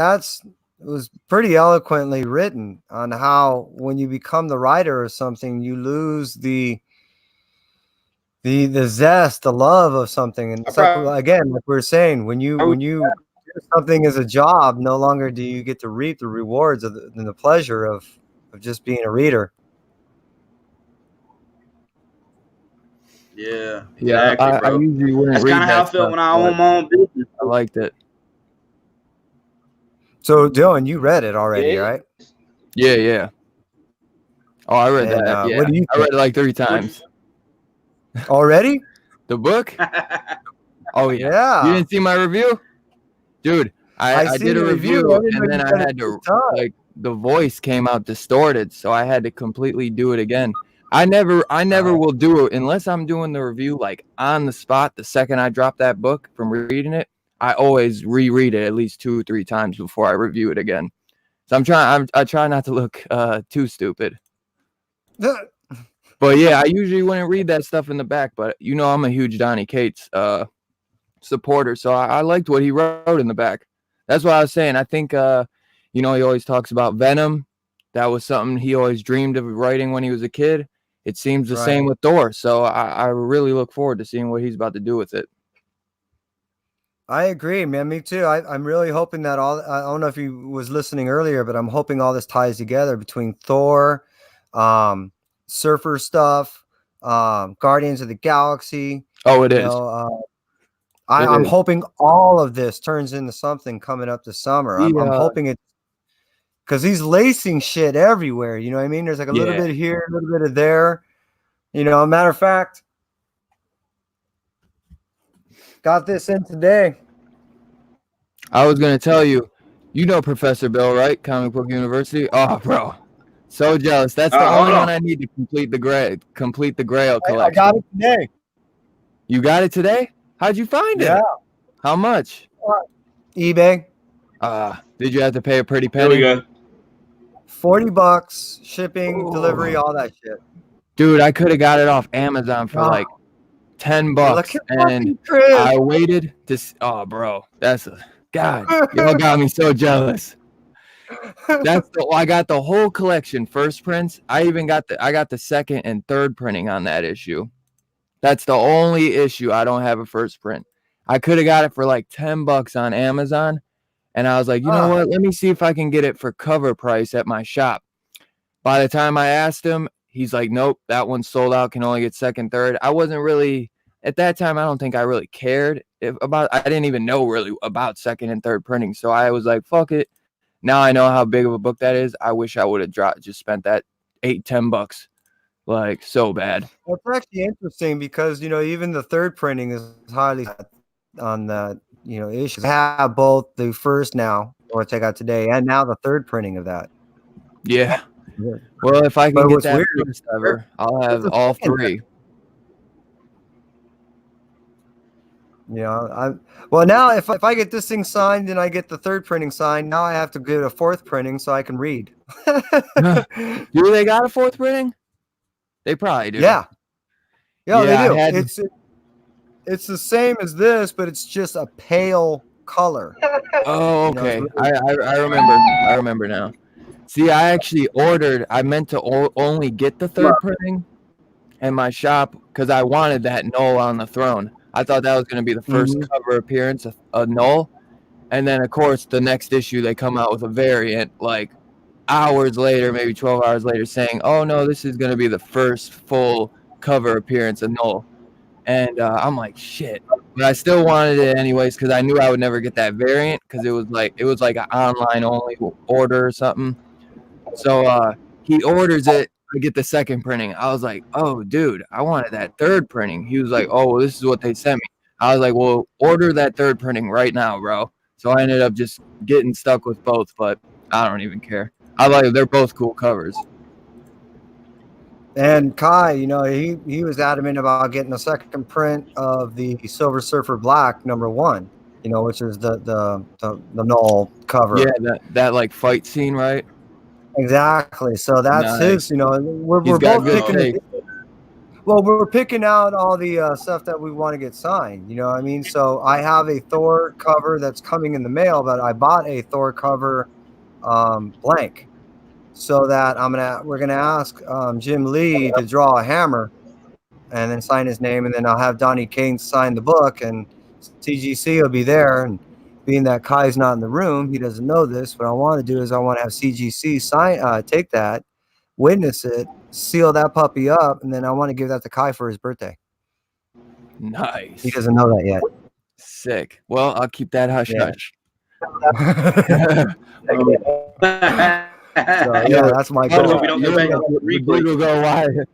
Speaker 1: was pretty eloquently written on how when you become the writer or something, you lose the zest, the love of something. And it's like, again, like we were saying, when you do something as a job, no longer do you get to reap the rewards of the pleasure of just being a reader.
Speaker 3: Yeah,
Speaker 4: exactly, I usually wouldn't
Speaker 3: That's
Speaker 4: read
Speaker 3: kind of how I felt when I owned my own business.
Speaker 4: I liked it.
Speaker 1: So, Dylan, you read it already, right?
Speaker 4: Yeah. Oh, I read that. Yeah,
Speaker 1: what do you think?
Speaker 4: I read it like 3 times.
Speaker 1: Already?
Speaker 4: The book? Oh,
Speaker 1: yeah.
Speaker 4: You didn't see my review? Dude, I did a review and then I had to, like, the voice came out distorted, so I had to completely do it again. I never will do it unless I'm doing the review like on the spot. The second I drop that book from reading it, I always reread it at least 2 or 3 times before I review it again. So I try not to look too stupid. But yeah, I usually wouldn't read that stuff in the back, but I'm a huge Donny Cates supporter, so I liked what he wrote in the back. That's what I was saying. I think he always talks about Venom. That was something he always dreamed of writing when he was a kid. It seems the same with Thor, so I really look forward to seeing what he's about to do with it.
Speaker 1: I agree, man. Me too. I'm really hoping that I don't know if he was listening earlier, but I'm hoping all this ties together between Thor, Surfer stuff, Guardians of the Galaxy.
Speaker 4: Oh, it is.
Speaker 1: I'm hoping all of this turns into something coming up this summer. I'm hoping it, because he's lacing shit everywhere. You know what I mean? There's like a little bit here, a little bit of there. Matter of fact, got this in today.
Speaker 4: I was going to tell you, Professor Bill, right? Comic Book University. Oh, bro. So jealous. That's the only one I need to complete the Grail collection.
Speaker 1: I got it today.
Speaker 4: You got it today? How'd you find it?
Speaker 1: Yeah.
Speaker 4: How much?
Speaker 1: eBay.
Speaker 4: Did you have to pay a pretty penny?
Speaker 3: There we go.
Speaker 1: $40, shipping, delivery, all that shit.
Speaker 4: Dude, I could have got it off Amazon for like $10,
Speaker 1: Look at
Speaker 4: and
Speaker 1: Chris.
Speaker 4: I waited to. Oh, bro, that's a God. Y'all got me so jealous. I got the whole collection, first prints. I got the second and third printing on that issue. That's the only issue I don't have a first print. I could have got it for like $10 on Amazon, and I was like, you know what? Let me see if I can get it for cover price at my shop. By the time I asked him, he's like, nope, that one's sold out. Can only get second, third. I wasn't really at that time. I don't think I really cared about. I didn't even know really about second and third printing. So I was like, fuck it. Now I know how big of a book that is. I wish I would have just spent that $8-10, like so bad.
Speaker 1: It's actually interesting because even the third printing is highly on the issues. I have both the first now, which I got today, and now the third printing of that.
Speaker 4: Yeah. Well, if I can get that first ever, I'll have all three.
Speaker 1: Well, now if I get this thing signed and I get the third printing signed, now I have to get a fourth printing so I can read.
Speaker 4: Do they got a fourth printing? They probably do.
Speaker 1: Yeah, they do. It's the same as this, but it's just a pale color.
Speaker 4: Oh, okay. I remember. I remember now. See, I actually ordered. I meant to only get the third printing in my shop because I wanted that Null on the Throne. I thought that was going to be the first cover appearance of Null. And then, of course, the next issue, they come out with a variant like hours later, maybe 12 hours later, saying, oh, no, this is going to be the first full cover appearance of Null. And I'm like, shit. But I still wanted it anyways because I knew I would never get that variant because it was like an online only order or something. So he orders it. I get the second printing. I was like, oh, dude, I wanted that third printing. He was like, oh, well, this is what they sent me. I was like, well, order that third printing right now, bro. So I ended up just getting stuck with both, but I don't even care. They're both cool covers.
Speaker 1: And Kai, he was adamant about getting a second print of the Silver Surfer Black #1, which is the Null cover.
Speaker 4: Yeah, that like fight scene, right?
Speaker 1: Exactly. So that's
Speaker 4: nice.
Speaker 1: his. We're both picking. We're picking out all the stuff that we want to get signed. You know what I mean? So I have a Thor cover that's coming in the mail, but I bought a Thor cover blank. So that we're gonna ask Jim Lee to draw a hammer, and then sign his name, and then I'll have Donnie Cain sign the book, and CGC will be there. And being that Kai's not in the room, he doesn't know this. What I want to do is I want to have CGC take that, witness it, seal that puppy up, and then I want to give that to Kai for his birthday.
Speaker 4: Nice.
Speaker 1: He doesn't know that yet.
Speaker 4: Sick. Well, I'll keep that hush hush.
Speaker 1: So, yeah, that's my goal.
Speaker 3: We don't go back on the
Speaker 4: replay.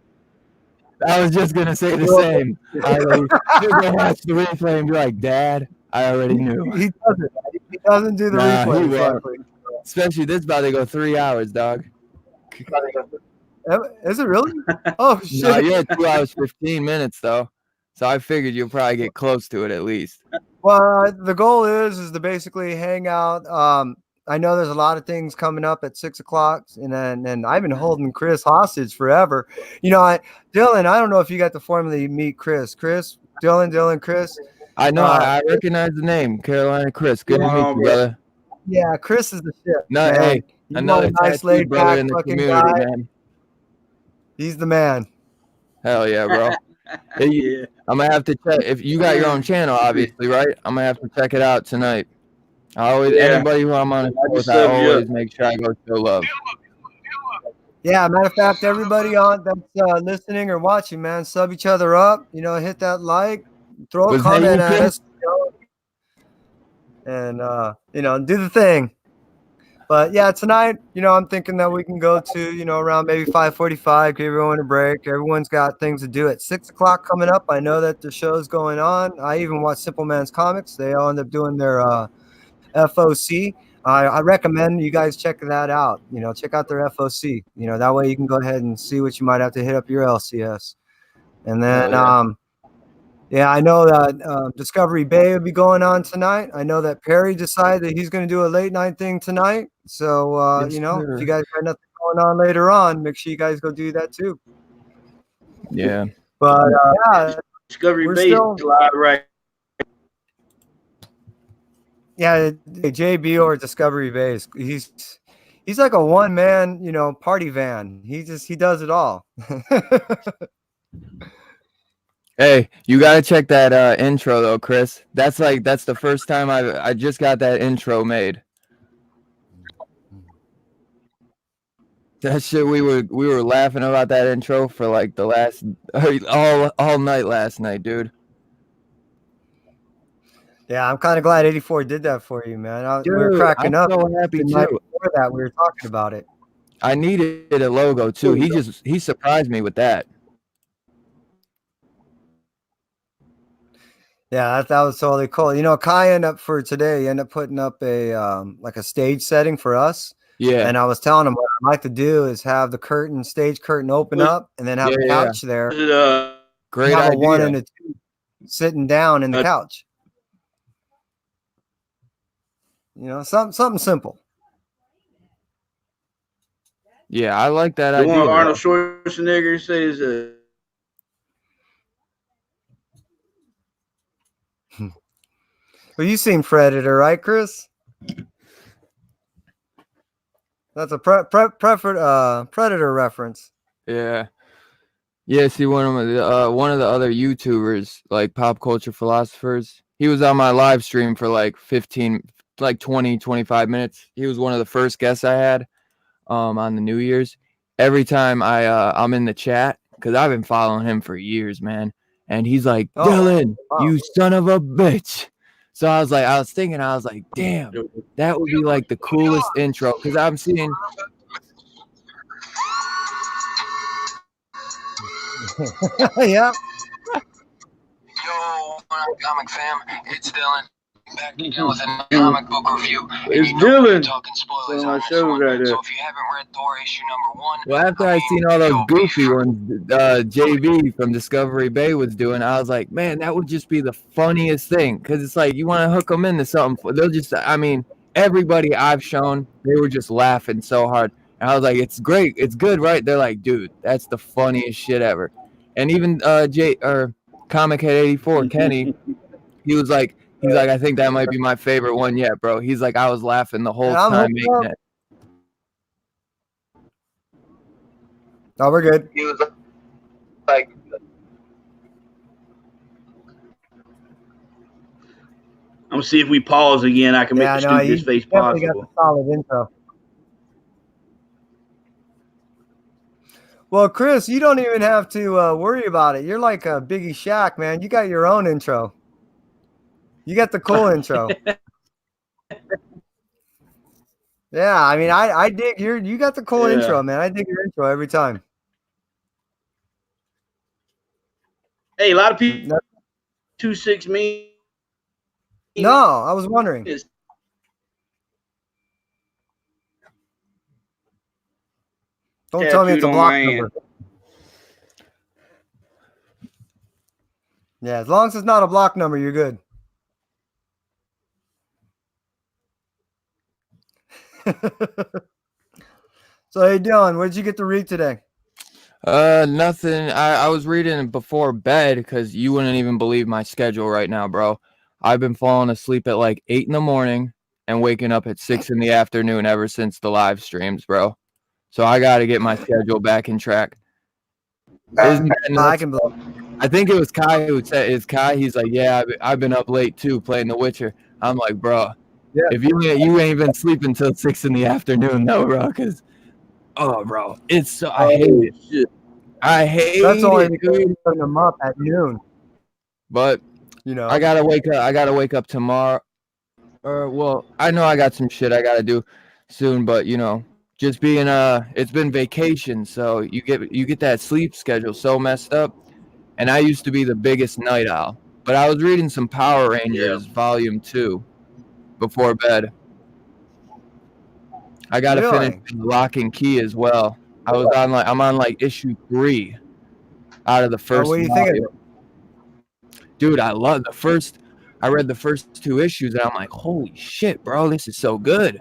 Speaker 4: I was just gonna say the same. You'll go watch the replay and be like, Dad, I already knew.
Speaker 1: He doesn't. He doesn't do the replay.
Speaker 4: Especially this about to go 3 hours, dog.
Speaker 1: Is it really? Oh shit!
Speaker 4: No, you're at 2 hours 15 minutes though, so I figured you'll probably get close to it at least.
Speaker 1: Well, the goal is to basically hang out. I know there's a lot of things coming up at 6 o'clock, and I've been holding Chris hostage forever. Dylan, I don't know if you got to formally meet Chris. Dylan, Chris.
Speaker 4: I know. I recognize the name, Carolina Chris. Good to meet you, brother.
Speaker 1: Yeah, Chris is the shit.
Speaker 4: No,
Speaker 1: man.
Speaker 4: hey, another nice laid brother in the community, guy. Man.
Speaker 1: He's the man.
Speaker 4: Hell yeah, bro. Hey, I'm gonna have to check if you got your own channel, obviously, right? I'm gonna have to check it out tonight. Anybody who I'm on a show with, I always make sure I go show love.
Speaker 1: Yeah, matter of fact, everybody on that's listening or watching, man, sub each other up. Hit that like, throw a comment at us, and do the thing. But yeah, tonight, I'm thinking that we can go to, around maybe 5:45, give everyone a break. Everyone's got things to do at 6 o'clock coming up. I know that the show's going on. I even watch Simple Man's Comics. They all end up doing their FOC. I recommend you guys check that out. Check out their FOC. That way you can go ahead and see what you might have to hit up your LCS. And then, Yeah, I know that Discovery Bay will be going on tonight. I know that Perry decided that he's going to do a late night thing tonight. So,
Speaker 4: Yes,
Speaker 1: you know,
Speaker 4: sir.
Speaker 1: if you guys got nothing going on later on, make sure you guys go do that too.
Speaker 4: Yeah.
Speaker 1: But yeah,
Speaker 3: Discovery
Speaker 1: we're
Speaker 3: Bay
Speaker 1: still
Speaker 3: is live right.
Speaker 1: yeah, JB or Discovery Bay. He's like a one man, you know, party van. He does it all.
Speaker 4: Hey, you gotta check that intro though, Chris. That's the first time I just got that intro made. That shit, we were laughing about that intro for like the last all night last night, dude.
Speaker 1: Yeah, I'm kind of glad 84 did that for you, man. We were
Speaker 4: Dude,
Speaker 1: cracking
Speaker 4: I'm
Speaker 1: up.
Speaker 4: so happy
Speaker 1: The night
Speaker 4: too.
Speaker 1: before that, we were talking about it.
Speaker 4: I needed a logo too. He surprised me with that.
Speaker 1: Yeah, that was totally cool. You know, Kai ended up for today. He ended up putting up a like a stage setting for us.
Speaker 4: Yeah.
Speaker 1: And I was telling him what I'd like to do is have the stage curtain open up, and then have a couch there.
Speaker 4: Great
Speaker 1: have
Speaker 4: idea.
Speaker 1: a 1 and a 2 sitting down in the couch. You know, something simple.
Speaker 4: Yeah, I like that
Speaker 3: The
Speaker 4: idea.
Speaker 3: one Arnold Schwarzenegger says.
Speaker 1: Well, you seen Predator, right, Chris? That's a Predator reference.
Speaker 4: Yeah. Yeah, see one of the other YouTubers, like pop culture philosophers, he was on my live stream for like 20, 25 minutes. He was one of the first guests I had on the New Year's. Every time I'm in the chat, because I've been following him for years, man. And he's like, Dylan, you son of a bitch. So I was thinking, damn, that would be like the coolest intro. Because I'm seeing.
Speaker 1: Yeah.
Speaker 5: Yo, comic fam, it's Dylan. Back again with a comic book review.
Speaker 3: It's Dylan.
Speaker 5: Talking spoilers
Speaker 3: on
Speaker 5: on
Speaker 3: this
Speaker 5: this
Speaker 3: one.
Speaker 5: one. So if you haven't read Thor issue #1,
Speaker 4: Well, after I seen all those goofy ones JB from Discovery Bay was doing, I was like, man, that would just be the funniest thing. Because it's like, you want to hook them into something. They'll just, I mean, everybody I've shown, they were just laughing so hard. And I was like, it's great. It's good, right? They're like, dude, that's the funniest shit ever. And even Comic Head 84, Kenny, he's like, I think that might be my favorite one yet, bro. He's like, I was laughing the whole time making it.
Speaker 1: Oh, we're good.
Speaker 5: He was like,
Speaker 3: I'm gonna see if we pause again. I can make the stupidest face possible.
Speaker 1: Got the solid intro. Well, Chris, you don't even have to worry about it. You're like a Biggie Shaq, man. You got your own intro. You got the cool intro. Yeah, I mean, I dig you got the cool intro, man. I dig your intro every time.
Speaker 3: Hey, a lot of people 2-6 me.
Speaker 1: No, I was wondering. Don't tell me it's a block number. Yeah, as long as it's not a block number, you're good. So, how you doing? What did you get to read today?
Speaker 4: Nothing. I was reading before bed because you wouldn't even believe my schedule right now, bro. I've been falling asleep at like 8 in the morning and waking up at 6 in the afternoon ever since the live streams, bro. So I got to get my schedule back in track.
Speaker 1: I can believe.
Speaker 4: I think it was Kai who said, "Is Kai?" He's like, "Yeah, I've been up late too playing The Witcher." I'm like, "Bro,
Speaker 1: yeah.
Speaker 4: If you ain't been sleeping till 6 in the afternoon, though, bro, because bro, it's so I hate it.
Speaker 3: Shit.
Speaker 4: I hate
Speaker 1: That's only
Speaker 4: it,
Speaker 1: because
Speaker 4: dude.
Speaker 1: you put them up at noon.
Speaker 4: But
Speaker 1: you know,
Speaker 4: I gotta wake up tomorrow. Well, I know I got some shit I gotta do soon, but you know, just being it's been vacation, so you get that sleep schedule so messed up. And I used to be the biggest night owl, but I was reading some Power Rangers Volume 2 before bed. I gotta finish Lock and Key as well. I'm on like issue 3 out of the first.
Speaker 1: What do you think of it?
Speaker 4: dude, I love the first. I read the first 2 issues, and I'm like, holy shit, bro, this is so good.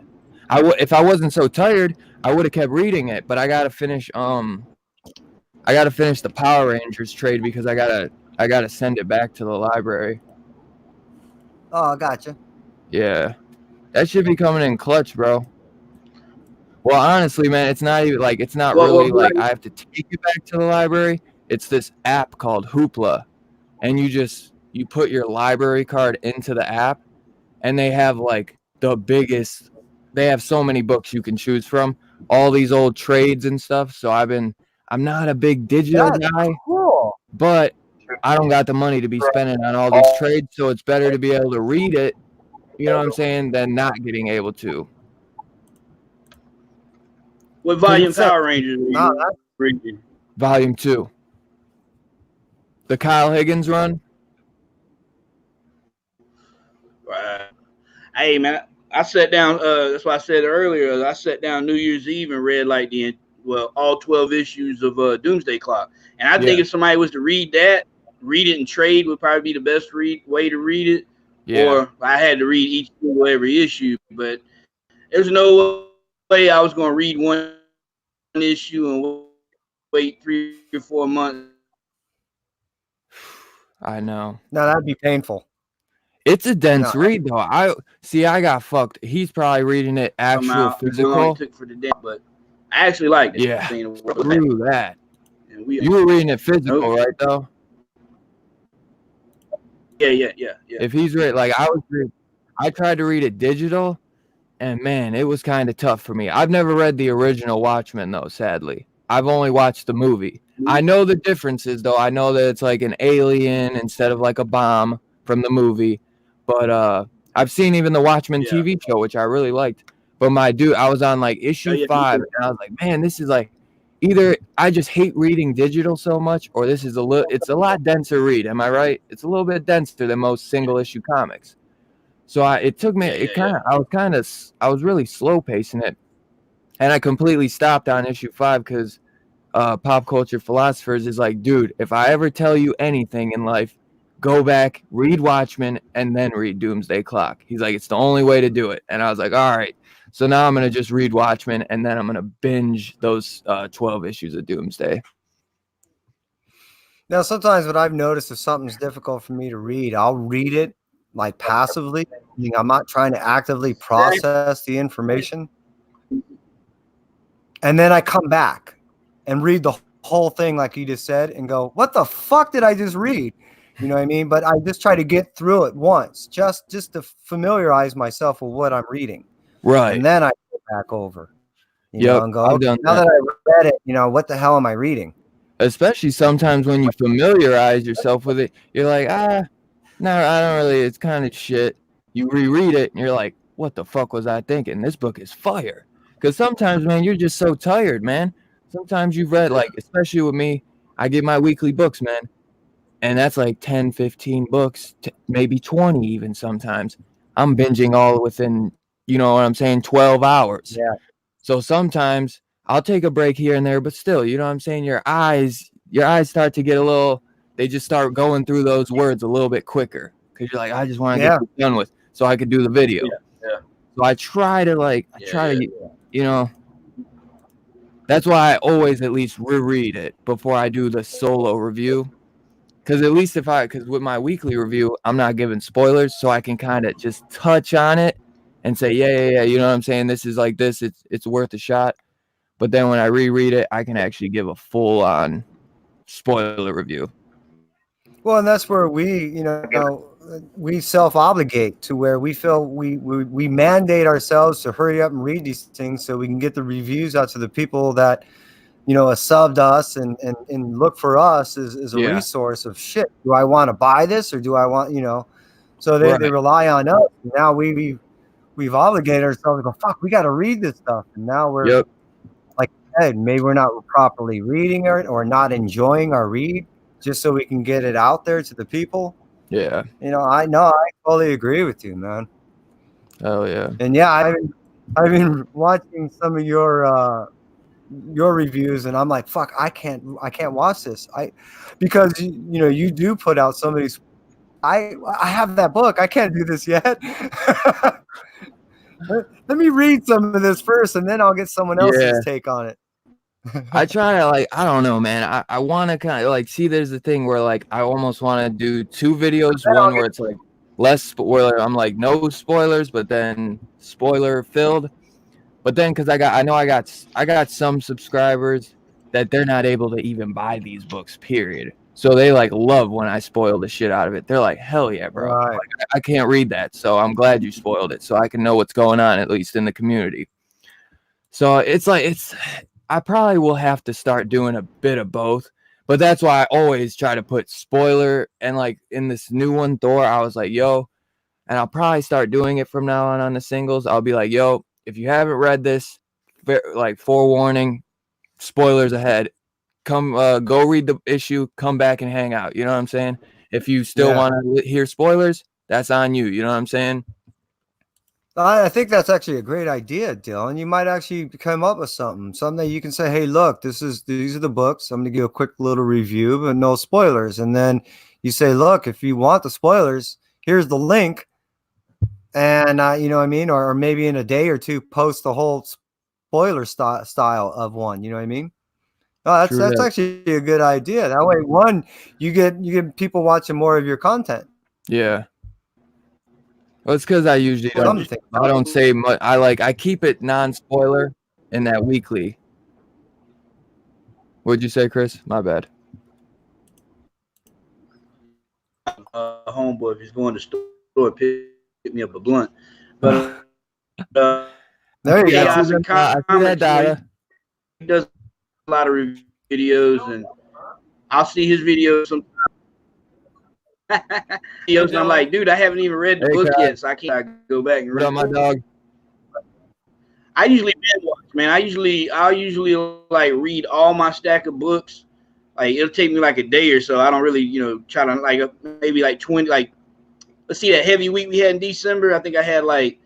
Speaker 4: If I wasn't so tired, I would have kept reading it, but I gotta finish. I gotta finish the Power Rangers trade because I gotta send it back to the library.
Speaker 1: Oh, gotcha.
Speaker 4: Yeah, that should be coming in clutch, bro. Well, honestly, man, it's not even like it's not really like I have to take it back to the library. It's this app called Hoopla, and you put your library card into the app, and they have like the biggest. They have so many books you can choose from, all these old trades and stuff. So I'm not a big digital guy,
Speaker 1: Cool.
Speaker 4: but I don't got the money to be spending on all these trades, so it's better to be able to read it, you know what I'm saying, than not getting able to.
Speaker 3: What volume Power Rangers are you reading?
Speaker 4: Volume 2. The Kyle Higgins run.
Speaker 3: Right. Hey, man, I sat down, that's what I said earlier, I sat down New Year's Eve and read like all 12 issues of Doomsday Clock. And I think if somebody was to read it and trade would probably be the best way to read it. Yeah. Or I had to read every issue, but there's no way I was going to read one issue and wait 3 or 4 months.
Speaker 4: I know.
Speaker 1: No, that'd be painful.
Speaker 4: It's a dense read, though. I got fucked. He's probably reading it actual physical.
Speaker 3: Took for the day, but I actually liked it.
Speaker 4: Yeah, screw that. You were reading it physical, right, though?
Speaker 3: Yeah.
Speaker 4: If he's read, like I tried to read it digital, and man, it was kind of tough for me. I've never read the original Watchmen, though, sadly. I've only watched the movie. I know the differences, though. I know that it's like an alien instead of like a bomb from the movie. But I've seen even the Watchmen TV show, which I really liked. But I was on like issue 5, and I was like, man, this is like either I just hate reading digital so much, or it's a lot denser read. Am I right? It's a little bit denser than most single issue comics. So I was really slow pacing it, and I completely stopped on issue 5 because Pop Culture Philosophers is like, dude, if I ever tell you anything in life, go back, read Watchmen, and then read Doomsday Clock. He's like, it's the only way to do it. And I was like, all right. So now I'm going to just read Watchmen, and then I'm going to binge those 12 issues of Doomsday.
Speaker 1: Now, sometimes what I've noticed, if something's difficult for me to read, I'll read it like passively. I'm not trying to actively process the information. And then I come back and read the whole thing like you just said and go, what the fuck did I just read? You know what I mean? But I just try to get through it once, just to familiarize myself with what I'm reading.
Speaker 4: Right.
Speaker 1: And then I go back over. You know, and go, okay, now that I read it, what the hell am I reading?
Speaker 4: Especially sometimes when you familiarize yourself with it, you're like, no, I don't really, it's kind of shit. You reread it, and you're like, what the fuck was I thinking? This book is fire. Because sometimes, man, you're just so tired, man. Sometimes you've read, like, especially with me, I get my weekly books, man. And that's like 10, 15 books, maybe 20 even sometimes. I'm binging all within, you know what I'm saying, 12 hours.
Speaker 1: Yeah.
Speaker 4: So sometimes I'll take a break here and there, but still, you know what I'm saying? Your eyes start to get they just start going through those words a little bit quicker. Because you're like, I just want to get this done with so I could do the video.
Speaker 3: Yeah.
Speaker 4: So I try to, you know, that's why I always at least reread it before I do the solo review. Because at least because with my weekly review, I'm not giving spoilers, so I can kind of just touch on it and say, yeah, you know what I'm saying? This is like this. It's worth a shot. But then when I reread it, I can actually give a full-on spoiler review.
Speaker 1: Well, and that's where we self-obligate to where we feel we mandate ourselves to hurry up and read these things so we can get the reviews out to the people that subbed us and look for us as a resource of shit. Do I want to buy this or do I want, so they rely on us. Now we've obligated ourselves to go, fuck, we got to read this stuff. And now we're like I said, maybe we're not properly reading it or not enjoying our read just so we can get it out there to the people.
Speaker 4: Yeah.
Speaker 1: I totally agree with you, man.
Speaker 4: Oh yeah.
Speaker 1: And yeah, I've been watching some of your reviews and I'm like, fuck, I can't watch this. Because you do put out some of these I have that book. I can't do this yet. Let me read some of this first, and then I'll get someone else's take on it.
Speaker 4: I try to like, I don't know, man. I want to kind of like see. There's a thing where like I almost want to do 2 videos. One where it's like less spoiler. I'm like no spoilers, but then spoiler filled. But then because I got some subscribers that they're not able to even buy these books. Period. So they like love when I spoil the shit out of it. They're like, hell yeah, bro.
Speaker 1: Right.
Speaker 4: Like, I can't read that, so I'm glad you spoiled it, so I can know what's going on at least in the community. So it's like I probably will have to start doing a bit of both, but that's why I always try to put spoiler. And like in this new one, Thor, I was like, yo, and I'll probably start doing it from now on the singles. I'll be like, yo, if you haven't read this, like forewarning, spoilers ahead. Come go read the issue, come back and hang out. You know what I'm saying? If you still want to hear spoilers, that's on you. You know what I'm saying?
Speaker 1: I think that's actually a great idea, Dylan. You might actually come up with something that you can say, hey, look, these are the books. I'm going to give a quick little review, but no spoilers. And then you say, look, if you want the spoilers, here's the link. And you know what I mean? Or maybe in a day or two, post the whole spoiler style of one. You know what I mean? Oh, that's actually a good idea. That way, one, you get people watching more of your content.
Speaker 4: Yeah. Well, it's because I usually don't say much. I keep it non-spoiler in that weekly. What'd you say, Chris? My bad.
Speaker 3: Homeboy, if he's going to the store, pick me up a blunt. But
Speaker 1: there you go.
Speaker 4: I see that data.
Speaker 3: He does a lot of videos, and I'll see his videos sometimes. And I'm like, dude, I haven't even read the book yet, so I can't go back and read.
Speaker 4: What up, my dog?
Speaker 3: I usually binge watch, man. I'll usually like read all my stack of books. Like it'll take me like a day or so. I don't really, try to like maybe like 20. Like let's see, that heavy week we had in December. I think I had like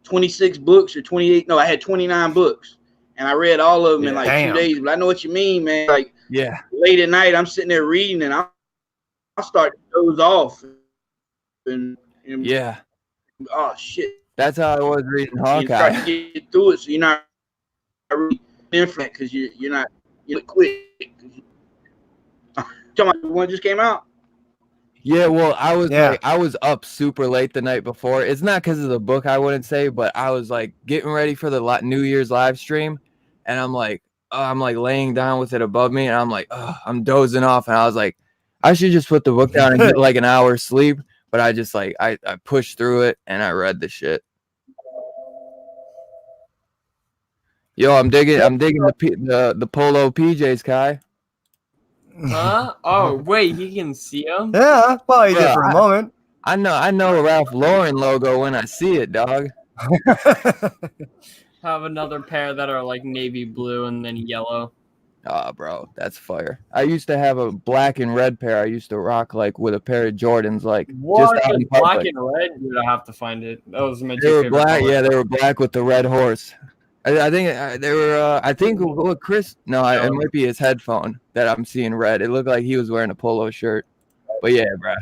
Speaker 3: 26 books or 28. No, I had 29 books. And I read all of them in like 2 days. But I know what you mean, man. Like late at night, I'm sitting there reading, and I'll start to doze off. And oh shit.
Speaker 4: That's how I was reading Hawkeye.
Speaker 3: You start to get through it, so you're not really different because you're quick. Talking about the one just came out.
Speaker 4: Yeah, well, I was up super late the night before. It's not because of the book, I wouldn't say, but I was like getting ready for the New Year's live stream, and I'm like laying down with it above me, and I'm like, I'm dozing off, and I was like, I should just put the book down and get like an hour's sleep, but I just like I pushed through it and I read the shit. Yo, I'm digging the polo PJs, Kai.
Speaker 2: Huh? Oh, wait, you can see them?
Speaker 1: Yeah, well, you did for a moment.
Speaker 4: I know a Ralph Lauren logo when I see it, dog.
Speaker 2: Have another pair that are like navy blue and then yellow.
Speaker 4: Oh, bro, that's fire. I used to have a black and red pair. I used to rock like with a pair of Jordans, like
Speaker 2: what? Just black and red? Dude, I have to find it. That was my
Speaker 4: favorite black. Color. Yeah, they were black with the red horse. I think they were. I think Chris. No, it might be his headphone that I'm seeing red. It looked like he was wearing a polo shirt. But yeah, bro,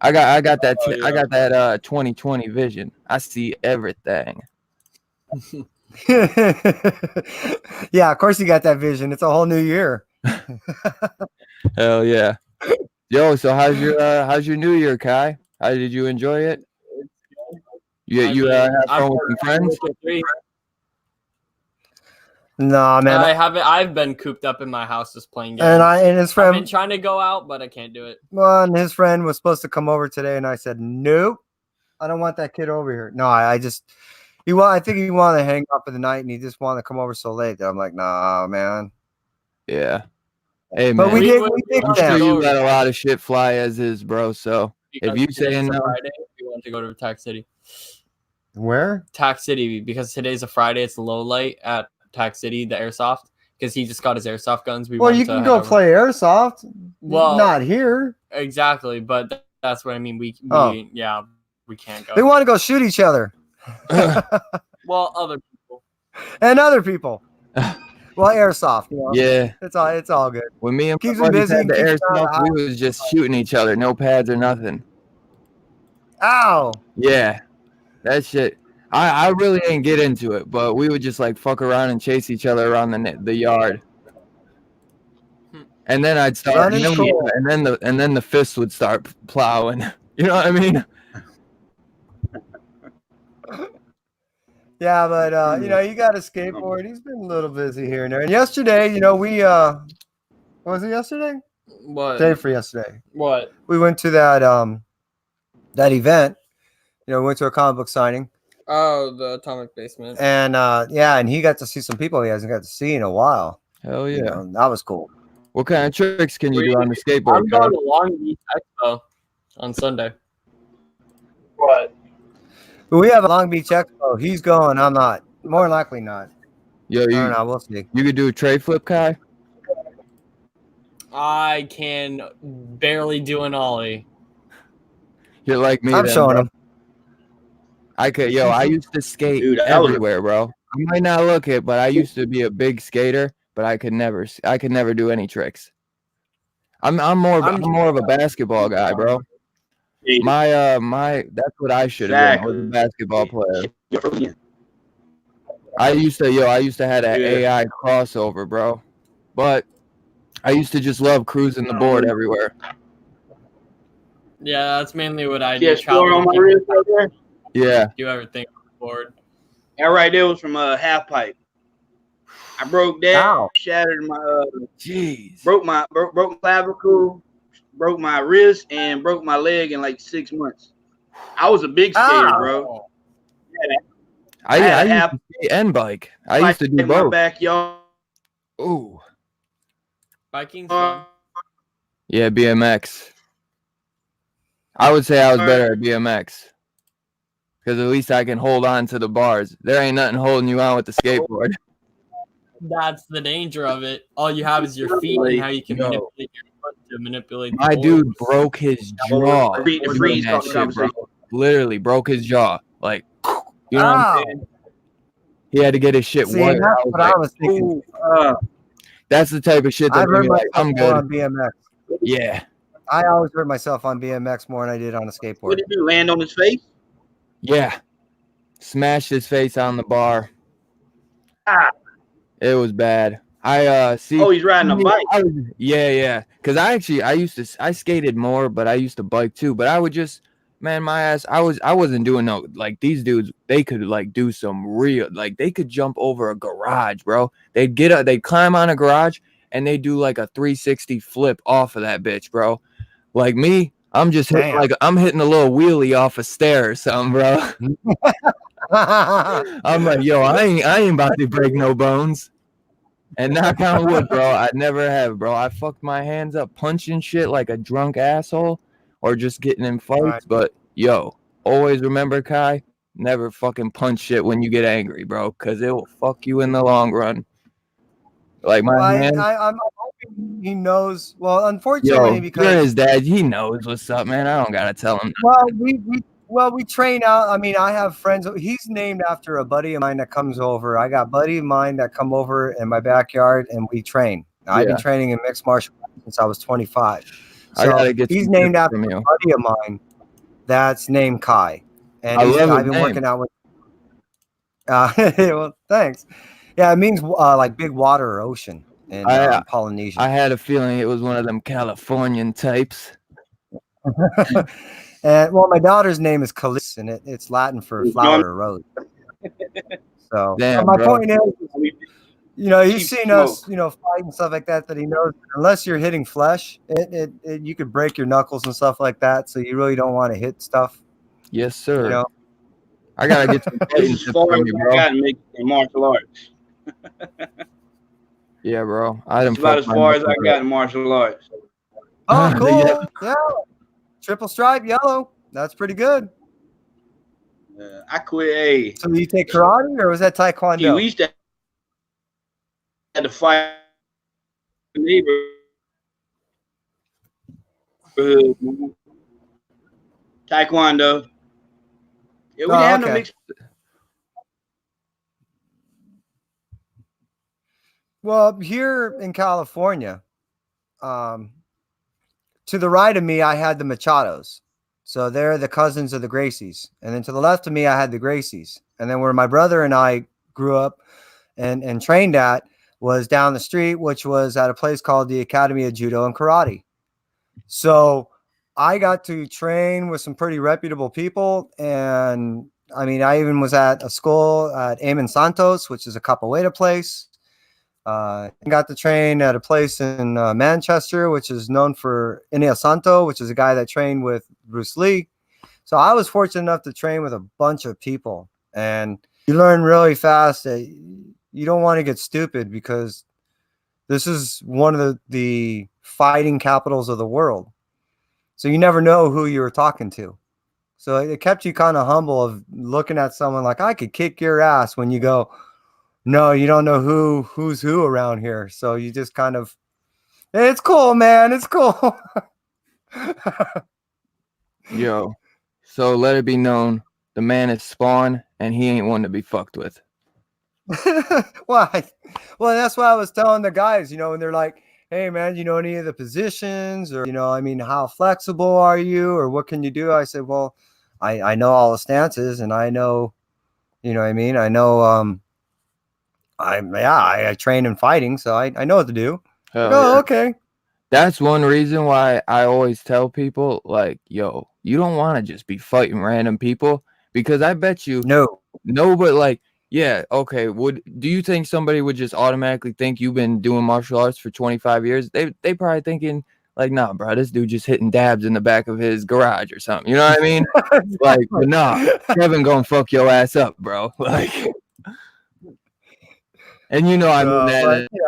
Speaker 4: I got that. I got that 2020 vision. I see everything.
Speaker 1: Yeah, of course you got that vision. It's a whole new year.
Speaker 4: Hell yeah. Yo, so how's your new year, Kai? How did you enjoy it? You have fun with some friends?
Speaker 1: Nah, man.
Speaker 2: I've been cooped up in my house just playing games.
Speaker 1: And his friend.
Speaker 2: I've been trying to go out, but I can't do it.
Speaker 1: Well, and his friend was supposed to come over today, and I said, nope, I don't want that kid over here. No, I think he wanted to hang out for the night, and he just wanted to come over so late that I'm like, nah, man.
Speaker 4: Yeah. Hey, man.
Speaker 1: But we did
Speaker 4: I'm sure you let a lot of shit fly as is, bro. So
Speaker 2: because
Speaker 4: if you say no,
Speaker 2: Friday, we want to go to Tax City.
Speaker 1: Where?
Speaker 2: Tax City, because today's a Friday. It's low light at Tax City, the airsoft, because he just got his airsoft guns.
Speaker 1: Well, you can go play airsoft. Well, not here.
Speaker 2: Exactly, but that's what I mean. We can't go.
Speaker 1: They want to go shoot each other.
Speaker 2: Well, other people.
Speaker 1: And other people. Well, airsoft.
Speaker 4: Yeah.
Speaker 1: It's all good.
Speaker 4: When me and my buddies had the airsoft, we was just shooting each other. No pads or nothing.
Speaker 1: Ow.
Speaker 4: Yeah, that shit. I really didn't get into it, but we would just like fuck around and chase each other around the yard. And then I'd start,
Speaker 1: Fun and cool.
Speaker 4: and then the fists would start plowing. You know what I mean?
Speaker 1: Yeah, but you got a skateboard. He's been a little busy here and there. And yesterday, we what was it yesterday?
Speaker 2: What?
Speaker 1: Day for yesterday.
Speaker 2: What?
Speaker 1: We went to that event. We went to a comic book signing.
Speaker 2: Oh, the Atomic Basement.
Speaker 1: And and he got to see some people he hasn't got to see in a while.
Speaker 4: Hell yeah.
Speaker 1: That was cool.
Speaker 4: What kind of tricks can you do on the skateboard?
Speaker 2: I'm going to Long Beach Expo on Sunday.
Speaker 3: What?
Speaker 1: We have a Long Beach Expo. He's going. I'm not. More than likely not.
Speaker 4: Yo,
Speaker 1: I don't know. We'll see.
Speaker 4: You could do a tray flip, Kai?
Speaker 2: I can barely do an ollie.
Speaker 4: You're like me.
Speaker 1: I'm
Speaker 4: then,
Speaker 1: showing
Speaker 4: bro.
Speaker 1: him.
Speaker 4: I used to skate everywhere, bro. I might not look it, but I used to be a big skater, but I could never do any tricks. I'm more of a basketball guy, bro. That's what I should have been. I was a basketball player. I used to have an AI crossover, bro. But I used to just love cruising the board everywhere.
Speaker 2: Yeah, that's mainly what I do.
Speaker 3: Yeah, score on my wrist right there.
Speaker 2: Yeah. Do everything on the board.
Speaker 3: That right there was from half pipe. I broke that,
Speaker 1: Ow.
Speaker 3: shattered my
Speaker 4: jeez.
Speaker 3: Broke my clavicle, broke my wrist, and broke my leg in like 6 months. I was a big skater, bro. Yeah,
Speaker 4: I used to skate and bike. I used to do both.
Speaker 3: My backyard.
Speaker 4: Ooh.
Speaker 2: Biking's fun.
Speaker 4: Yeah, BMX. I would say I was better at BMX. Because at least I can hold on to the bars. There ain't nothing holding you on with the skateboard.
Speaker 2: That's the danger of it. All you have is your feet and how you can manipulate your foot to manipulate the
Speaker 4: My
Speaker 2: board.
Speaker 4: dude broke his jaw.
Speaker 3: Freeze
Speaker 4: That shit, bro. Literally broke his jaw. Like, you know what I'm saying? He had to get his shit wired.
Speaker 1: That's what I was thinking.
Speaker 4: That's the type of shit that made me like, I'm good.
Speaker 1: On BMX.
Speaker 4: Yeah.
Speaker 1: I always hurt myself on BMX more than I did on a skateboard.
Speaker 3: What did you land on his face?
Speaker 4: Yeah. Smashed his face on the bar. It was bad.
Speaker 3: He's riding a bike.
Speaker 4: Yeah. Because I skated more, but I used to bike too. But I would just, man, my ass, I wasn't doing no, like, these dudes, they could like do some real, like, they could jump over a garage, bro. They'd climb on a garage and they do like a 360 flip off of that bitch, bro. Like me, I'm just hitting, I'm hitting a little wheelie off a stair or something, bro. I'm like, yo, I ain't about to break no bones. And knock on wood, bro, I never have, bro. I fucked my hands up punching shit like a drunk asshole or just getting in fights. Right. But yo, always remember, Kai, never fucking punch shit when you get angry, bro, because it will fuck you in the long run. Like I'm
Speaker 1: hoping he knows. Well, unfortunately, because
Speaker 4: you're his dad, he knows what's up, man. I don't gotta tell him.
Speaker 1: Well, we train out. I mean, I have friends. He's named after a buddy of mine that comes over. I got a buddy of mine that come over in my backyard, and we train. I've been training in mixed martial arts since I was 25. So
Speaker 4: I gotta get.
Speaker 1: He's named after a buddy of mine that's named Kai, and I've been working out with. Well, thanks. Yeah, it means like big water or ocean in Polynesia.
Speaker 4: I had a feeling it was one of them Californian types.
Speaker 1: And well, my daughter's name is Calis, and it's Latin for flower or rose. So, my point is, he's seen us, fight and stuff like that. That he knows, unless you're hitting flesh, you could break your knuckles and stuff like that. So you really don't want to hit stuff.
Speaker 4: Yes, sir. I gotta get some fighting tips from you, bro.
Speaker 3: I gotta make martial arts.
Speaker 4: Yeah, bro.
Speaker 3: That's about as far as I got in martial arts.
Speaker 1: Oh, cool. Yeah. Triple stripe yellow. That's pretty good.
Speaker 3: I quit.
Speaker 1: So you take karate or was that taekwondo?
Speaker 3: We used to have to fight neighbor. Taekwondo. Yeah, we didn't have no mixed.
Speaker 1: Well, here in California, to the right of me, I had the Machados. So they're the cousins of the Gracies. And then to the left of me, I had the Gracies. And then where my brother and I grew up and trained at was down the street, which was at a place called the Academy of Judo and Karate. So I got to train with some pretty reputable people. And I mean, I even was at a school at Eamon Santos, which is a capoeira place. Got to train at a place in Manchester, which is known for Inea Santo, which is a guy that trained with Bruce Lee. So I was fortunate enough to train with a bunch of people, and you learn really fast that you don't want to get stupid because this is one of the fighting capitals of the world. So you never know who you're talking to. So it kept you kind of humble of looking at someone like, I could kick your ass, when you go, no, you don't know who's who around here. So you just kind of, hey, it's cool, man. It's cool.
Speaker 4: Yo, so let it be known, the man is Spawn, and he ain't one to be fucked with.
Speaker 1: Why? Well, that's what I was telling the guys, when they're like, hey, man, you know any of the positions, or, I mean, how flexible are you, or what can you do? I said, well, I know all the stances, and I know, what I mean? I know, I train in fighting, so I know what to do. Like, oh, okay.
Speaker 4: That's one reason why I always tell people, like, yo, you don't want to just be fighting random people, because I bet you no, but like, yeah, okay. Do you think somebody would just automatically think you've been doing martial arts for 25 years? They probably thinking like, nah, bro, this dude just hitting dabs in the back of his garage or something. You know what I mean? Like, but nah, Kevin gonna fuck your ass up, bro. Like. And I mean that.
Speaker 1: But,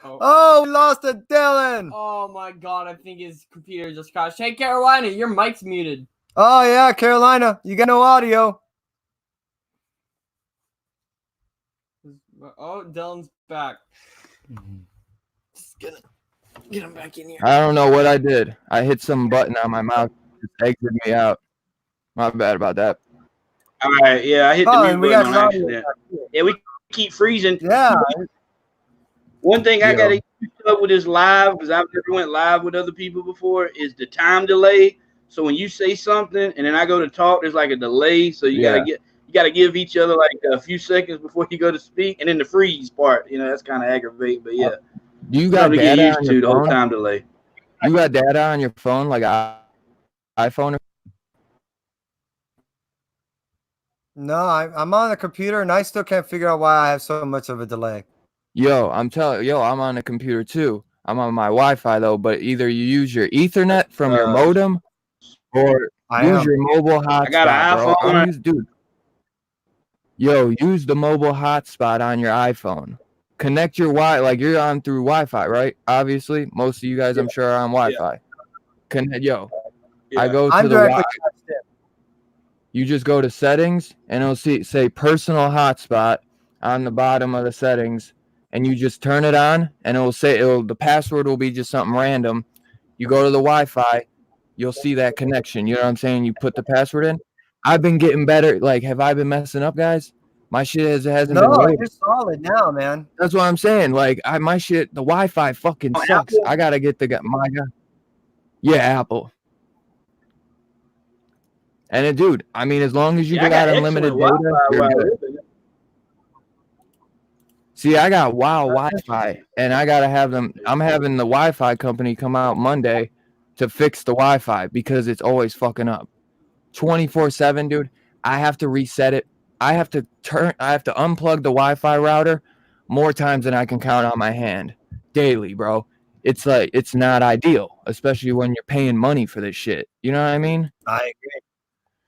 Speaker 1: Oh, we lost to Dylan.
Speaker 2: Oh my god, I think his computer just crashed. Hey, Carolina, your mic's muted.
Speaker 1: Oh yeah, Carolina, you got no audio.
Speaker 2: Oh, Dylan's back. Just gonna get him back in here.
Speaker 4: I don't know what I did. I hit some button on my mouth. It exited me out. My bad about that.
Speaker 3: All right, yeah, I hit the mute button on accident. Yeah, we keep freezing.
Speaker 1: Yeah.
Speaker 3: One thing I got to get up with this live, because I've never went live with other people before, is the time delay. So when you say something and then I go to talk, there's like a delay. So you gotta give each other like a few seconds before you go to speak, and then the freeze part, that's kind of aggravating. But yeah,
Speaker 4: you got to get used to
Speaker 3: the whole time delay.
Speaker 4: You got data on your phone, like an iPhone?
Speaker 1: No, I'm on the computer, and I still can't figure out why I have so much of a delay.
Speaker 4: I'm on a computer too. I'm on my Wi-Fi though, but either you use your Ethernet from your modem or use your mobile hotspot. I got an iPhone. Dude. Use the mobile hotspot on your iPhone. Connect your like you're on through Wi-Fi, right? Obviously, most of you guys, I'm sure, are on Wi-Fi. I go to the You just go to settings, and it'll say personal hotspot on the bottom of the settings, and you just turn it on, and the password will be just something random. You go to the Wi-Fi, you'll see that connection. You know what I'm saying? You put the password in. I've been getting better. Like, have I been messing up, guys? My shit hasn't been loaded.
Speaker 1: You're solid now, man.
Speaker 4: That's what I'm saying. Like, the Wi-Fi fucking sucks.
Speaker 3: Apple?
Speaker 4: I gotta get my guy. Yeah, Apple. And dude, I mean, as long as you got unlimited data, you're good. See, I got WoW Wi-Fi, and I gotta have them. I'm having the Wi-Fi company come out Monday to fix the Wi-Fi because it's always fucking up. 24/7, dude. I have to reset it. I have to unplug the Wi-Fi router more times than I can count on my hand daily, bro. It's like, it's not ideal, especially when you're paying money for this shit. You know what I mean?
Speaker 1: I agree.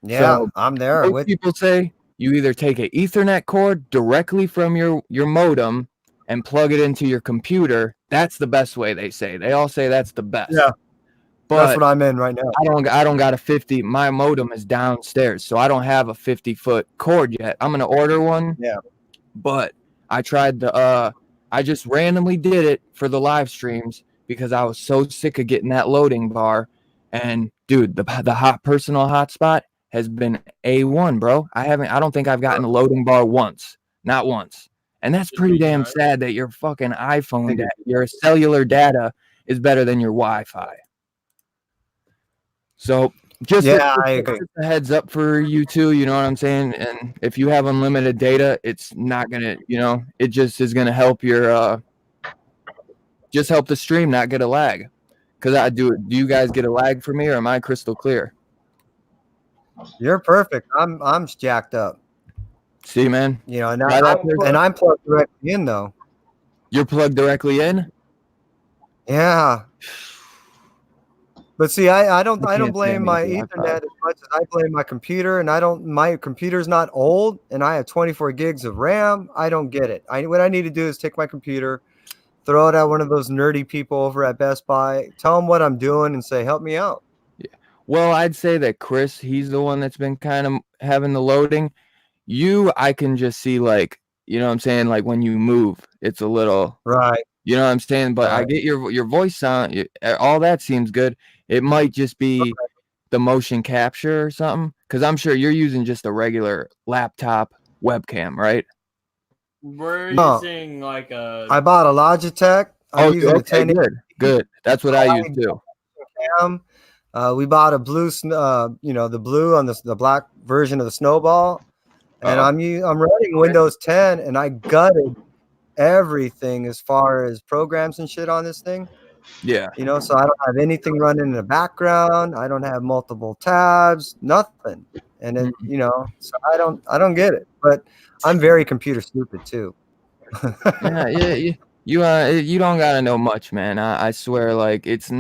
Speaker 1: Yeah, so I'm there.
Speaker 4: People say you either take an Ethernet cord directly from your modem and plug it into your computer. That's the best way, they say. They all say that's the best.
Speaker 1: Yeah. But that's what I'm in right now.
Speaker 4: I don't got a 50. My modem is downstairs, so I don't have a 50-foot cord yet. I'm gonna order one.
Speaker 1: Yeah.
Speaker 4: But I tried I just randomly did it for the live streams because I was so sick of getting that loading bar. And dude, the personal hotspot has been A1, bro. I don't think I've gotten a loading bar once. Not once. And that's pretty damn sad that your fucking iPhone, your cellular data is better than your Wi-Fi. So just
Speaker 1: Yeah, I agree.
Speaker 4: a heads up for you too, you know what I'm saying? And if you have unlimited data, it's not gonna, it just is gonna help your just help the stream not get a lag. Cause do you guys get a lag for me, or am I crystal clear?
Speaker 1: You're perfect. I'm jacked up.
Speaker 4: See, man.
Speaker 1: And I'm plugged directly in though.
Speaker 4: You're plugged directly in?
Speaker 1: Yeah. But see, I don't blame my Ethernet as much as I blame my computer, and my computer's not old, and I have 24 gigs of RAM. I don't get it. What I need to do is take my computer, throw it at one of those nerdy people over at Best Buy, tell them what I'm doing, and say, help me out.
Speaker 4: Yeah. Well, I'd say that Chris, he's the one that's been kind of having the loading. I can just see, like, you know what I'm saying? Like when you move, it's a little
Speaker 1: right.
Speaker 4: You know what I'm saying? But right. I get your voice sound. All that seems good. It might just be the motion capture or something. Because I'm sure you're using just a regular laptop webcam, right?
Speaker 2: We're using like a...
Speaker 1: I bought a Logitech. I'm using a 10.
Speaker 4: Good. That's what I use too.
Speaker 1: We bought a blue, the blue on the black version of the Snowball. And I'm running Windows 10, and I gutted everything as far as programs and shit on this thing.
Speaker 4: Yeah.
Speaker 1: So I don't have anything running in the background. I don't have multiple tabs, nothing. And then, so I don't get it. But I'm very computer stupid too.
Speaker 4: Yeah. You don't gotta know much, man. I swear, like it's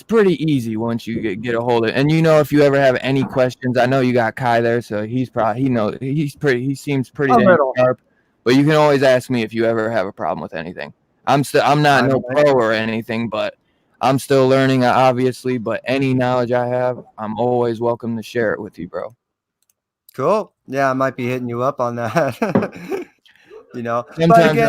Speaker 4: pretty easy once you get a hold of it. And if you ever have any questions, I know you got Kai there, so he seems pretty sharp. But you can always ask me if you ever have a problem with anything. I'm not no pro or anything, but I'm still learning, obviously. But any knowledge I have, I'm always welcome to share it with you, bro.
Speaker 1: Cool. Yeah, I might be hitting you up on that.
Speaker 4: Sometimes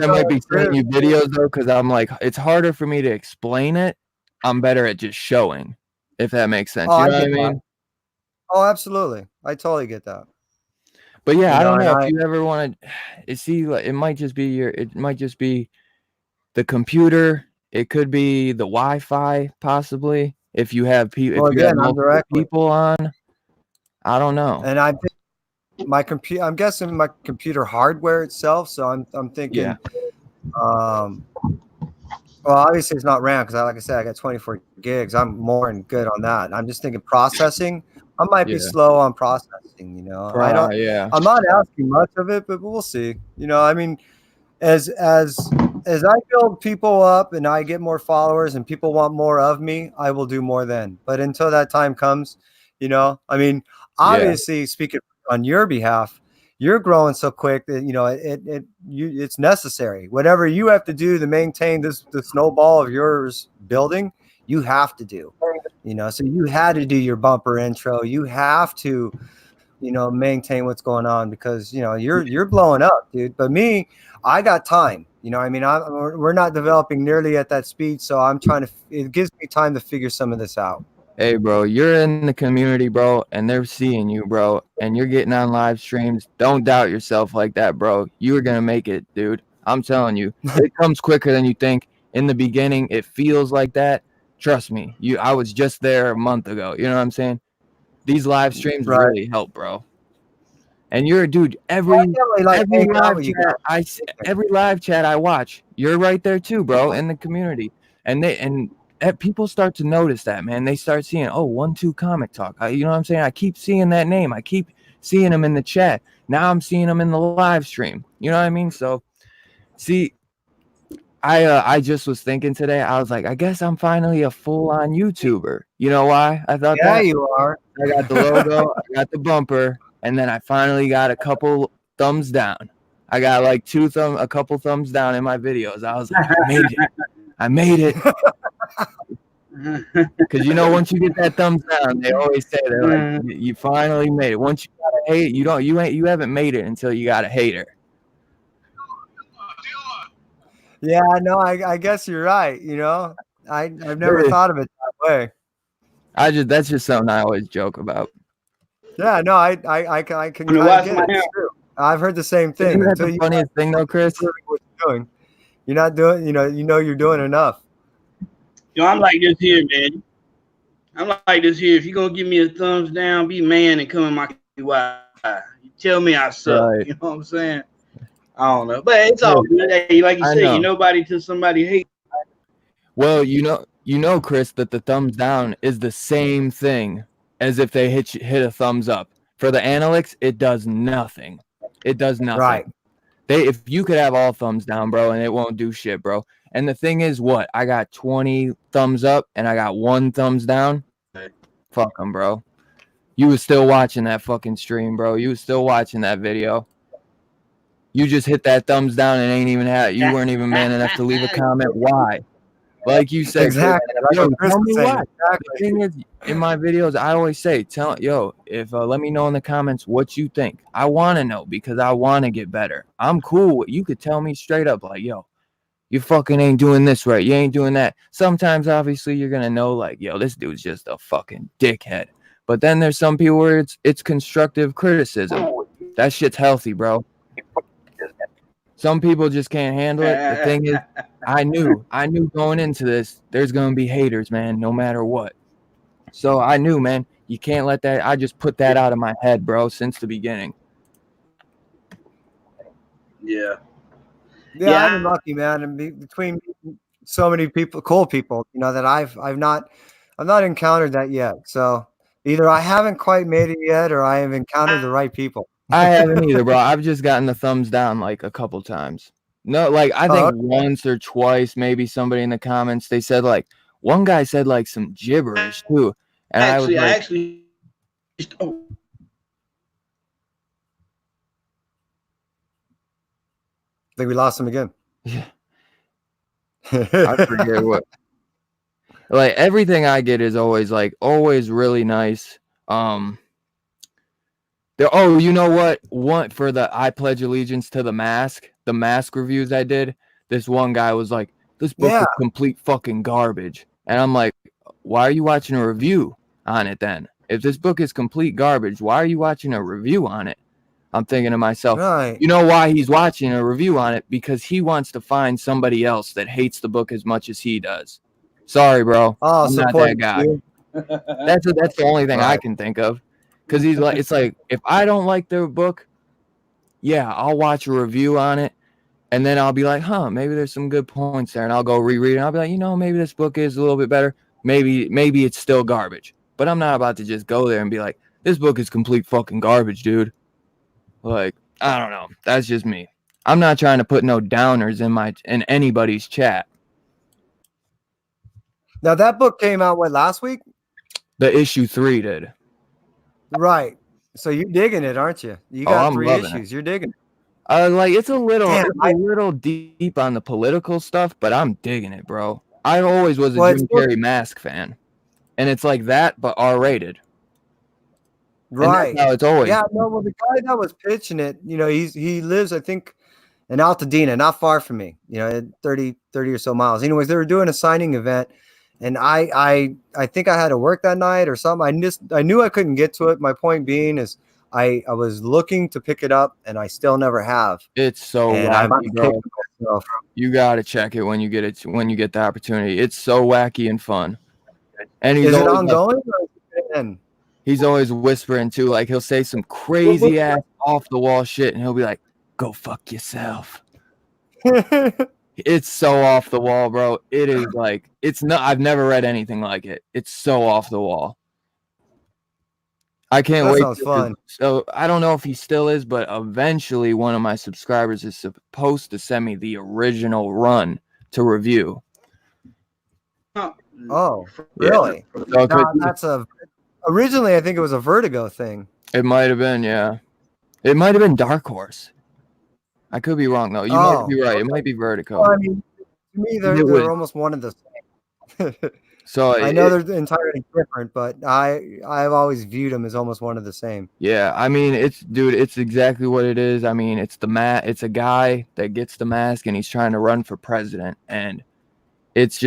Speaker 4: I might be sending you videos though, because I'm like, it's harder for me to explain it. I'm better at just showing, if that makes sense. You know what I mean?
Speaker 1: Oh, absolutely. I totally get that.
Speaker 4: But yeah, I don't know if you ever want to see. It might just be the computer. It could be the Wi-Fi, possibly. If you have people, multiple people on, I don't know.
Speaker 1: And I think my computer. I'm guessing my computer hardware itself. So I'm thinking.
Speaker 4: Yeah.
Speaker 1: Well, obviously it's not RAM because, like I said, I got 24 gigs. I'm more than good on that. I'm just thinking processing. I might be slow on processing, I'm not asking much of it, but we'll see. I mean, as I build people up and I get more followers and people want more of me, I will do more then. But until that time comes, I mean, obviously speaking on your behalf, you're growing so quick that it's necessary. Whatever you have to do to maintain the snowball of yours building, you have to do. So you had to do your bumper intro. You have to, maintain what's going on because you're blowing up, dude. But me, I got time. I mean, we're not developing nearly at that speed, so I'm trying to. It gives me time to figure some of this out.
Speaker 4: Hey, bro, you're in the community, bro, and they're seeing you, bro, and you're getting on live streams. Don't doubt yourself like that, bro. You're going to make it, dude. I'm telling you. It comes quicker than you think. In the beginning, it feels like that. Trust me. I was just there a month ago. You know what I'm saying? These live streams really help, bro. And you're a dude. Every live chat I watch, you're right there too, bro, in the community. And people start to notice that, man. They start seeing, OneTwo Comic Talk. You know what I'm saying? I keep seeing that name. I keep seeing him in the chat. Now I'm seeing him in the live stream. You know what I mean? So, see, I just was thinking today. I was like, I guess I'm finally a full-on YouTuber. You know why? I thought that.
Speaker 1: Yeah, you are.
Speaker 4: I got the logo. I got the bumper, and then I finally got a couple thumbs down. I got like a couple thumbs down in my videos. I was like, I made it. Because once you get that thumbs down, they always say they're like, you finally made it. Once you gotta hate, you haven't made it until you got a hater.
Speaker 1: Yeah, no, I guess you're right. I've never thought of it that way.
Speaker 4: That's just something I always joke about.
Speaker 1: Yeah, no, I can kind of get it. True. I've heard the same thing.
Speaker 4: That's the funniest thing, though, Chris.
Speaker 1: What you're doing. You're not doing. You're doing enough.
Speaker 3: I'm like this here, man. I'm like this here. If you're gonna give me a thumbs down, be man and come in my why. You tell me I suck.
Speaker 4: Right.
Speaker 3: You know what I'm saying? I don't know, but it's all good. Hey, like you
Speaker 4: I
Speaker 3: say,
Speaker 4: know.
Speaker 3: you nobody till somebody hates.
Speaker 4: Well, you know, Chris, that the thumbs down is the same thing as if they hit a thumbs up. For the analytics, it does nothing. It does nothing.
Speaker 1: Right.
Speaker 4: If you could have all thumbs down, bro, and it won't do shit, bro. And the thing is, what? I got 20 thumbs up and I got 1 thumbs down. Fuck them, bro. You was still watching that fucking stream, bro. You was still watching that video. You just hit that thumbs down and ain't even you weren't even man enough to leave a comment. Why? Like you said,
Speaker 1: Exactly.
Speaker 4: yo,
Speaker 1: Chris
Speaker 4: tell
Speaker 1: was
Speaker 4: me
Speaker 1: saying.
Speaker 4: why.
Speaker 1: Exactly.
Speaker 4: The thing is, in my videos, I always say, if let me know in the comments what you think. I want to know because I want to get better. I'm cool. You could tell me straight up, like, yo, you fucking ain't doing this right. You ain't doing that. Sometimes, obviously, you're gonna know, like, yo, this dude's just a fucking dickhead. But then there's some people where it's constructive criticism. That shit's healthy, bro. Some people just can't handle it. The thing is, I knew going into this, there's going to be haters, man, no matter what. So I knew, man, you can't let that. I just put that out of my head, bro, since the beginning.
Speaker 3: Yeah.
Speaker 1: Yeah, I've been lucky, man, and between so many people, cool people, you know, that I've not encountered that yet. So either I haven't quite made it yet, or I have encountered the right people.
Speaker 4: I haven't either, bro. I've just gotten the thumbs down like a couple times. No, like I think once or twice, maybe somebody in the comments, they said like one guy said like some gibberish too, and I was like,
Speaker 1: I think we lost him again.
Speaker 4: Yeah. I forget what. Like everything I get is always really nice. You know what? For the I Pledge Allegiance to the Mask reviews I did, this one guy was like, this book is complete fucking garbage. And I'm like, why are you watching a review on it then? If this book is complete garbage, why are you watching a review on it? I'm thinking to myself, you know why he's watching a review on it? Because he wants to find somebody else that hates the book as much as he does. Sorry, bro. I'm not that guy. That's the only thing I can think of. Because he's like, it's like, if I don't like the book, yeah, I'll watch a review on it. And then I'll be like, maybe there's some good points there. And I'll go reread it. And I'll be like, maybe this book is a little bit better. Maybe it's still garbage. But I'm not about to just go there and be like, this book is complete fucking garbage, dude. Like, I don't know. That's just me. I'm not trying to put no downers in anybody's chat.
Speaker 1: Now that book came out last week?
Speaker 4: The issue 3 did.
Speaker 1: Right. So you're digging it, aren't you? You got 3 issues. You're digging it.
Speaker 4: Like it's a little deep on the political stuff, but I'm digging it, bro. I always was a Jim Carrey Mask fan, and it's like that, but R-rated.
Speaker 1: Right.
Speaker 4: And that's how it's always.
Speaker 1: Yeah. No. Well, the guy that was pitching it, he lives, I think, in Altadena, not far from me. 30 or so miles. Anyways, they were doing a signing event, and I think I had to work that night or something. I knew I couldn't get to it. My point being is, I was looking to pick it up, and I still never have.
Speaker 4: It's so wacky, bro. You gotta check it when you get it. When you get the opportunity, it's so wacky and fun. And
Speaker 1: is it ongoing?
Speaker 4: He's always whispering too. Like he'll say some crazy ass off the wall shit, and he'll be like, "Go fuck yourself." It's so off the wall, bro. It is like it's not. I've never read anything like it. It's so off the wall. I can't wait.
Speaker 1: Sounds fun.
Speaker 4: So I don't know if he still is, but eventually one of my subscribers is supposed to send me the original run to review.
Speaker 1: Oh, really?
Speaker 4: So
Speaker 1: that's originally I think it was a Vertigo thing.
Speaker 4: It might have been, yeah. It might have been Dark Horse. I could be wrong though. You might be right. It might be Vertigo.
Speaker 1: Well, I mean, to me, they're almost one and the same.
Speaker 4: So
Speaker 1: I know they're entirely different, but I've always viewed them as almost one of the same.
Speaker 4: Yeah, I mean, it's exactly what it is. I mean, it's a guy that gets the mask and he's trying to run for president, and it's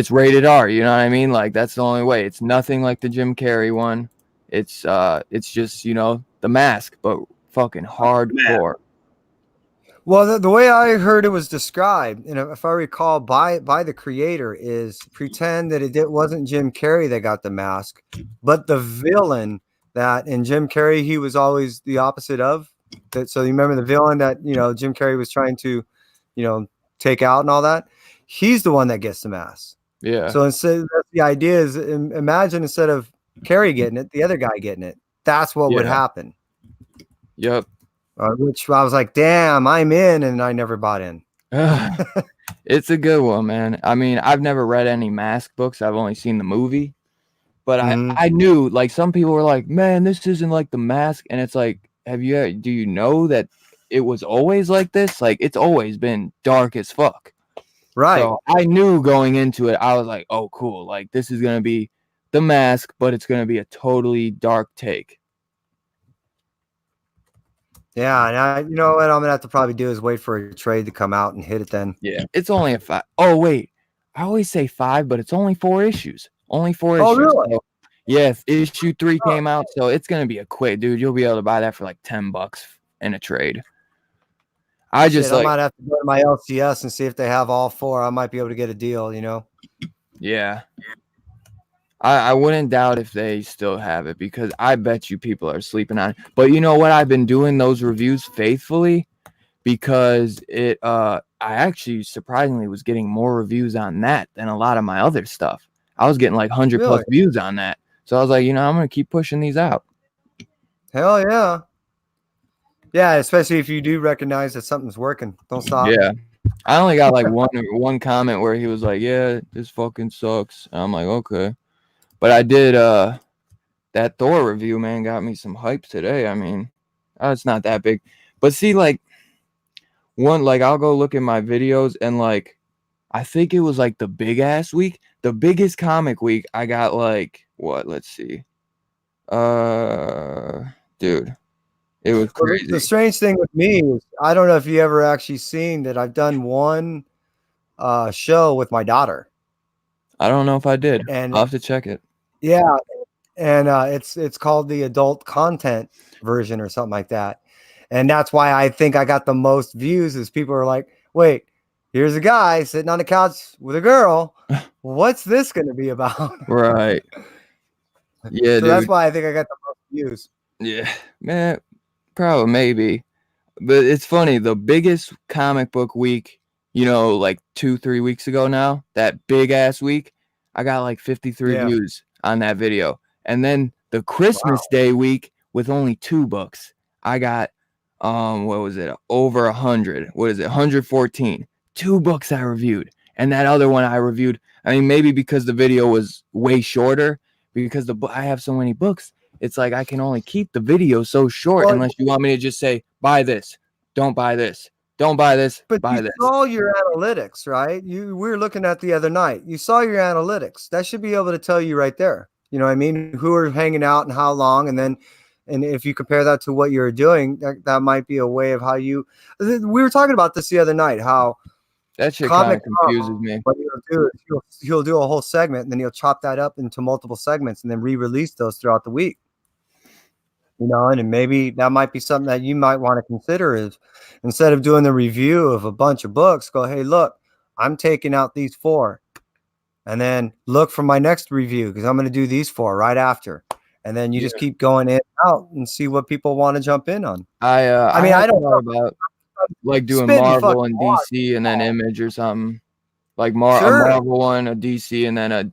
Speaker 4: rated R. You know what I mean? Like that's the only way. It's nothing like the Jim Carrey one. It's just the mask, but fucking hardcore.
Speaker 1: Well, the way I heard it was described, and if I recall, by the creator, is pretend that it wasn't Jim Carrey that got the mask, but the villain that in Jim Carrey he was always the opposite of. That, so you remember the villain that Jim Carrey was trying to, take out and all that. He's the one that gets the mask.
Speaker 4: Yeah.
Speaker 1: So instead, the idea is imagine instead of Carrey getting it, the other guy getting it. That's what would happen.
Speaker 4: Yep.
Speaker 1: Which I was like, damn, I'm in, and I never bought in.
Speaker 4: It's a good one, man. I mean, I've never read any Mask books. I've only seen the movie. But I knew, like, some people were like, man, this isn't like the Mask. And it's like, do you know that it was always like this? Like, it's always been dark as fuck.
Speaker 1: Right.
Speaker 4: So I knew going into it, I was like, oh, cool. Like, this is going to be the Mask, but it's going to be a totally dark take.
Speaker 1: Yeah, and you know what I'm gonna have to probably do is wait for a trade to come out and hit it then.
Speaker 4: Yeah, it's only a 5. Oh wait, I always say 5, but it's only 4 issues. Only 4 issues.
Speaker 1: Oh really?
Speaker 4: So, yeah, issue 3 came out, so it's gonna be a quick, dude. You'll be able to buy that for like $10 in a trade. I might
Speaker 1: have to go to my LCS and see if they have all 4. I might be able to get a deal.
Speaker 4: Yeah. I wouldn't doubt if they still have it because I bet you people are sleeping on it. But you know what? I've been doing those reviews faithfully because I actually surprisingly was getting more reviews on that than a lot of my other stuff. I was getting like 100 plus views on that. So I was like, I'm going to keep pushing these out.
Speaker 1: Hell yeah. Yeah, especially if you do recognize that something's working. Don't stop.
Speaker 4: Yeah. I only got like one comment where he was like, yeah, this fucking sucks. And I'm like, okay. But I did that Thor review, man, got me some hype today. I mean, it's not that big. But see, like, I'll go look at my videos and, like, I think it was, like, the big-ass week. The biggest comic week, I got, like, what? Let's see. Dude, it was crazy.
Speaker 1: The strange thing with me is, I don't know if you ever actually seen that I've done one show with my daughter.
Speaker 4: I don't know if I did.
Speaker 1: And
Speaker 4: I'll have to check it.
Speaker 1: Yeah, and it's called the adult content version or something like that. And that's why I think I got the most views is people are like, wait, here's a guy sitting on the couch with a girl. What's this going to be about?
Speaker 4: Right. Yeah,
Speaker 1: so that's why I think I got the most views.
Speaker 4: Yeah, man, probably maybe. But it's funny, the biggest comic book week, like 2-3 weeks ago now, that big ass week, I got like 53 views on that video. And then the Christmas Day week with only 2 books, I got what was it? Over 100. What is it? 114. 2 books I reviewed. And that other one I reviewed, I mean, maybe because the video was way shorter, because I have so many books, it's like I can only keep the video so short unless you want me to just say, buy this, don't buy this, don't buy this,
Speaker 1: but
Speaker 4: buy
Speaker 1: you
Speaker 4: this.
Speaker 1: saw your analytics, right? We were looking at the other night. You saw your analytics. That should be able to tell you right there. You know what I mean? Who are hanging out and how long, and if you compare that to what you're doing, that might be a way of how you. We were talking about this the other night. How
Speaker 4: that shit kind of confuses me.
Speaker 1: What he'll do is he'll do a whole segment, and then he'll chop that up into multiple segments, and then re-release those throughout the week. And maybe that might be something that you might want to consider is instead of doing the review of a bunch of books, go, hey, look, I'm taking out these 4, and then look for my next review because I'm going to do these 4 right after. And then you just keep going in and out and see what people want to jump in on.
Speaker 4: I mean, I don't know about like doing Marvel and DC and then Image or something. Like a Marvel one, a DC, and then a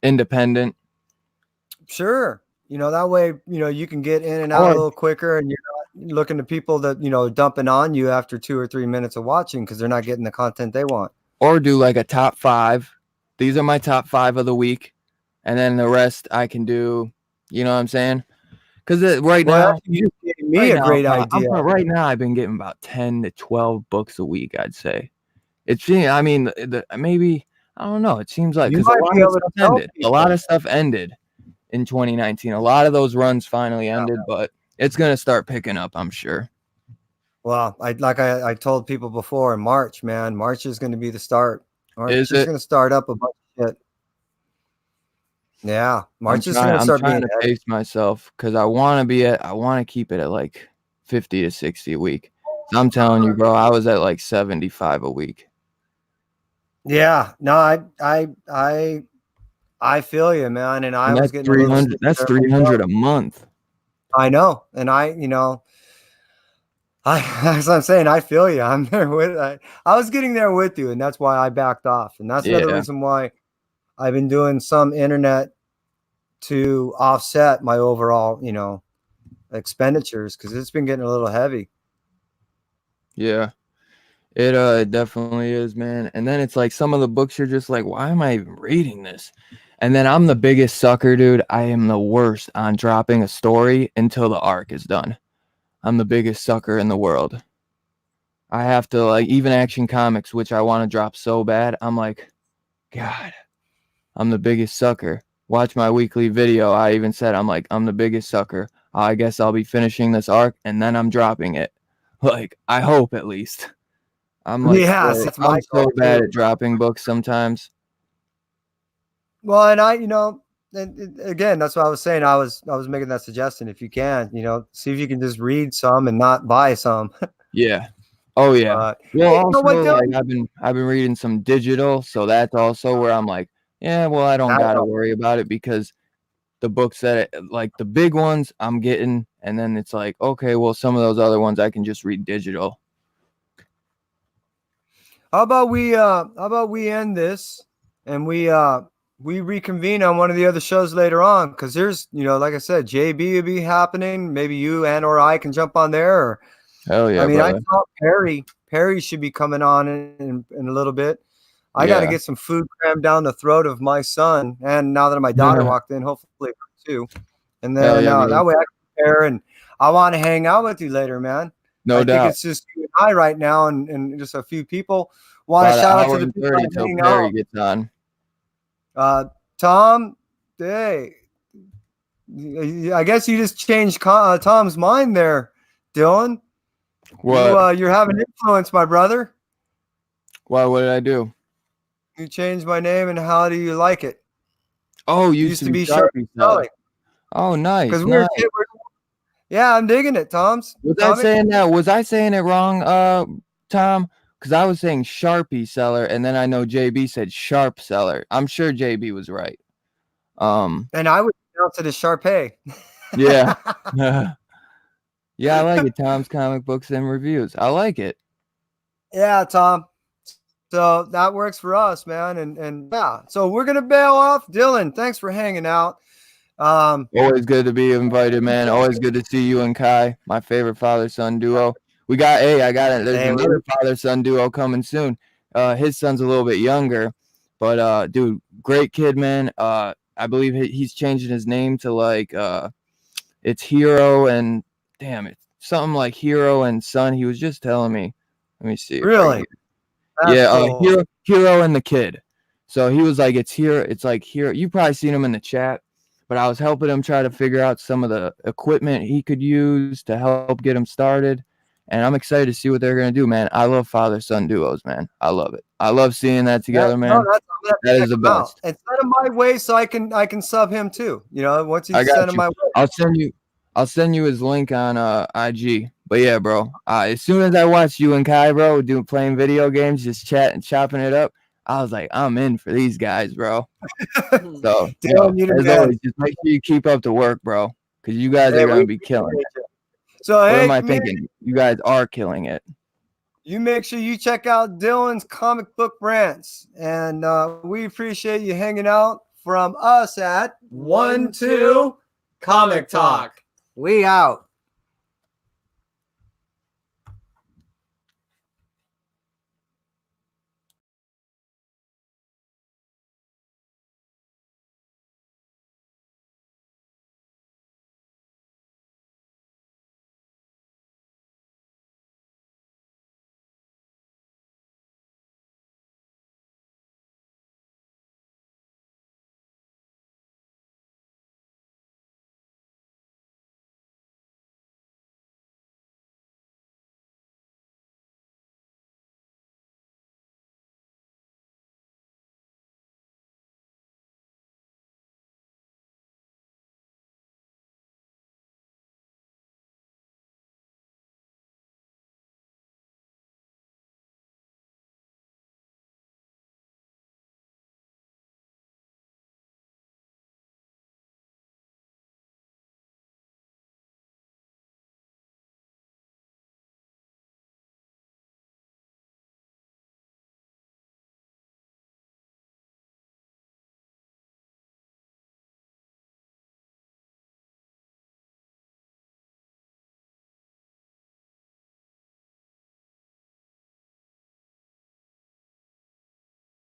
Speaker 4: independent.
Speaker 1: Sure. That way, you can get in and out a little quicker, and you're not looking to people that, dumping on you after 2 or 3 minutes of watching because they're not getting the content they want.
Speaker 4: Or do like a top 5. These are my top 5 of the week. And then the rest I can do, you know what I'm saying? Because now,
Speaker 1: you gave me a great idea.
Speaker 4: Right now, I've been getting about 10 to 12 books a week, I'd say. I mean, maybe, I don't know. It seems like because a lot of stuff ended in 2019. A lot of those runs finally ended, but it's going to start picking up, I'm sure.
Speaker 1: Well, I told people before, in March, man, March is going to be the start. March is going to start up a bunch of shit. Yeah, March is going to start.
Speaker 4: I'm trying to pace myself because I want to keep it at like 50 to 60 a week. I'm telling you, bro, I was at like 75 a week.
Speaker 1: Yeah, no, I feel you, man, and I was
Speaker 4: that's
Speaker 1: getting 300.
Speaker 4: That's 300 a month.
Speaker 1: I know, and that's what I'm saying. I feel you. I'm there with. I was getting there with you, and that's why I backed off, and that's another reason why I've been doing some internet to offset my overall, expenditures, because it's been getting a little heavy.
Speaker 4: Yeah. It definitely is, man. And then it's like some of the books you're just like, why am I even reading this? And then I'm the biggest sucker, dude. I am the worst on dropping a story until the arc is done. I'm the biggest sucker in the world. I have to, like, even Action Comics, which I want to drop so bad. I'm like, God, I'm the biggest sucker. Watch my weekly video. I even said, I'm like, I'm the biggest sucker. I guess I'll be finishing this arc and then I'm dropping it. Like, I hope at least. I'm like,
Speaker 1: Yeah,
Speaker 4: so,
Speaker 1: it's my
Speaker 4: I'm so bad at dropping books sometimes.
Speaker 1: Well, and again, that's what I was saying. I was making that suggestion. If you can, see if you can just read some and not buy some.
Speaker 4: Yeah. Oh yeah. Well, also, like, I've been reading some digital, so that's also where I'm like, yeah, well, I don't gotta worry about it, because the books that like the big ones I'm getting, and then it's like, okay, well, some of those other ones I can just read digital.
Speaker 1: How about we end this and we reconvene on one of the other shows later on, because there's, like I said, JB will be happening. Maybe you and or I can jump on there. Or,
Speaker 4: hell yeah, brother.
Speaker 1: I thought Perry should be coming on in a little bit. I got to get some food crammed down the throat of my son, and now that my daughter walked in, hopefully too. And then that way I can prepare, and I want to hang out with you later, man.
Speaker 4: No doubt.
Speaker 1: I think it's just you and I right now, and just a few people. Want to shout out to the people that hang out.
Speaker 4: Gets on.
Speaker 1: Tom, hey, I guess you just changed Tom's mind there, Dylan.
Speaker 4: What?
Speaker 1: You're having influence, my brother.
Speaker 4: Why? What did I do?
Speaker 1: You changed my name, and how do you like it?
Speaker 4: Oh, used to be Sharpie Seller. Oh, nice. Because
Speaker 1: yeah, I'm digging it, Tom's.
Speaker 4: Was I saying it wrong, Tom? Because I was saying Sharpie Seller, and then I know JB said Sharp Seller. I'm sure JB was right.
Speaker 1: And I would pronounce it as Sharpay.
Speaker 4: Yeah. Yeah, I like it. Tom's Comic Books and Reviews. I like it.
Speaker 1: Yeah, Tom. So that works for us, man. And yeah, so we're gonna bail off. Dylan, thanks for hanging out.
Speaker 4: Always good to be invited, man. Always good to see you and Kai, my favorite father-son duo. There's another father-son duo coming soon. His son's a little bit younger, but dude, great kid, man. I believe he's changing his name to like it's Hero and it's something like Hero and Son. He was just telling me. Let me see.
Speaker 1: Really?
Speaker 4: Cool. Hero and the Kid. So he was like, it's like Hero. You probably seen him in the chat, but I was helping him try to figure out some of the equipment he could use to help get him started. And I'm excited to see what they're going to do, man. I love father-son duos, man. I love it. I love seeing that together, man. That is the best.
Speaker 1: And send him my way so I can sub him too. Once you send him my way.
Speaker 4: I'll send you his link on IG. But yeah, bro. As soon as I watched you and Kai, bro, playing video games, just chopping it up, I was like, I'm in for these guys, bro. So as always, just make sure you keep up the work, bro, because you guys are going to be killing it.
Speaker 1: So
Speaker 4: what am I thinking? You guys are killing it.
Speaker 1: You make sure you check out Dylan's comic book brands, and we appreciate you hanging out from us at
Speaker 2: OneTwo Comic Talk.
Speaker 1: We out.